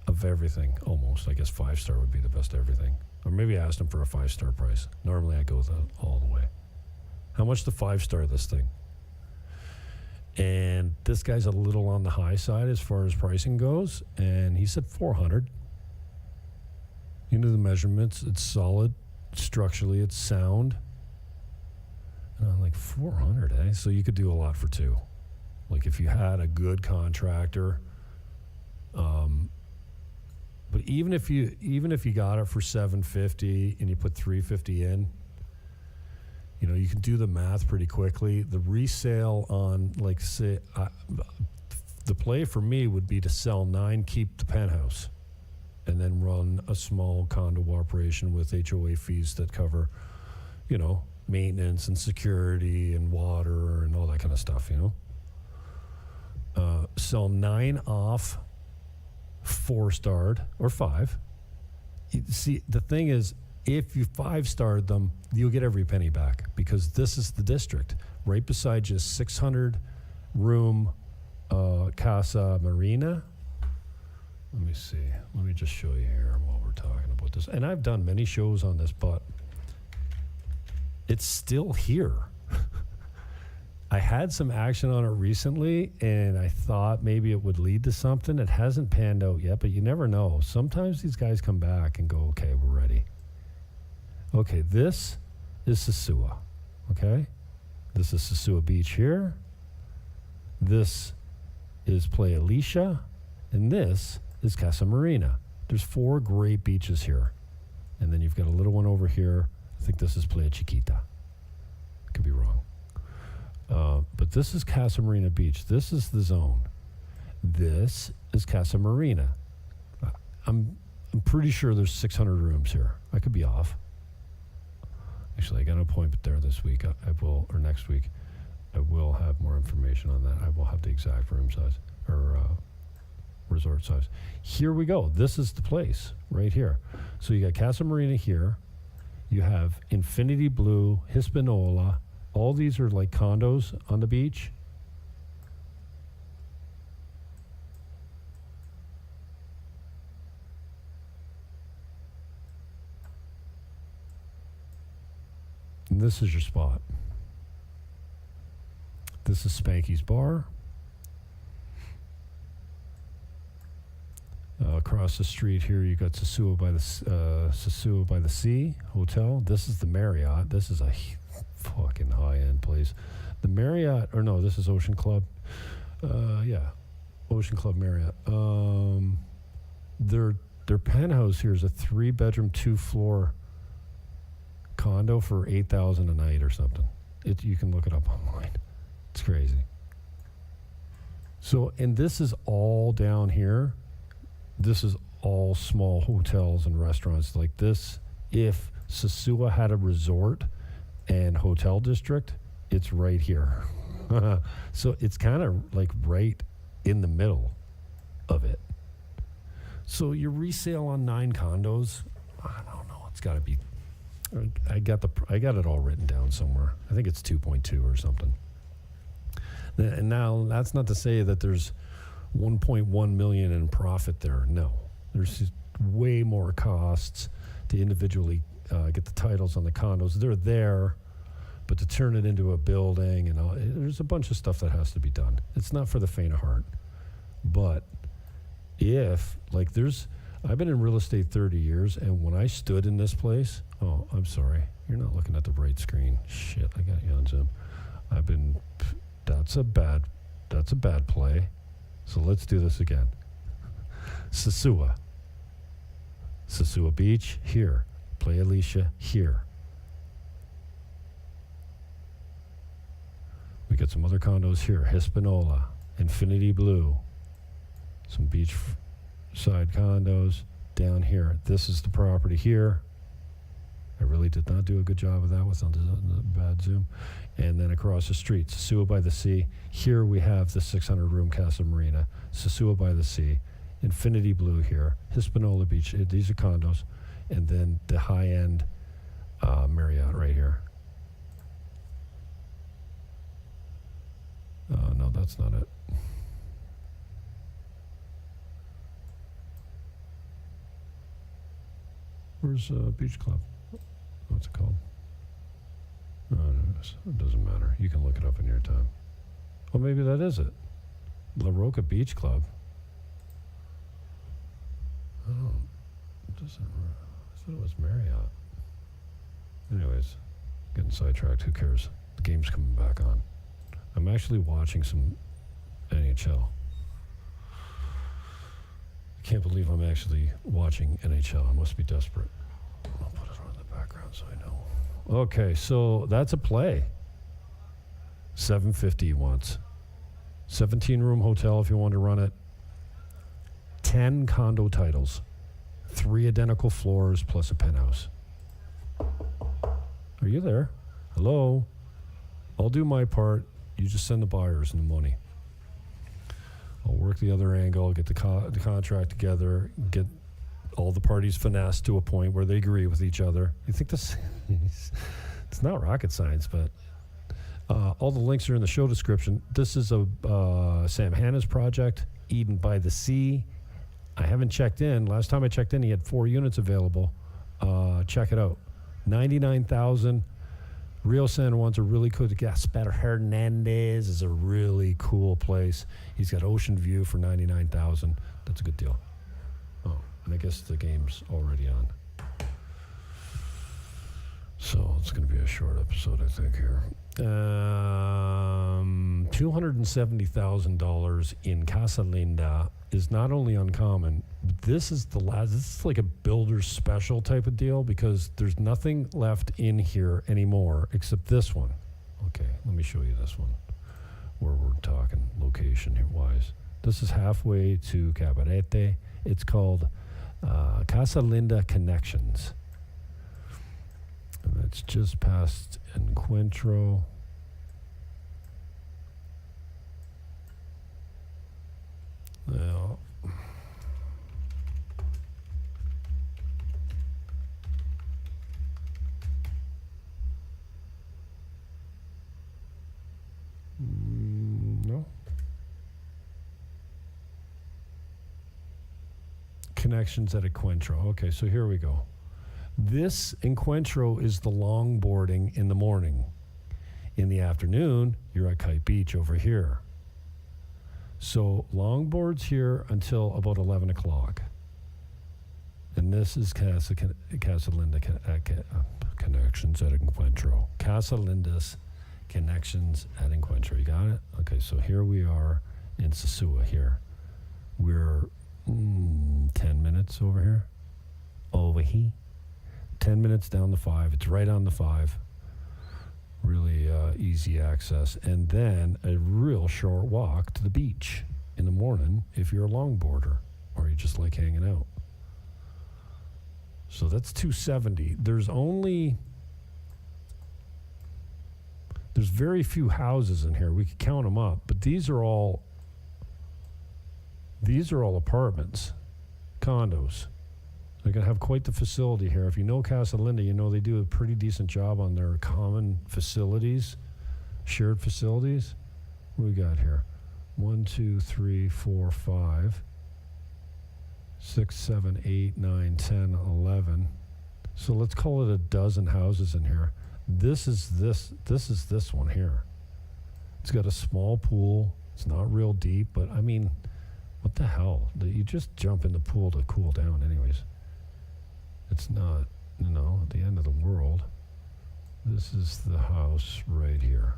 of everything, almost. I guess 5-star would be the best of everything. Or maybe I asked him for a 5-star price. Normally I go all the way. How much to 5-star this thing? And this guy's a little on the high side as far as pricing goes, and he said 400. The measurements, it's solid. Structurally, it's sound. And I'm like, 400, eh? So you could do a lot for 2. Like, if you had a good contractor. But even if you got it for $750 and you put $350 in, you can do the math pretty quickly. The resale on, like, say, the play for me would be to sell 9, keep the penthouse, and then run a small condo operation with HOA fees that cover, maintenance and security and water and all that kind of stuff. Sell 9 off 4-starred or 5. See, the thing is, if you 5-starred them, you'll get every penny back because this is the district right beside you, 600 room Casa Marina. Let me see. Let me just show you here while we're talking about this. And I've done many shows on this, but it's still here. I had some action on it recently, and I thought maybe it would lead to something. It hasn't panned out yet, but you never know. Sometimes these guys come back and go, okay, we're ready. Okay, this is Sosua, okay? This is Sosúa Beach here. This is Playa Alicia, and this is Casa Marina. There's 4 great beaches here. And then you've got a little one over here. I think this is Playa Chiquita. Could be wrong. But this is Casa Marina Beach. This is the zone. This is Casa Marina. I'm pretty sure there's 600 rooms here. I could be off. Actually, I got an appointment there this week. I will, or next week. I will have more information on that. I will have the exact room size or resort size. Here we go. This is the place right here. So you got Casa Marina here. You have Infinity Blue, Hispaniola. All these are like condos on the beach. And this is your spot. This is Spanky's Bar. Across the street here, you got Sosua by the Sea Hotel. This is the Marriott. This is a fucking high-end place. The Marriott, or no, this is Ocean Club. Yeah, Ocean Club Marriott. Their penthouse here is a 3-bedroom, 2-floor condo for $8,000 a night or something. You can look it up online. It's crazy. So, and this is all down here. This is all small hotels and restaurants like this. If Sosua had a resort and hotel district, it's right here. So it's kind of like right in the middle of it. So your resale on 9 condos, I don't know. It's got to be. I got it all written down somewhere. I think it's 2.2 or something. And now that's not to say that there's 1.1 million in profit there. No, there's just way more costs to individually get the titles on the condos. They're there, but to turn it into a building and all, there's a bunch of stuff that has to be done. It's not for the faint of heart. But if, like, I've been in real estate 30 years, and when I stood in this place, oh, I'm sorry, you're not looking at the right screen. Shit, I got you on Zoom. That's a bad play. So let's do this again. Sosua Beach, here. Playa Alicia, here. We got some other condos here. Hispaniola, Infinity Blue, some beach side condos down here. This is the property here. I really did not do a good job of that with the bad zoom. And then across the street, Sosua by the Sea. Here we have the 600-room Casa Marina. Sosua by the Sea. Infinity Blue here. Hispaniola Beach. These are condos. And then the high-end Marriott right here. No, that's not it. Where's Beach Club? What's it called? No, it doesn't matter. You can look it up in your time. Well, maybe that is it. La Roca Beach Club. Oh, it doesn't. I thought it was Marriott. Anyways, getting sidetracked. Who cares? The game's coming back on. I'm actually watching some NHL. I can't believe I'm actually watching NHL. I must be desperate. I'll put it on in the background so I know. Okay, so that's a play. $750 he wants. 17-room hotel if you want to run it. 10 condo titles. 3 identical floors plus a penthouse. Are you there? Hello? I'll do my part. You just send the buyers and the money. I'll work the other angle, get the contract together, get all the parties finessed to a point where they agree with each other. You think this? It's not rocket science, but all the links are in the show description. This is a Sam Hanna's project, Eden by the Sea. I haven't checked in. Last time I checked in, he had 4 units available. Check it out. 99,000. Rio San Juan's a really cool. Gaspar Hernandez is a really cool place. He's got ocean view for 99,000. That's a good deal. Oh, and I guess the game's already on. So it's going to be a short episode, I think, here. $270,000 in Casa Linda is not only uncommon, but this is like a builder's special type of deal because there's nothing left in here anymore except this one. Okay, let me show you this one where we're talking location here wise. This is halfway to Cabarete. It's called Casa Linda Connections. And that's just past Encuentro. Now, no. Connections at Encuentro. Okay, so here we go. This Encuentro is the longboarding in the morning. In the afternoon, you're at Kite Beach over here. So longboards here until about 11 o'clock. And this is Casa Linda Connections at Encuentro. Casa Linda's Connections at Encuentro. You got it? Okay, so here we are in Sosua here. We're 10 minutes over here. Over here. 10 minutes down the 5. It's right on the 5. Really easy access. And then a real short walk to the beach in the morning if you're a longboarder or you just like hanging out. So that's 270. There's very few houses in here. We could count them up, but these are all apartments, condos. They're going to have quite the facility here. If you know Casa Linda, you know they do a pretty decent job on their common facilities, shared facilities. What do we got here? 1, 2, 3, 4, 5, 6, 7, 8, 9, 10, 11. So let's call it a dozen houses in here. This is this one here. It's got a small pool. It's not real deep, but I mean, what the hell? You just jump in the pool to cool down anyways. It's not, at the end of the world. This is the house right here.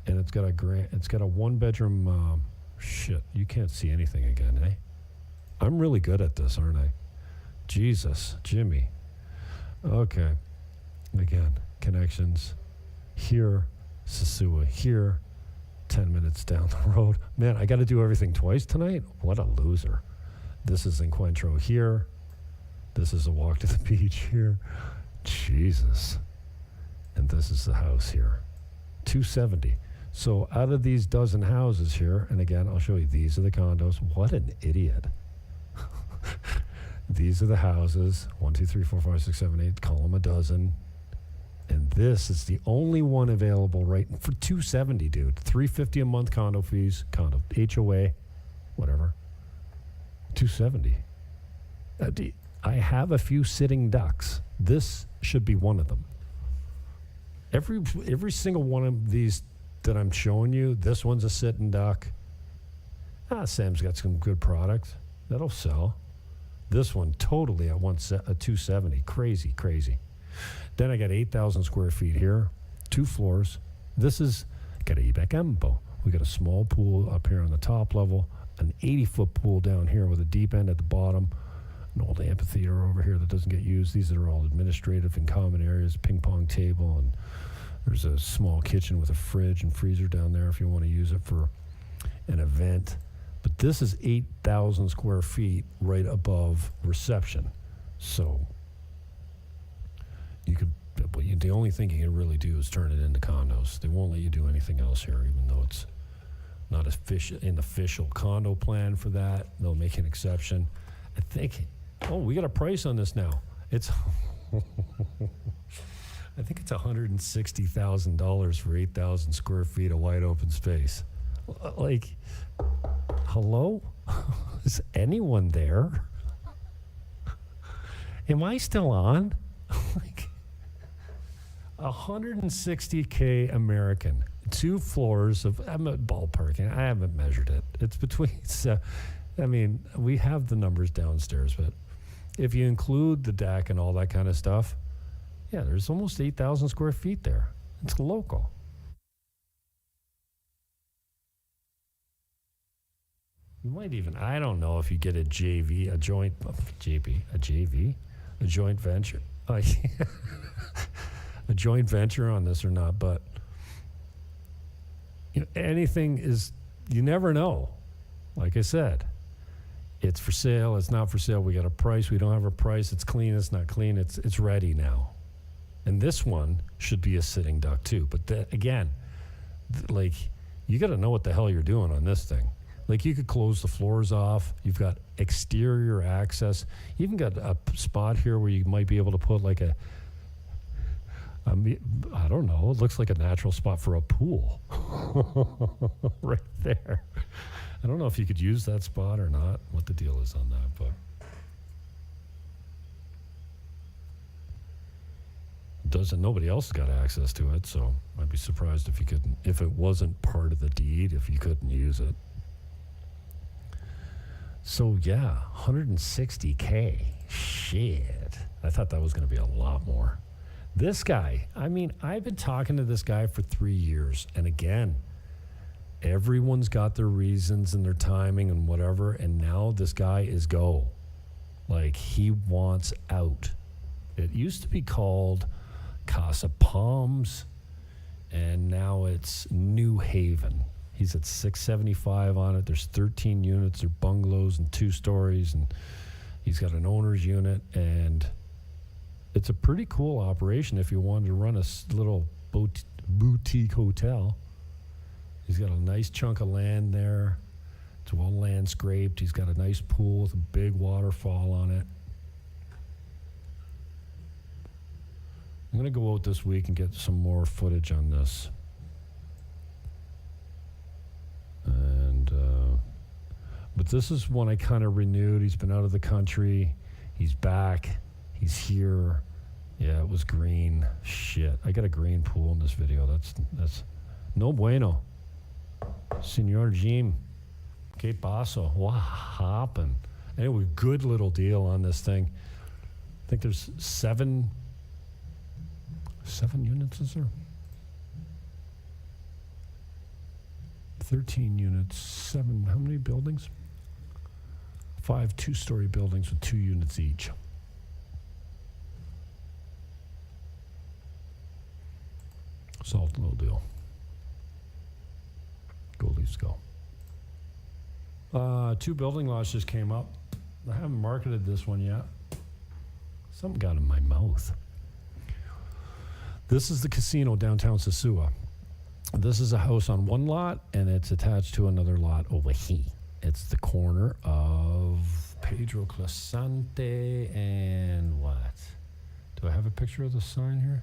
And it's got a 1-bedroom, shit, you can't see anything again, eh? I'm really good at this, aren't I? Jesus, Jimmy. Okay. Again, connections. Here, Sosua. Here, 10 minutes down the road. Man, I got to do everything twice tonight? What a loser. This is Encuentro here. This is a walk to the beach here. Jesus. And this is the house here. 270. So out of these dozen houses here, and again, I'll show you, these are the condos. What an idiot. These are the houses. 1, 2, 3, 4, 5, 6, 7, 8. Call them a dozen. And this is the only one available right for $270, dude. $350 a month condo fees, HOA, whatever. $270. I have a few sitting ducks. This should be one of them. Every single one of these that I'm showing you, this one's a sitting duck. Sam's got some good product. That'll sell. This one totally at 270. Crazy. Then I got 8,000 square feet here, 2 floors. This is Caribe Campo. We got a small pool up here on the top level, an 80-foot pool down here with a deep end at the bottom, an old amphitheater over here that doesn't get used. These are all administrative and common areas, ping pong table, and there's a small kitchen with a fridge and freezer down there if you want to use it for an event. But this is 8,000 square feet right above reception. So the only thing you can really do is turn it into condos. They won't let you do anything else here, even though it's not an official condo plan for that. They'll make an exception. I think, we got a price on this now. It's, I think it's $160,000 for 8,000 square feet of wide open space. Like, hello? Is anyone there? Am I still on? Like, 160K American, 2 floors of, I'm at ballparking. I haven't measured it. It's between, we have the numbers downstairs, but if you include the deck and all that kind of stuff, yeah, there's almost 8,000 square feet there. It's local. You might even, I don't know if you get a JV, a joint venture. A joint venture on this or not, but anything is, you never know. Like I said, it's for sale, it's not for sale, we got a price, we don't have a price, it's clean, it's not clean, it's ready now. And this one should be a sitting duck too, but like, you got to know what the hell you're doing on this thing. Like, you could close the floors off. You've got exterior access. You even got a spot here where you might be able to put like I don't know, it looks like a natural spot for a pool. Right there. I don't know if you could use that spot or not, what the deal is on that, but nobody else got access to it, so I'd be surprised if it wasn't part of the deed, if you couldn't use it. So yeah, 160K. Shit. I thought that was going to be a lot more. This guy, I've been talking to this guy for 3 years. And again, everyone's got their reasons and their timing and whatever. And now this guy is go. Like, he wants out. It used to be called Casa Palms, and now it's New Haven. He's at 675 on it. There's 13 units. They're bungalows and 2 stories, and he's got an owner's unit, and it's a pretty cool operation if you wanted to run a little boutique hotel. He's got a nice chunk of land there. It's well landscaped. He's got a nice pool with a big waterfall on it. I'm going to go out this week and get some more footage on this. But this is one I kind of renewed. He's been out of the country. He's back. He's here. Yeah, it was green. Shit. I got a green pool in this video. That's no bueno. Senor Jim. Que paso? What happened? Anyway, good little deal on this thing. I think there's 7 units, is there? 13 units, 7, how many buildings? 5 2-story buildings with 2 units each. Solid little deal. Go Leafs, go. 2 building lots just came up. I haven't marketed this one yet. Something got in my mouth. This is the casino downtown Sosua. This is a house on one lot, and it's attached to another lot over here. It's the corner of Pedro Clasante and what? Do I have a picture of the sign here?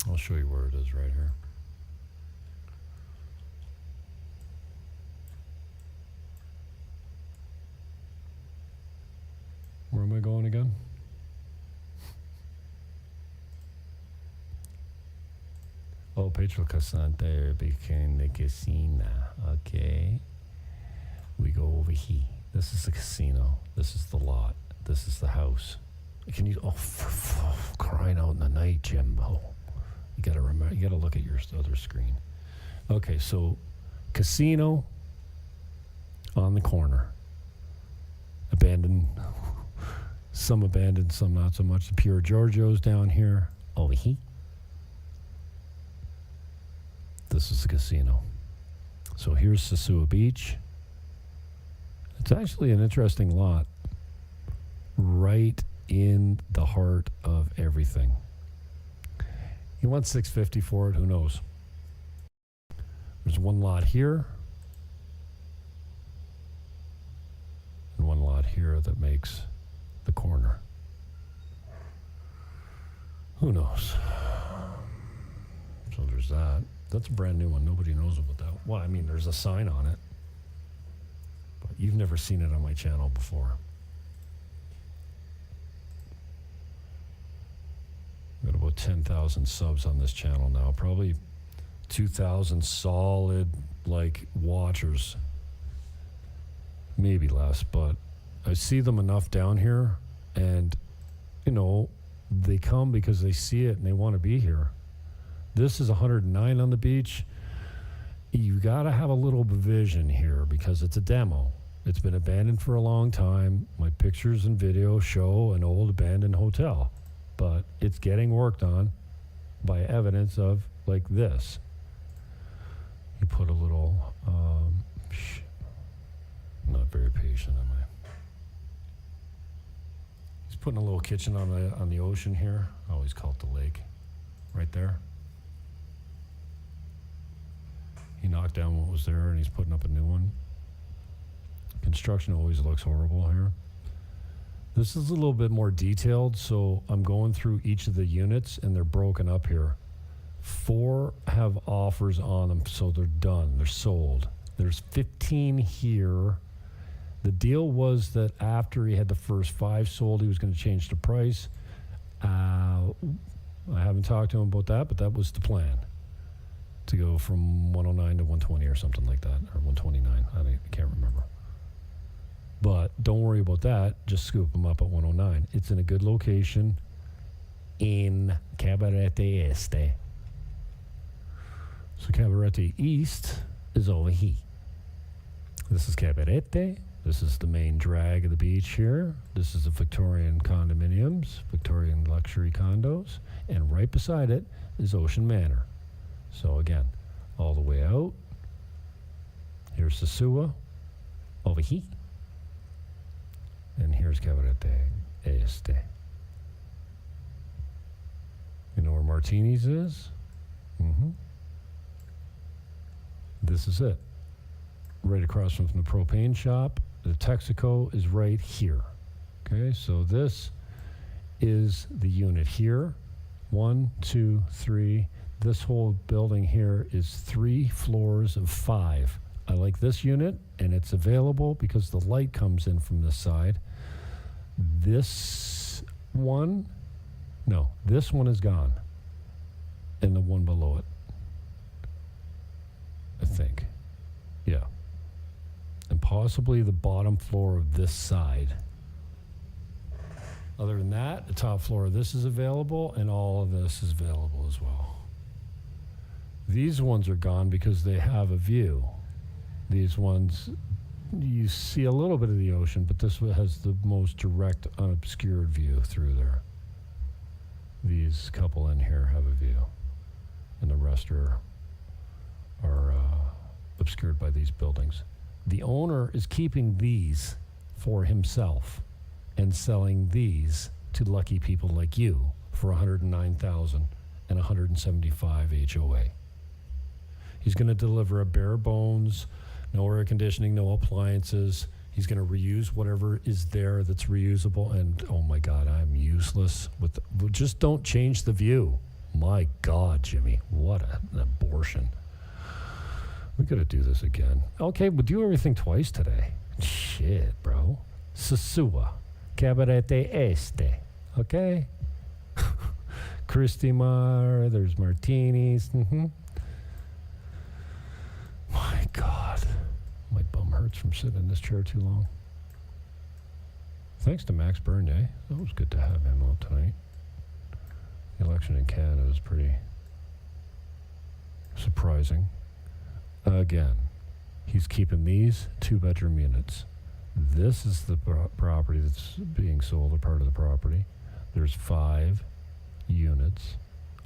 I'll show you where it is right here. Where am I going again? Oh, Pedro Casante became the casino. Okay. We go over here. This is the casino. This is the lot. This is the house. Can you, for crying out in the night, Jimbo. You gotta remember, you gotta look at your other screen. Okay, so casino on the corner. Abandoned, some not so much. The Pure Giorgio's down here. Over here. This is the casino. So here's Sosúa Beach. It's actually an interesting lot. Right in the heart of everything. He wants 650 for it. Who knows? There's one lot here. And one lot here that makes the corner. Who knows? So there's that. That's a brand new one. Nobody knows about that. Well, I mean, there's a sign on it. But you've never seen it on my channel before. Got about 10,000 subs on this channel now. Probably 2,000 solid, like, watchers. Maybe less, but I see them enough down here, and, you know, they come because they see it and they want to be here. This is 109 on the beach. You got to have a little vision here because it's a demo. It's been abandoned for a long time. My pictures and videos show an old abandoned hotel, but it's getting worked on by evidence of like this. You put a little, not very patient, am I? He's putting a little kitchen on the ocean here. I always call it the lake, right there. He knocked down what was there and he's putting up a new one. Construction always looks horrible here. This is a little bit more detailed, so I'm going through each of the units and they're broken up here. 4 have offers on them, so they're done, they're sold. There's 15 here. The deal was that after he had the first 5 sold, he was going to change the price. I haven't talked to him about that, but that was the plan. To go from 109 to 120 or something like that, or 129, I can't remember. But don't worry about that, just scoop them up at 109. It's in a good location in Cabarete Este. So Cabarete East is over here. This is Cabarete. This is the main drag of the beach here. This is the Victorian condominiums, Victorian luxury condos. And right beside it is Ocean Manor. So again, all the way out. Here's Sosua over here. And here's Cabarete Este. You know where Martini's is? This is it. Right across from the propane shop. The Texaco is right here. Okay, so this is the unit here. 1, 2, 3. This whole building here is 3 floors of 5. I like this unit, and it's available because the light comes in from this side. This one is gone. And the one below it, I think. Yeah. And possibly the bottom floor of this side. Other than that, the top floor of this is available, and all of this is available as well. These ones are gone because they have a view. These ones, you see a little bit of the ocean, but this one has the most direct, unobscured view through there. These couple in here have a view, and the rest are obscured by these buildings. The owner is keeping these for himself and selling these to lucky people like you for $109,000 and 175 HOA. He's going to deliver a bare bones, no air conditioning, no appliances. He's going to reuse whatever is there that's reusable. And oh my God, I'm useless with just don't change the view. My God, Jimmy, what an abortion. We got to do this again. Okay, we'll do everything twice today. Shit, bro. Sosua, Cabarete Este. Okay. Christimar, there's Martinis. My God. My bum hurts from sitting in this chair too long. Thanks to Max Bernier. That was good to have him out tonight. The election in Canada was pretty surprising. Again, he's keeping these 2-bedroom units. This is the property that's being sold, a part of the property. There's 5 units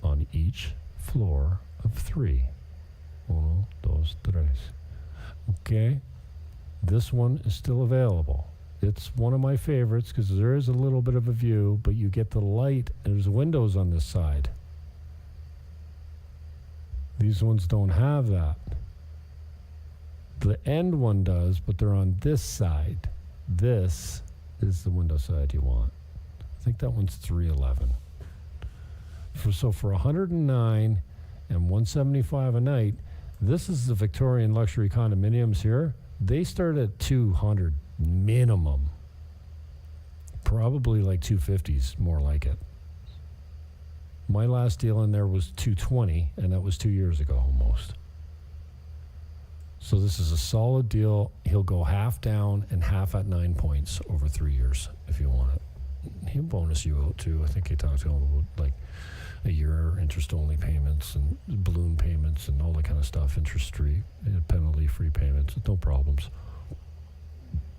on each floor of 3. 1, 2, 3. Okay, this one is still available. It's one of my favorites because there is a little bit of a view, but you get the light. There's windows on this side. These ones don't have that. The end one does, but they're on this side. This is the window side you want. I think that one's 311. So for 109 and 175 a night, this is the Victorian luxury condominiums here. They start at 200 minimum. Probably like 250s, more like it. My last deal in there was 220, and that was 2 years ago almost. So this is a solid deal. He'll go half down and half at 9 points over 3 years if you want it. He'll bonus you out too. I think he talked to him about like a year interest-only payments and balloon payments and all that kind of stuff, interest-free, penalty-free payments, no problems.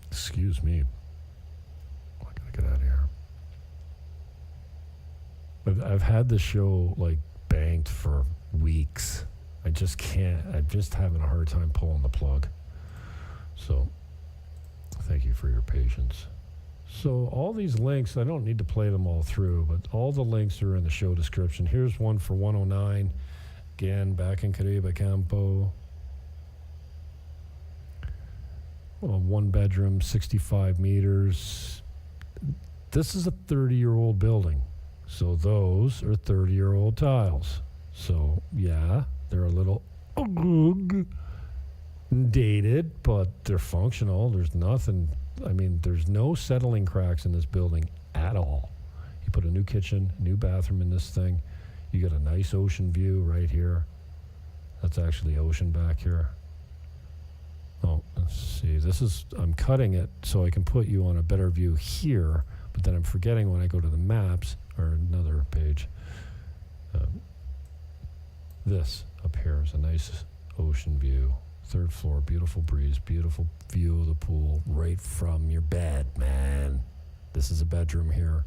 Excuse me. I gotta get out of here. But I've had this show like banked for weeks. I just can't. I'm just having a hard time pulling the plug. So, thank you for your patience. So all these links, I don't need to play them all through, but all the links are in the show description. Here's one for 109. Again, back in Caribe Campo. One bedroom, 65 meters. This is a 30-year-old building. So those are 30-year-old tiles. So, yeah, they're a little dated, but they're functional. There's nothing... I mean, there's no settling cracks in this building at all. You put a new kitchen, new bathroom in this thing. You got a nice ocean view right here. That's actually ocean back here. Oh, let's see. This is, I'm cutting it so I can put you on a better view here, but then I'm forgetting when I go to the maps, or another page. This up here is a nice ocean view. 3rd floor, beautiful breeze, beautiful view of the pool right from your bed, man. This is a bedroom here.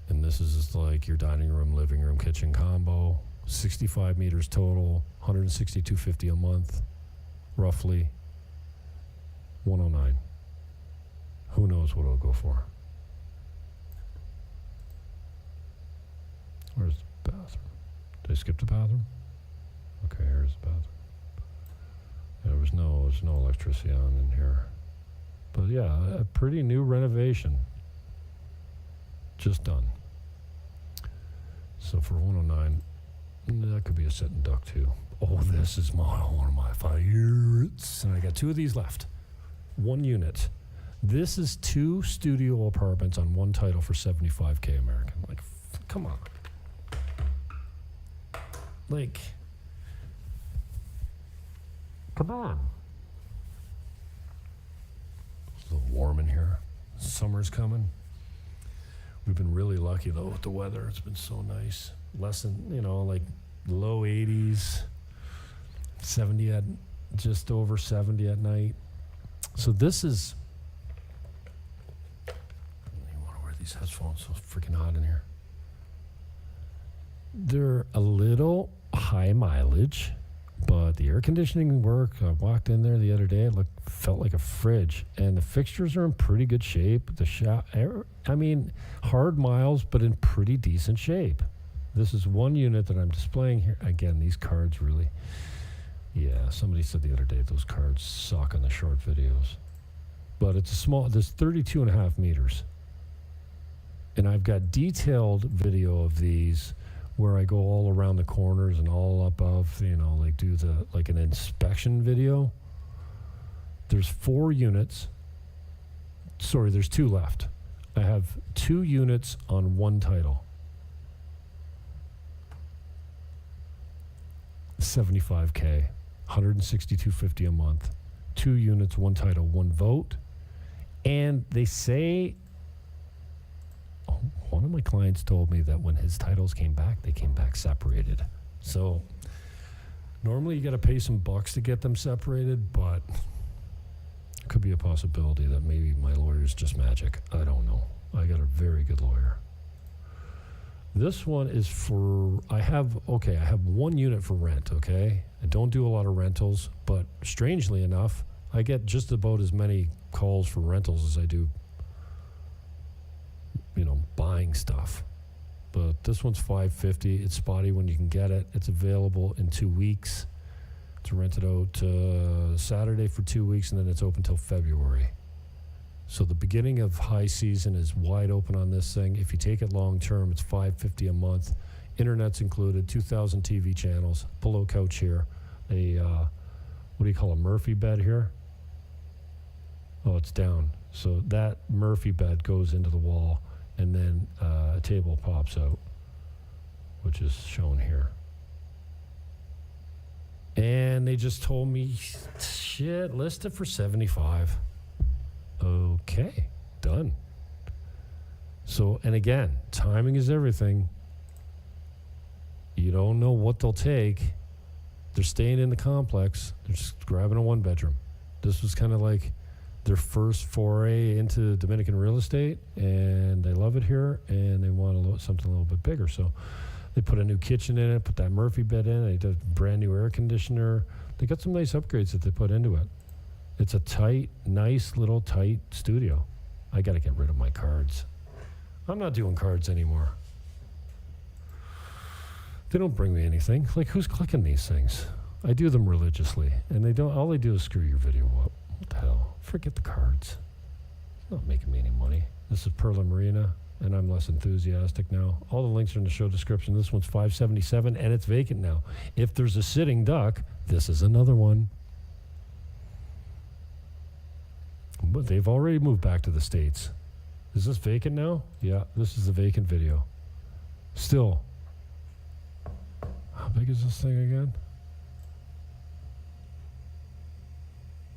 And this is just like your dining room, living room, kitchen combo. 65 meters total, $162.50 a month, roughly. 109. Who knows what it'll go for? Where's the bathroom? Did I skip the bathroom? Okay, here's the bathroom. There's no electricity on in here. But yeah, a pretty new renovation. Just done. So for 109, that could be a sitting duck too. Oh, this is one of my favorites. And I got 2 of these left. 1 unit. This is 2 studio apartments on 1 title for $75K American. Like, come on. Like... Come on. It's a little warm in here. Summer's coming. We've been really lucky though with the weather. It's been so nice. Less than, like low 80s, 70 at, just over 70 at night. So this is, you want to wear these headphones, so freaking hot in here. They're a little high mileage, but the air conditioning worked. I walked in there the other day. It felt like a fridge, and the fixtures are in pretty good shape. Hard miles, but in pretty decent shape. This is 1 unit that I'm displaying here. Again, these cards really, yeah, somebody said the other day those cards suck on the short videos. But it's a small, there's 32.5 meters. And I've got detailed video of these where I go all around the corners and all above, do an inspection video. There's 4 units. Sorry, there's 2 left. I have 2 units on 1 title. $75K, $162.50 a month. 2 units, 1 title, 1 vote. And they say, one of my clients told me that when his titles came back, they came back separated. So normally you got to pay some bucks to get them separated, but it could be a possibility that maybe my lawyer's just magic. I don't know. I got a very good lawyer. This one is for, I have 1 unit for rent, okay? I don't do a lot of rentals, but strangely enough, I get just about as many calls for rentals as I do buying stuff. but this one's $550. It's spotty when you can get it. It's available in 2 weeks. It's rented out Saturday for 2 weeks, and then it's open till February. So the beginning of high season is wide open on this thing. If you take it long term, it's $550 a month. Internet's included, 2,000 TV channels, pillow couch here, a what do you call a Murphy bed here? Oh, it's down. So that Murphy bed goes into the wall, and then a table pops out, which is shown here. And they just told me, shit, list it for $75. Okay, done. So, and again, timing is everything. You don't know what they'll take. They're staying in the complex. They're just grabbing a one bedroom. This was kind of like their first foray into Dominican real estate, and they love it here, and they want something a little bit bigger. So they put a new kitchen in it, put that Murphy bed in it, they did a brand new air conditioner. They got some nice upgrades that they put into it. It's a tight, nice little tight studio. I got to get rid of my cards. I'm not doing cards anymore. They don't bring me anything. Like, who's clicking these things? I do them religiously, and they don't. All they do is screw your video up. What the hell? Forget the cards. It's not making me any money. This is Perla Marina, and I'm less enthusiastic now. All the links are in the show description. This one's $577, and it's vacant now. If there's a sitting duck, this is another one. But they've already moved back to the States. Is this vacant now? Yeah, this is a vacant video. Still. How big is this thing again?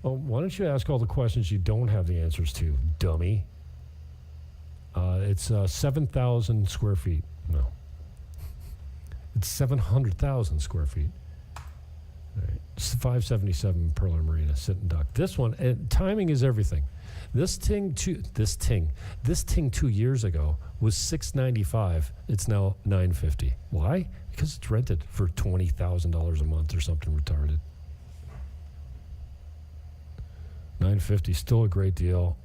Oh, why don't you ask all the questions you don't have the answers to, dummy? It's 7,000 square feet. No. It's 700,000 square feet. All right. It's 577 Perla Marina, sitting duck. This one, and timing is everything. This ting 2 years ago was $695. It's now $950. Why? Because it's rented for $20,000 a month or something retarded. $950, still a great deal.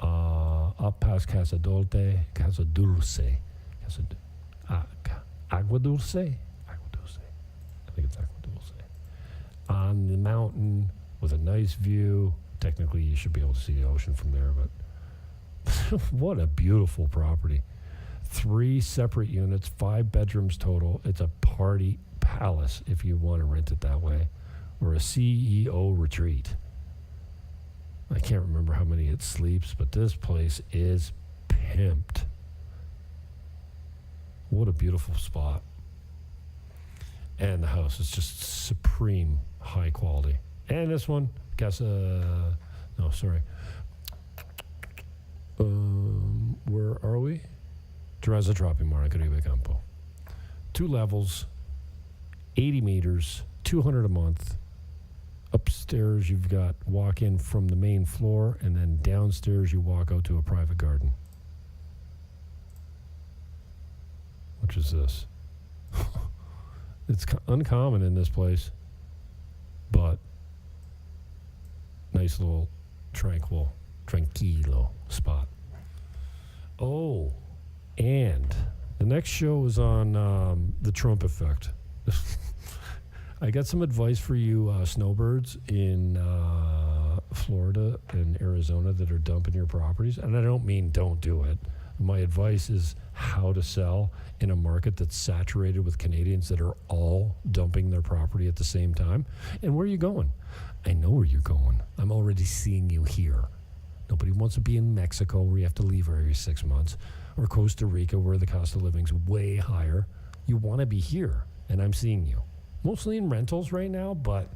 Up past Casa Dulce, Agua Dulce. I think it's Agua Dulce. On the mountain with a nice view. Technically, you should be able to see the ocean from there, but what a beautiful property. 3 separate units, 5 bedrooms total. It's a party palace if you want to rent it that way, or a CEO retreat. I can't remember how many it sleeps, but this place is pimped. What a beautiful spot. And the house is just supreme high quality. And this one, where are we? Terrazza Tropimar, Caribe Campo. 2 levels, 80 meters, $200 a month. Upstairs, you've got walk-in from the main floor, and then downstairs, you walk out to a private garden. Which is this? It's uncommon in this place, but nice little tranquilo spot. Oh, and the next show is on the Trump effect. I got some advice for you snowbirds in Florida and Arizona that are dumping your properties. And I don't mean don't do it. My advice is how to sell in a market that's saturated with Canadians that are all dumping their property at the same time. And where are you going? I know where you're going. I'm already seeing you here. Nobody wants to be in Mexico where you have to leave every 6 months, or Costa Rica where the cost of living is way higher. You want to be here, and I'm seeing you. Mostly in rentals right now, but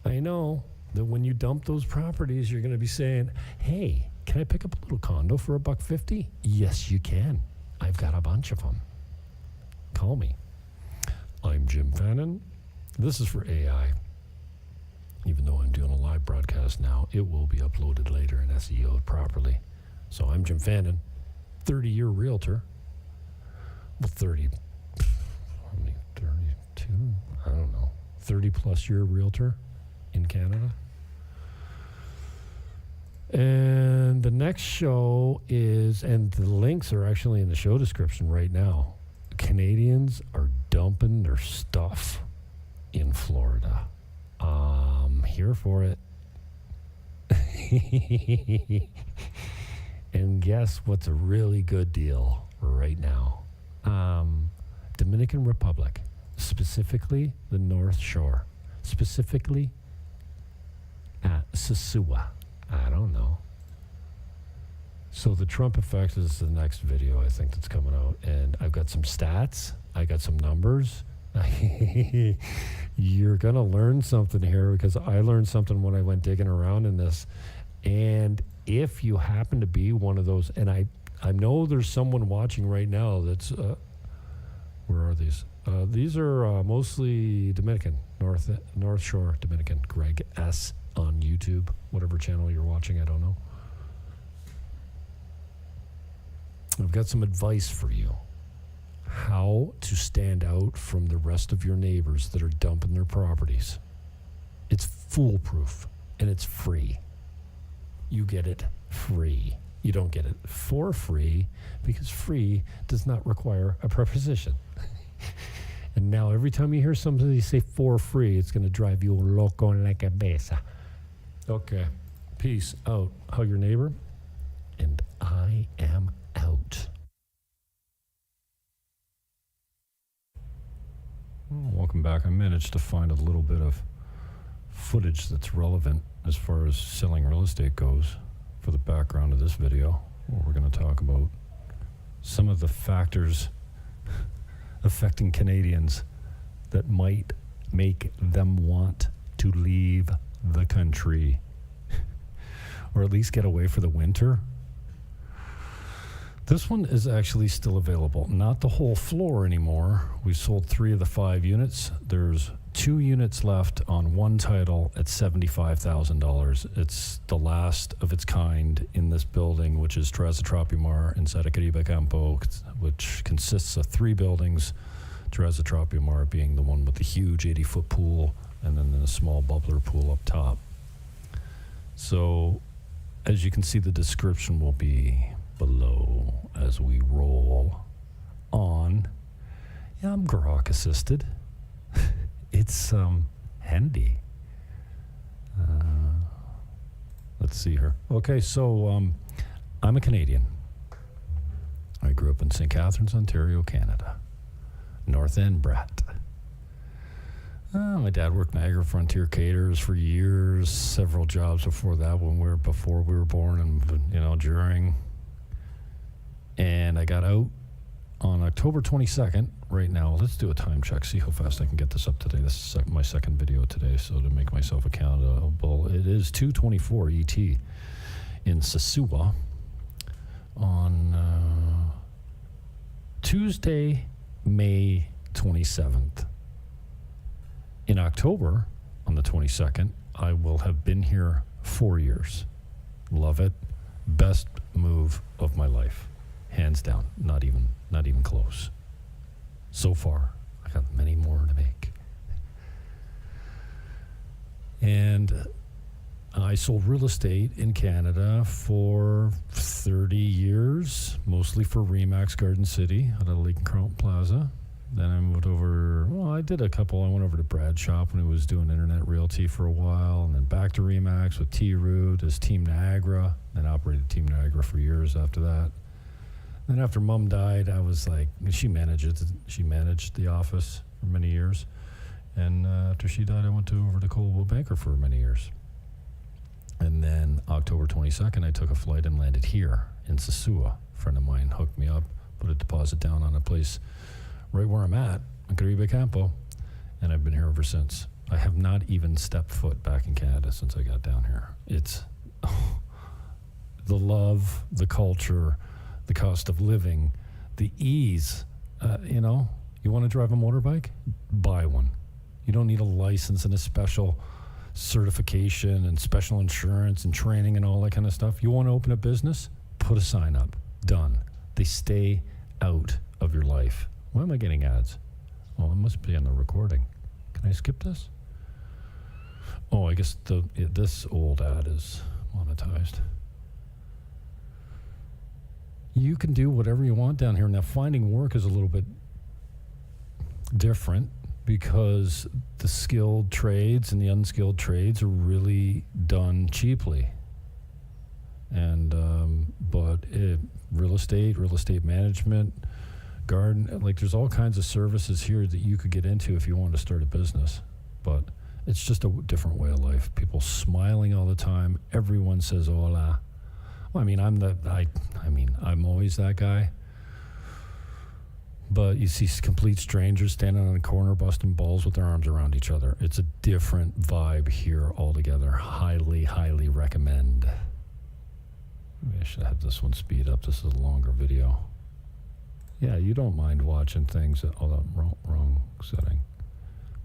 I know that when you dump those properties, you're going to be saying, hey, can I pick up a little condo for $150? Yes, you can. I've got a bunch of them. Call me. I'm Jim Fannin. This is for AI. Even though I'm doing a live broadcast now, it will be uploaded later and SEO'd properly. So I'm Jim Fannin, 30-year realtor. Well, 30, how many, 32? I don't know. 30-plus year realtor in Canada. And the next show is, and the links are actually in the show description right now. Canadians are dumping their stuff in Florida. I'm here for it. And guess what's a really good deal right now? Dominican Republic, specifically the North Shore, specifically at Sosua. I don't know. So the Trump effect is the next video I think that's coming out, and I've got some stats, I got some numbers. You're gonna learn something here, because I learned something when I went digging around in this. And if you happen to be one of those, and I know there's someone watching right now that's where are these? These are mostly Dominican, North Shore Dominican. Greg S on YouTube, whatever channel you're watching, I don't know. I've got some advice for you. How to stand out from the rest of your neighbors that are dumping their properties. It's foolproof and it's free. You get it free. You don't get it for free, because free does not require a preposition. And now every time you hear somebody say for free, it's going to drive you loco en la cabeza. Okay. Peace out. Hug your neighbor. And I am out. Welcome back. I managed to find a little bit of footage that's relevant as far as selling real estate goes for the background of this video, where we're going to talk about some of the factors affecting Canadians that might make them want to leave the country or at least get away for the winter. This one is actually still available. Not the whole floor anymore. We sold 3 of the 5 units. There's 2 units left on one title at $75,000. It's the last of its kind in this building, which is Terraza Tropimar inside of Caribe Campo, which consists of 3 buildings. Terraza Tropimar being the one with the huge 80-foot pool, and then a small bubbler pool up top. So, as you can see, the description will be below as we roll on. Yeah, I'm Grok assisted. It's handy. Let's see here. Okay, so I'm a Canadian. I grew up in St. Catharines, Ontario, Canada. North End brat. My dad worked Niagara Frontier Caterers for years, several jobs before that, before we were born, and during. And I got out on October 22nd. Right now, let's do a time check, see how fast I can get this up today. This is my second video today, so to make myself accountable, it is 2:24 ET in Sosua on Tuesday, May 27th. In October, on the 22nd, I will have been here 4 years. Love it. Best move of my life. Hands down. Not even close. So far, I got many more to make. And I sold real estate in Canada for 30 years, mostly for Remax Garden City out of Lake and Carlton Plaza. Then I moved over, I did a couple. I went over to Brad's shop when he was doing internet realty for a while, and then back to Remax with T-Root as Team Niagara, and operated Team Niagara for years after that. Then after Mom died, I was like, she managed the office for many years. And after she died, I went over to Coldwell Banker for many years. And then October 22nd, I took a flight and landed here in Sosua. A friend of mine hooked me up, put a deposit down on a place right where I'm at, in Caribe Campo. And I've been here ever since. I have not even stepped foot back in Canada since I got down here. It's the love, the culture, the cost of living, the ease. You want to drive a motorbike? Buy one. You don't need a license and a special certification and special insurance and training and all that kind of stuff. You want to open a business? Put a sign up. Done. They stay out of your life. Why am I getting ads? Oh, it must be on the recording. Can I skip this? Oh, I guess this old ad is monetized. you can do whatever you want down here. Now, finding work is a little bit different because the skilled trades and the unskilled trades are really done cheaply. And but real estate management, garden, like there's all kinds of services here that you could get into if you want to start a business. But it's just a different way of life. People smiling all the time. Everyone says hola. Well, I mean, I'm always that guy. But you see complete strangers standing on a corner busting balls with their arms around each other. It's a different vibe here altogether. Highly, highly recommend. Maybe I should have this one speed up. This is a longer video. Yeah, you don't mind watching things. Oh, wrong setting.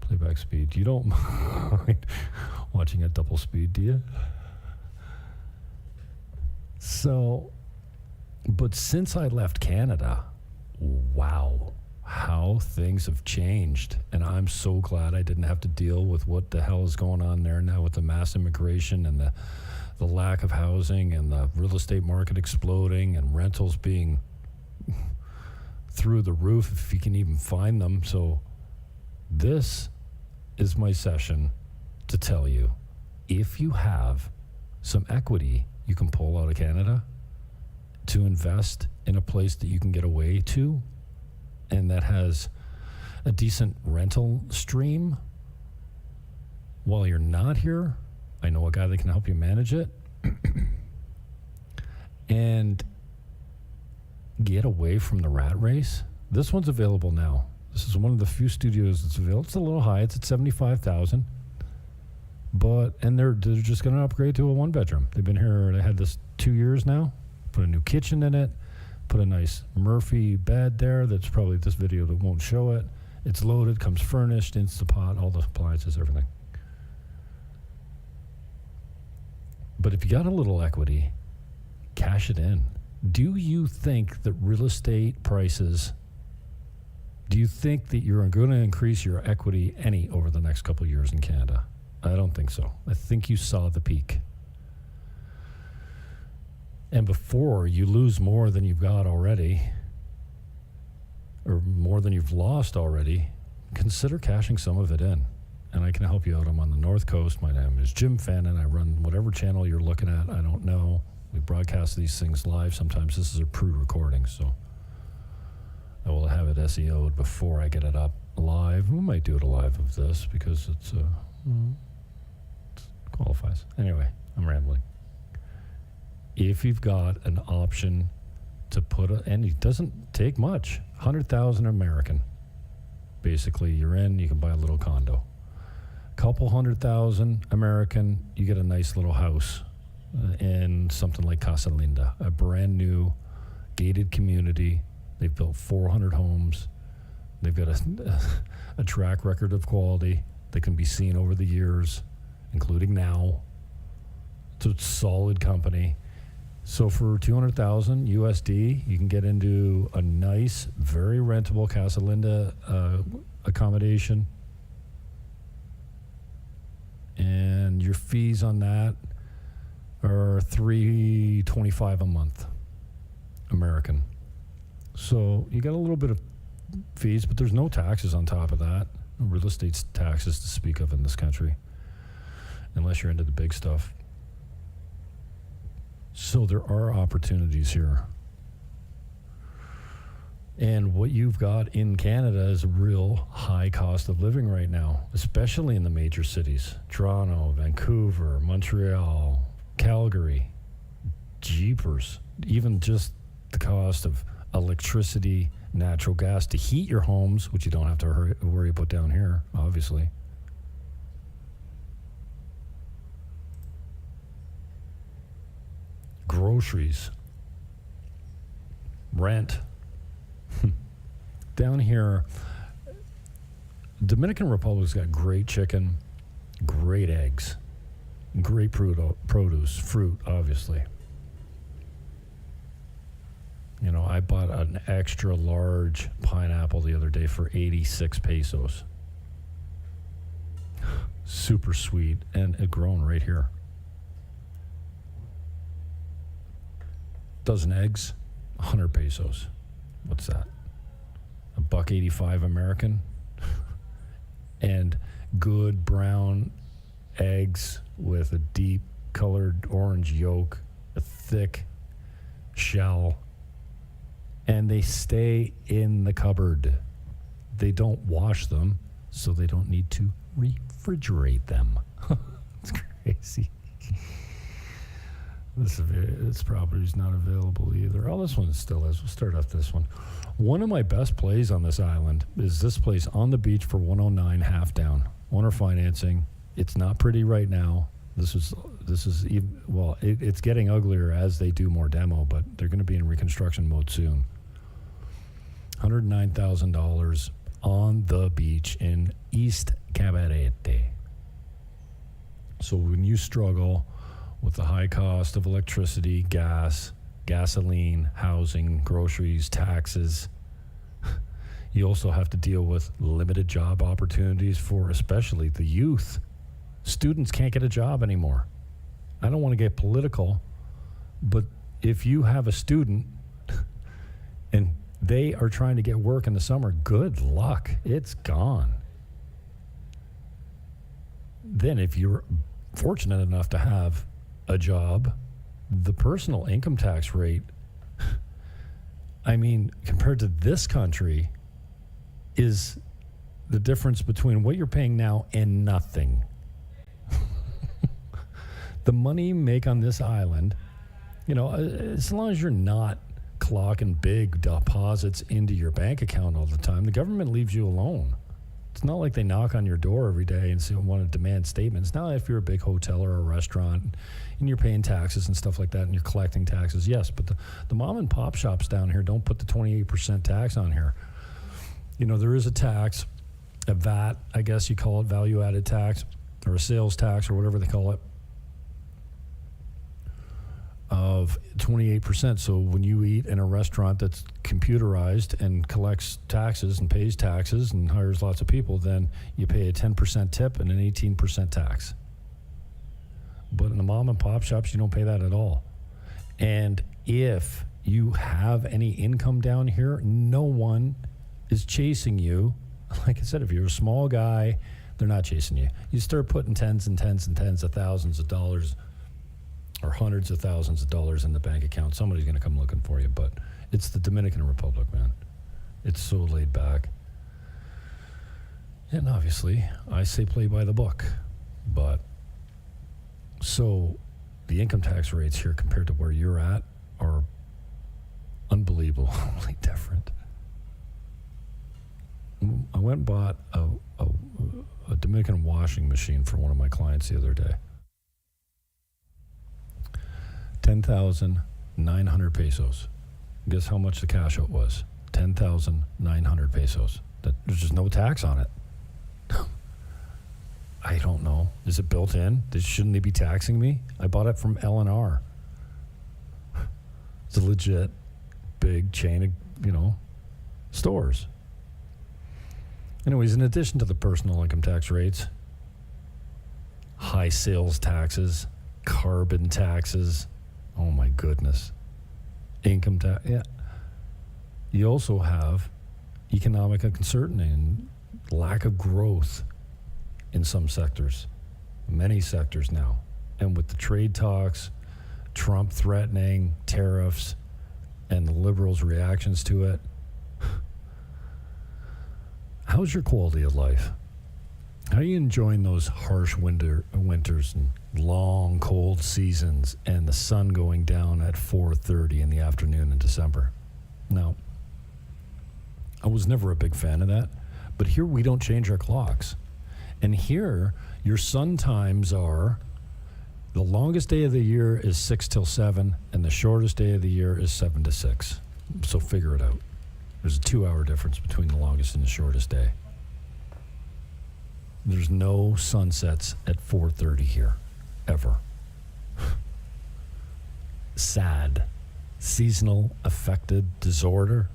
Playback speed. You don't mind watching at double speed, do you? So, but since I left Canada, wow, how things have changed. And I'm so glad I didn't have to deal with what the hell is going on there now with the mass immigration and the lack of housing and the real estate market exploding and rentals being through the roof if you can even find them. So this is my session to tell you, if you have some equity you can pull out of Canada to invest in a place that you can get away to and that has a decent rental stream while you're not here, I know a guy that can help you manage it and get away from the rat race. This one's available now. This is one of the few studios that's available. It's a little high. It's at $75,000. And they're just going to upgrade to a one bedroom. They've been here. They had this 2 years now. Put a new kitchen in it. Put a nice Murphy bed there. That's probably this video that won't show it. It's loaded, comes furnished, Instapot, all the appliances, everything. But if you got a little equity, cash it in. Do you think that real estate prices, do you think that you're going to increase your equity any over the next couple of years in Canada? I don't think so. I think you saw the peak. And before you lose more than you've got already, or more than you've lost already, consider cashing some of it in. And I can help you out. I'm on the North Coast. My name is Jim Fannin. I run whatever channel you're looking at. I don't know. We broadcast these things live. Sometimes this is a pre-recording, so I will have it SEO'd before I get it up live. We might do it live of this because it qualifies. Anyway, I'm rambling. If you've got an option to put and it doesn't take much, 100,000 American. Basically, you're in, you can buy a little condo. Couple 100,000 American, you get a nice little house in something like Casa Linda, a brand new gated community. They've built 400 homes. They've got a track record of quality that can be seen over the years, including now. It's a solid company. So for 200,000 USD, you can get into a nice, very rentable Casa Linda accommodation. And your fees on that are $325 a month, American. So you got a little bit of fees, but there's no taxes on top of that. No real estate taxes to speak of in this country, unless you're into the big stuff. So there are opportunities here. And what you've got in Canada is a real high cost of living right now, especially in the major cities. Toronto, Vancouver, Montreal, Calgary, jeepers. Even just the cost of electricity, natural gas to heat your homes, which you don't have to worry about down here, obviously. Groceries, rent. Down here, Dominican Republic's got great chicken, great eggs, great produce, fruit, obviously. You know, I bought an extra large pineapple the other day for 86 pesos. Super sweet, and it grown right here. Dozen eggs, 100 pesos. What's that? $1.85 American. And good brown eggs with a deep colored orange yolk, a thick shell, and they stay in the cupboard. They don't wash them, so they don't need to refrigerate them. It's crazy. This property is not available either. Oh, this one still is. We'll start off this one. One of my best plays on this island is this place on the beach for 109 half down. Owner financing. It's not pretty right now. This is even, well, it's getting uglier as they do more demo, but they're going to be in reconstruction mode soon. $109,000 on the beach in East Cabarete. So when you struggle with the high cost of electricity, gas, gasoline, housing, groceries, taxes, you also have to deal with limited job opportunities for especially the youth. Students can't get a job anymore. I don't want to get political, but if you have a student and they are trying to get work in the summer, good luck. It's gone. Then if you're fortunate enough to have a job, the personal income tax rate, I mean, compared to this country, is the difference between what you're paying now and nothing. The money you make on this island, you know, as long as you're not clocking big deposits into your bank account all the time, the government leaves you alone. It's not like they knock on your door every day and want to demand statements. Now, if you're a big hotel or a restaurant and you're paying taxes and stuff like that and you're collecting taxes, yes, but the mom and pop shops down here don't put the 28% tax on here. You know, there is a tax, a VAT, I guess you call it, value-added tax, or a sales tax, or whatever they call it, of 28%. So when you eat in a restaurant that's computerized and collects taxes and pays taxes and hires lots of people, then you pay a 10% tip and an 18% tax. But in the mom and pop shops, you don't pay that at all. And if you have any income down here, no one is chasing you. Like I said, if you're a small guy, they're not chasing you. You start putting tens and tens and tens of thousands of dollars or hundreds of thousands of dollars in the bank account, somebody's going to come looking for you. But it's the Dominican Republic, man. It's so laid back. And obviously, I say play by the book. But so the income tax rates here compared to where you're at are unbelievably different. I went and bought a Dominican washing machine for one of my clients the other day. 10,900 pesos. Guess how much the cash out was? 10,900 pesos. There's just no tax on it. I don't know. Is it built in? Shouldn't they be taxing me? I bought it from L&R. It's a legit big chain of, stores. Anyways, in addition to the personal income tax rates, high sales taxes, carbon taxes, oh my goodness, income tax, yeah. You also have economic uncertainty and lack of growth in some sectors, many sectors now. And with the trade talks, Trump threatening tariffs, and the liberals' reactions to it, how's your quality of life? How are you enjoying those harsh winters and long cold seasons and the sun going down at 4:30 in the afternoon in December? Now, I was never a big fan of that, but here we don't change our clocks. And here, your sun times are, the longest day of the year is 6 till 7, and the shortest day of the year is 7 to 6. So figure it out. There's a 2-hour difference between the longest and the shortest day. There's no sunsets at 4:30 here, ever. Sad. Seasonal affected disorder.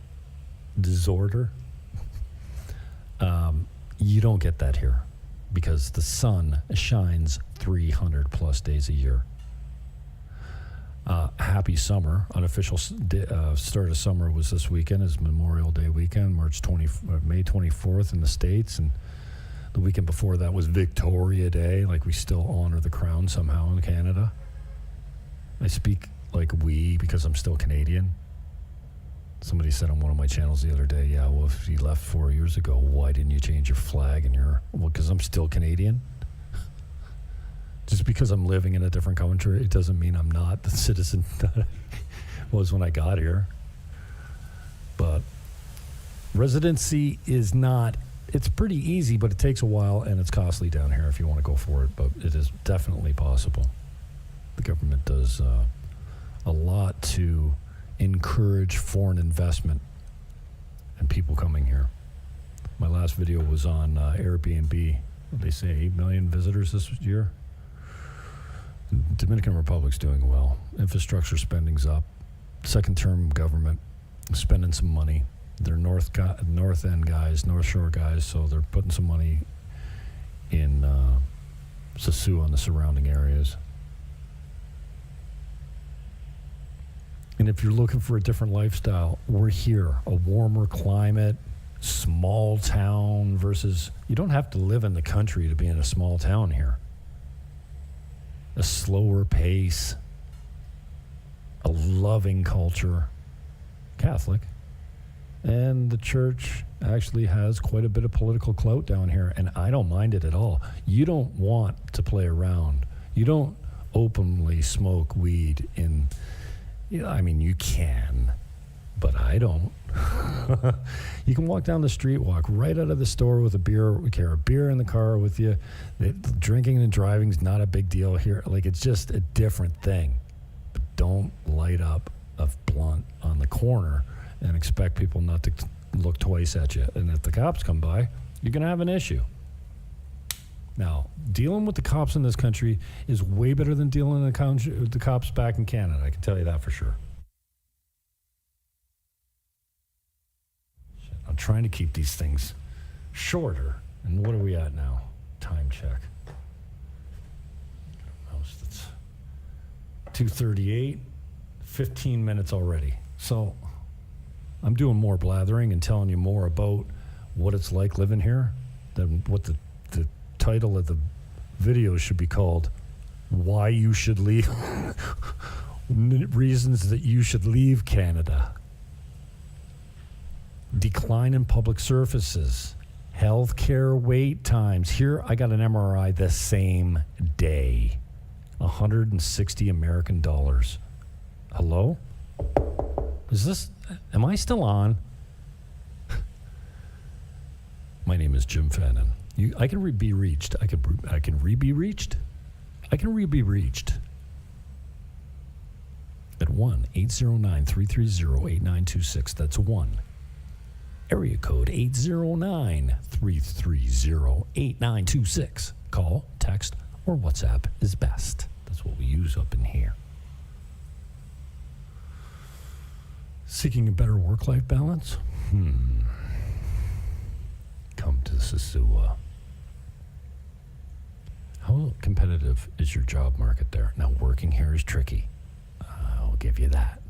You don't get that here because the sun shines 300 plus days a year. Happy summer. Unofficial start of summer was this weekend. Is Memorial Day weekend, May 24th in the States, and the weekend before that was Victoria Day. Like, we still honor the crown somehow in Canada. I speak like we because I'm still Canadian. Somebody said on one of my channels the other day, yeah, well, if you left 4 years ago, why didn't you change your flag and well, because I'm still Canadian. Just because I'm living in a different country, it doesn't mean I'm not the citizen that I was when I got here. But residency is not, it's pretty easy, but it takes a while and it's costly down here if you want to go for it. But it is definitely possible. The government does a lot to encourage foreign investment and people coming here. My last video was on Airbnb. They say 8 million visitors this year. Dominican Republic's doing well. Infrastructure spending's up. Second term government spending some money. They're north end guys, North Shore guys, so they're putting some money in Sosua and the surrounding areas. And if you're looking for a different lifestyle, we're here. A warmer climate, small town versus, you don't have to live in the country to be in a small town here. A slower pace, a loving culture, Catholic. And the church actually has quite a bit of political clout down here, and I don't mind it at all. You don't want to play around. You don't openly smoke weed in, I mean, you can, but I don't. You can walk down the street, walk right out of the store with a beer, carry a beer in the car with you. Drinking and driving is not a big deal here. Like, it's just a different thing. But don't light up a blunt on the corner and expect people not to look twice at you. And if the cops come by, you're going to have an issue. Now, dealing with the cops in this country is way better than dealing with the cops back in Canada. I can tell you that for sure. I'm trying to keep these things shorter. And what are we at now? Time check. It's 2:38, 15 minutes already. So I'm doing more blathering and telling you more about what it's like living here than what the title of the video should be called, Why You Should Leave. Reasons that you should leave Canada. Decline in public services, healthcare wait times. Here, I got an MRI the same day, $160 American dollars. Hello? Am I still on? My name is Jim Fannin. I can be reached. I can be reached. I can be reached at 1-809-330-8926. That's 1. Area code 809-330-8926. Call, text, or WhatsApp is best. That's what we use up in here. Seeking a better work-life balance? Come to Sosua. How competitive is your job market there? Now, working here is tricky. I'll give you that.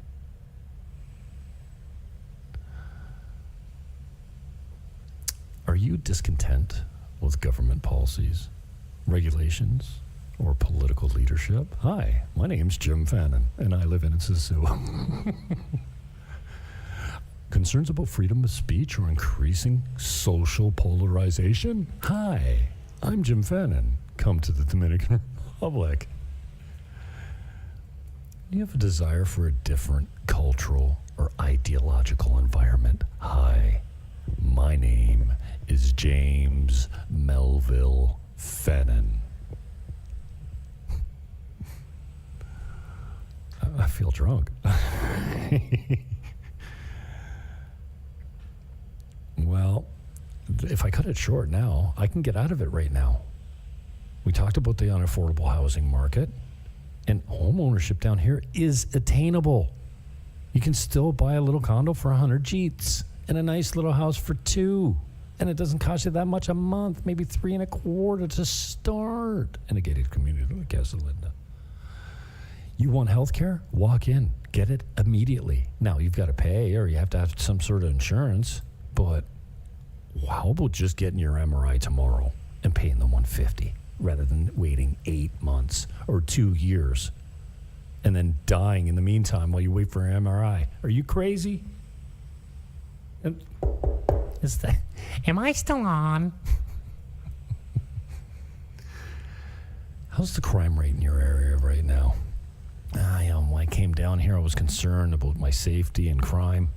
Are you discontent with government policies, regulations, or political leadership? Hi, my name's Jim Fannin, and I live in Sosua. Concerns about freedom of speech or increasing social polarization? Hi, I'm Jim Fannin. Come to the Dominican Republic. Do you have a desire for a different cultural or ideological environment? Hi, my name is James Melville Fannin. I feel drunk. Well, if I cut it short now, I can get out of it right now. We talked about the unaffordable housing market, and home ownership down here is attainable. You can still buy a little condo for 100 G's and a nice little house for 2. And it doesn't cost you that much a month, maybe 3.25 to start in a gated community like Casa Linda. You want health care? Walk in. Get it immediately. Now, you've got to pay or you have to have some sort of insurance, but how about just getting your MRI tomorrow and paying the $150 rather than waiting 8 months or 2 years and then dying in the meantime while you wait for an MRI? Are you crazy? Am I still on? How's the crime rate in your area right now? When I came down here, I was concerned about my safety and crime.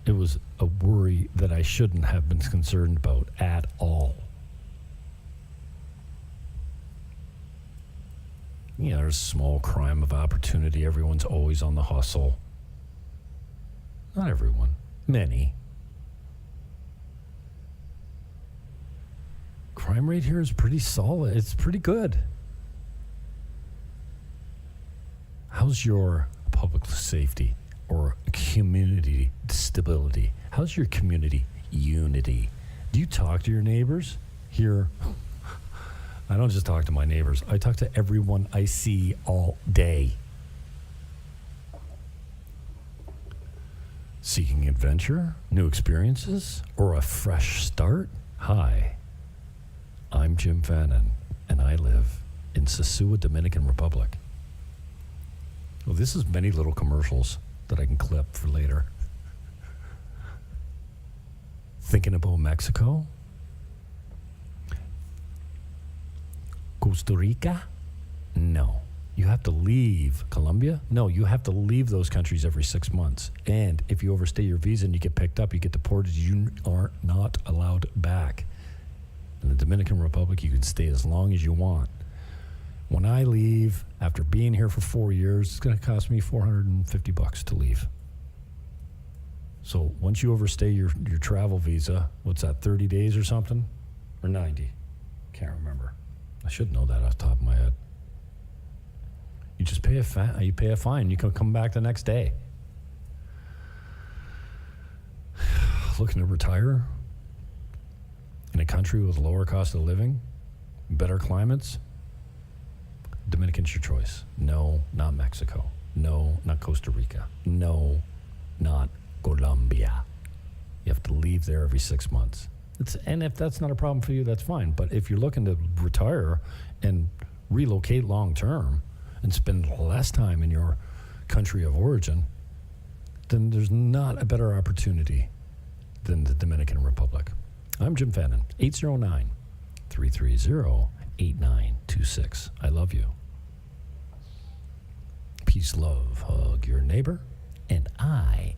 It was a worry that I shouldn't have been concerned about at all. Yeah, there's small crime of opportunity. Everyone's always on the hustle. Not everyone. Many. Crime rate here is pretty solid. It's pretty good. How's your public safety or community stability? How's your community unity? Do you talk to your neighbors? Here, I don't just talk to my neighbors. I talk to everyone I see all day. Seeking adventure, new experiences, or a fresh start? Hi, I'm Jim Fannin, and I live in Sosúa, Dominican Republic. Well, this is many little commercials that I can clip for later. Thinking about Mexico? Costa Rica? No. You have to leave. Colombia? No, you have to leave those countries every 6 months. And if you overstay your visa and you get picked up, you get deported, you are not allowed back. In the Dominican Republic, you can stay as long as you want. When I leave, after being here for 4 years, it's going to cost me $450 to leave. So once you overstay your travel visa, what's that, 30 days or something? Or 90? Can't remember. I should know that off the top of my head. You just pay a fine. You can come back the next day. Looking to retire in a country with lower cost of living, better climates? Dominican's your choice. No, not Mexico. No, not Costa Rica. No, not Colombia. You have to leave there every 6 months. And if that's not a problem for you, that's fine. But if you're looking to retire and relocate long term and spend less time in your country of origin, then there's not a better opportunity than the Dominican Republic. I'm Jim Fannin, 809-330-8926. I love you. Peace, love, hug your neighbor, and I